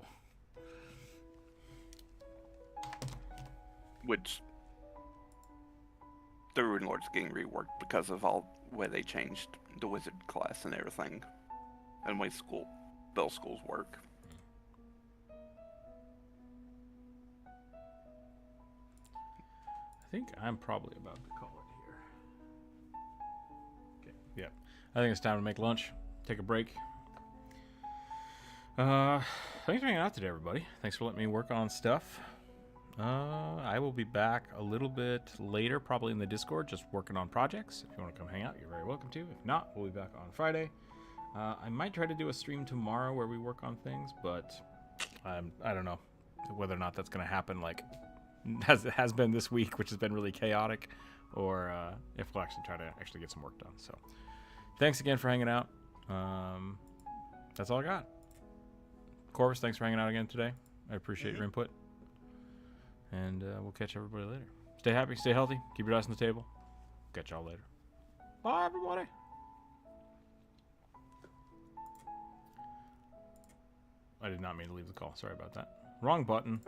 Which the Rune Lord's getting reworked because of all way they changed the wizard class and everything, and way spell schools work. I think I'm probably about to call it here. Okay, yeah. I think it's time to make lunch, take a break. Thanks for hanging out today, everybody. Thanks for letting me work on stuff. I will be back a little bit later, probably in the Discord, just working on projects. If you want to come hang out, you're very welcome to. If not, we'll be back on Friday. I might try to do a stream tomorrow where we work on things, but I don't know whether or not that's going to happen like as it has been this week, which has been really chaotic, or if we'll actually try to get some work done. So thanks again for hanging out. That's all I got. Corvus, thanks for hanging out again today. I appreciate your input. And we'll catch everybody later. Stay happy, stay healthy, keep your eyes on the table. Catch y'all later. Bye, everybody. I did not mean to leave the call. Sorry about that. Wrong button.